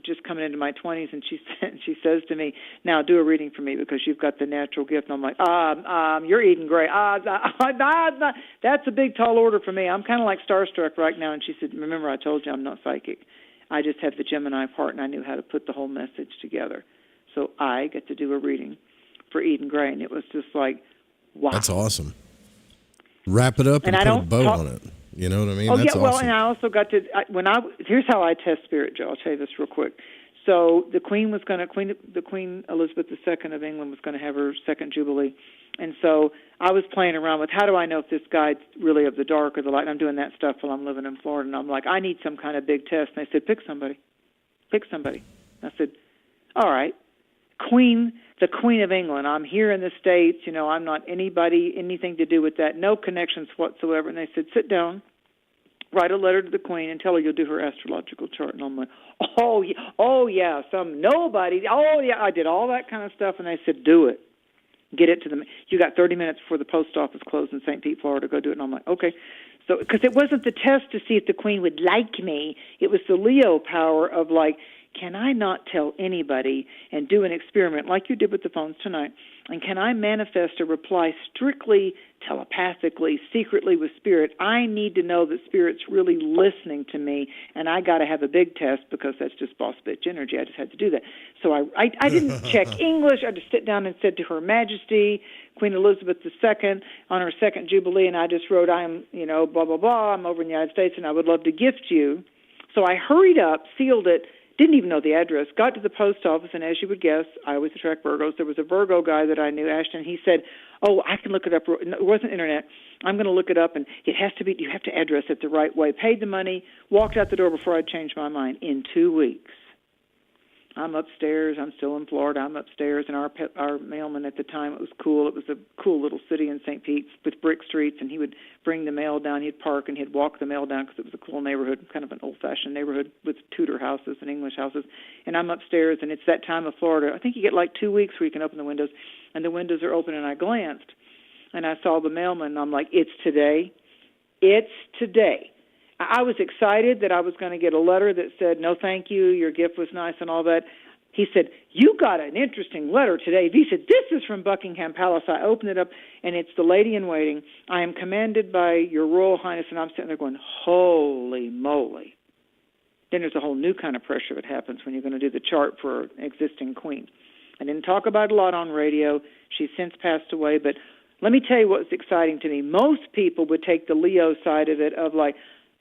just coming into my 20s, and she says to me, now do a reading for me because you've got the natural gift. And I'm like, you're Eden Gray. That's a big, tall order for me. I'm kind of like starstruck right now. And she said, remember, I told you I'm not psychic. I just have the Gemini part, and I knew how to put the whole message together. So I get to do a reading for Eden Gray, and it was just like, wow. That's awesome. Wrap it up and put a bow on it. You know what I mean? Oh, That's yeah, well, awesome. and I also got to, here's how I test spirit, Joe. I'll tell you this real quick. So the Queen Elizabeth II of England was going to have her second Jubilee. And so I was playing around with, how do I know if this guide's really of the dark or the light? And I'm doing that stuff while I'm living in Florida. And I'm like, I need some kind of big test. And they said, pick somebody. Pick somebody. I said, all right. The Queen of England. I'm here in the States. I'm not anything to do with that. No connections whatsoever. And they said, sit down, write a letter to the Queen, and tell her you'll do her astrological chart. And I'm like, oh yeah, I did all that kind of stuff. And they said, do it. Get it to them. You got 30 minutes before the post office closed in St. Pete, Florida. Go do it. And I'm like, okay. So, because it wasn't the test to see if the Queen would like me. It was the Leo power of like, can I not tell anybody and do an experiment like you did with the phones tonight? And can I manifest a reply strictly telepathically, secretly with Spirit? I need to know that Spirit's really listening to me, and I got to have a big test because that's just boss bitch energy. I just had to do that. So I didn't check English. I just sit down and said to Her Majesty, Queen Elizabeth II, on her second Jubilee, and I just wrote, I'm, blah, blah, blah, I'm over in the United States, and I would love to gift you. So I hurried up, sealed it, didn't even know the address, got to the post office, and as you would guess, I always attract Virgos. There was a Virgo guy that I knew, Ashton. He said, I can look it up. It wasn't internet. I'm going to look it up, and you have to address it the right way. Paid the money, walked out the door before I changed my mind. In 2 weeks, I'm upstairs. I'm still in Florida. I'm upstairs, and our mailman at the time, it was cool. It was a cool little city in St. Pete with brick streets, and he would bring the mail down. He'd park, and he'd walk the mail down because it was a cool neighborhood, kind of an old-fashioned neighborhood with Tudor houses and English houses. And I'm upstairs, and it's that time of Florida. I think you get like 2 weeks where you can open the windows, and the windows are open, and I glanced, and I saw the mailman, and I'm like, it's today. It's today. I was excited that I was going to get a letter that said, no, thank you, your gift was nice and all that. He said, you got an interesting letter today. He said, this is from Buckingham Palace. I opened it up, and it's the lady in waiting. I am commanded by your Royal Highness, and I'm sitting there going, holy moly. Then there's a whole new kind of pressure that happens when you're going to do the chart for an existing queen. I didn't talk about it a lot on radio. She's since passed away, but let me tell you what's exciting to me. Most people would take the Leo side of it of like,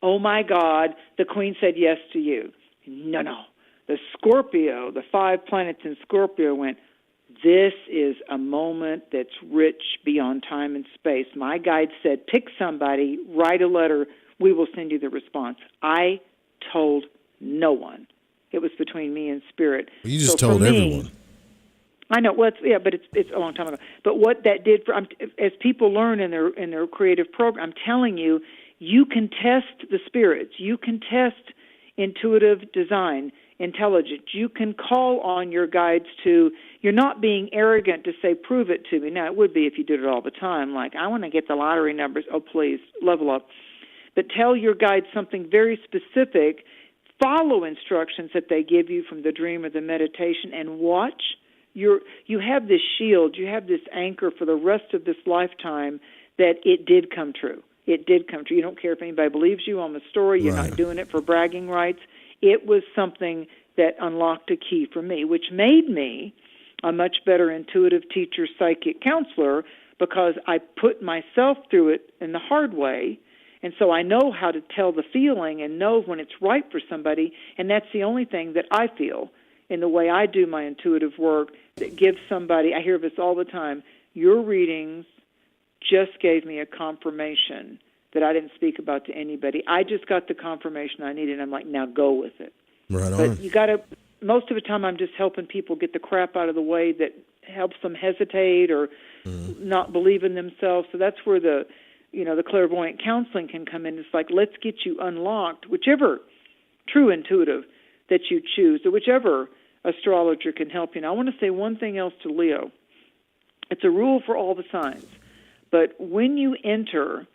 oh, my God, the Queen said yes to you. No. The Scorpio, the 5 planets in Scorpio went, this is a moment that's rich beyond time and space. My guide said, pick somebody, write a letter, we will send you the response. I told no one. It was between me and Spirit. Well, you just told everyone. I know. Well, but it's a long time ago. But what that did for as people learn in their creative program, I'm telling you, you can test the spirits. You can test intuitive design, intelligence. You can call on your guides to, you're not being arrogant to say, prove it to me. Now, it would be if you did it all the time, like, I want to get the lottery numbers. Oh, please, level up. But tell your guides something very specific. Follow instructions that they give you from the dream or the meditation and watch. You have this shield. You have this anchor for the rest of this lifetime that it did come true. It did come true. You don't care if anybody believes you on the story. You're not doing it for bragging rights. It was something that unlocked a key for me, which made me a much better intuitive teacher, psychic counselor, because I put myself through it in the hard way. And so I know how to tell the feeling and know when it's right for somebody. And that's the only thing that I feel in the way I do my intuitive work that gives somebody, I hear this all the time, your readings just gave me a confirmation that I didn't speak about to anybody. I just got the confirmation I needed, and I'm like, now go with it. Right on. But you got to, most of the time I'm just helping people get the crap out of the way that helps them hesitate or not believe in themselves. So that's where the clairvoyant counseling can come in. It's like, let's get you unlocked, whichever true intuitive that you choose, or whichever astrologer can help you. And I want to say one thing else to Leo. It's a rule for all the signs. But when you enter,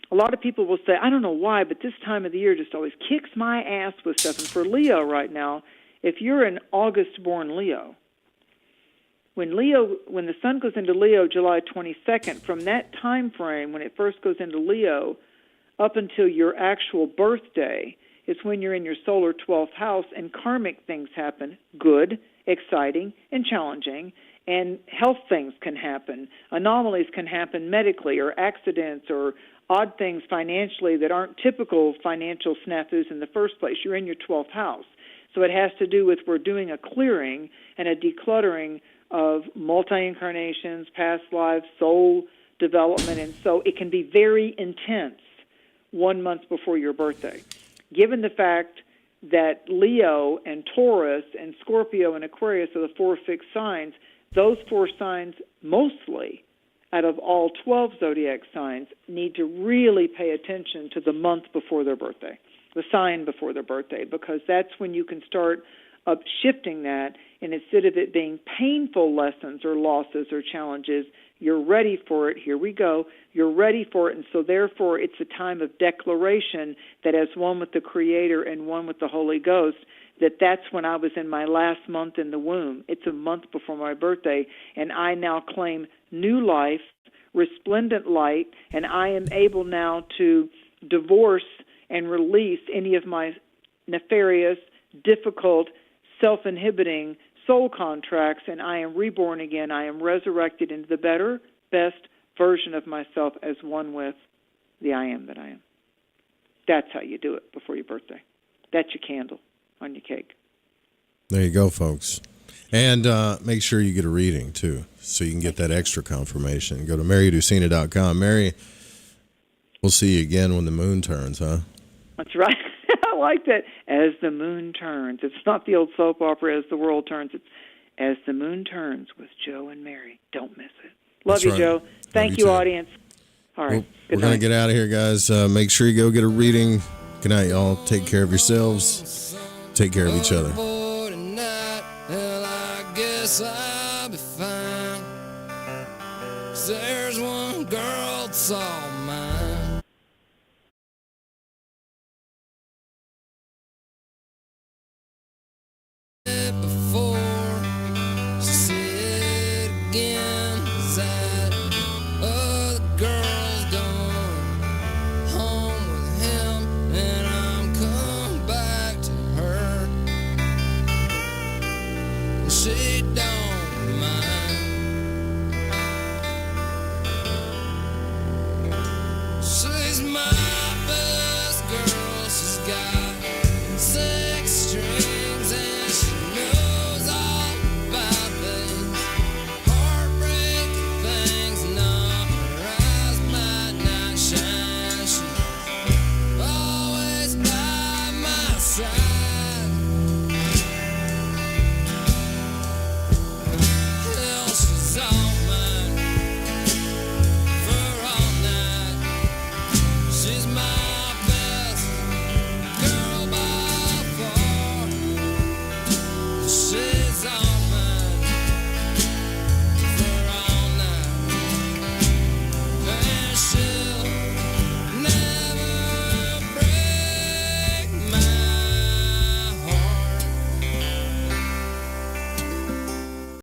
a lot of people will say, I don't know why, but this time of the year just always kicks my ass with stuff. And for Leo right now, if you're an August-born Leo, when the sun goes into Leo July 22nd, from that time frame when it first goes into Leo up until your actual birthday, it's when you're in your solar 12th house and karmic things happen, good, exciting, and challenging, and health things can happen. Anomalies can happen medically, or accidents, or odd things financially that aren't typical financial snafus in the first place. You're in your 12th house. So it has to do with we're doing a clearing and a decluttering of multi-incarnations, past lives, soul development, and so it can be very intense 1 month before your birthday. Given the fact that Leo and Taurus and Scorpio and Aquarius are the 4 fixed signs, those 4 signs mostly out of all 12 zodiac signs need to really pay attention to the month before their birthday, the sign before their birthday, because that's when you can start shifting that, and instead of it being painful lessons or losses or challenges, you're ready for it. Here we go. You're ready for it, and so therefore it's a time of declaration that as one with the Creator and one with the Holy Ghost, that's when I was in my last month in the womb. It's a month before my birthday, and I now claim new life, resplendent light, and I am able now to divorce and release any of my nefarious, difficult, self-inhibiting soul contracts, and I am reborn again. I am resurrected into the better, best version of myself as one with the I am that I am. That's how you do it before your birthday. That's your candle on your cake. There you go, folks. And make sure you get a reading, too, so you can get that extra confirmation. Go to MaryDusina.com. Mary, we'll see you again when the moon turns, huh? That's right. I like that. As the moon turns. It's not the old soap opera, As the World Turns. It's As the Moon Turns with Joe and Mary. Don't miss it. Love you, Joe. Thank you, audience. All right. Well, we're going to get out of here, guys. Make sure you go get a reading. Good night, y'all. Take care of yourselves. Take care of each other. Well, I guess I'll be fine. There's one girl that's all mine. Before she said again that other girl's gone home with him, and I'm coming back to her. She don't mind. She's my best girl. She's got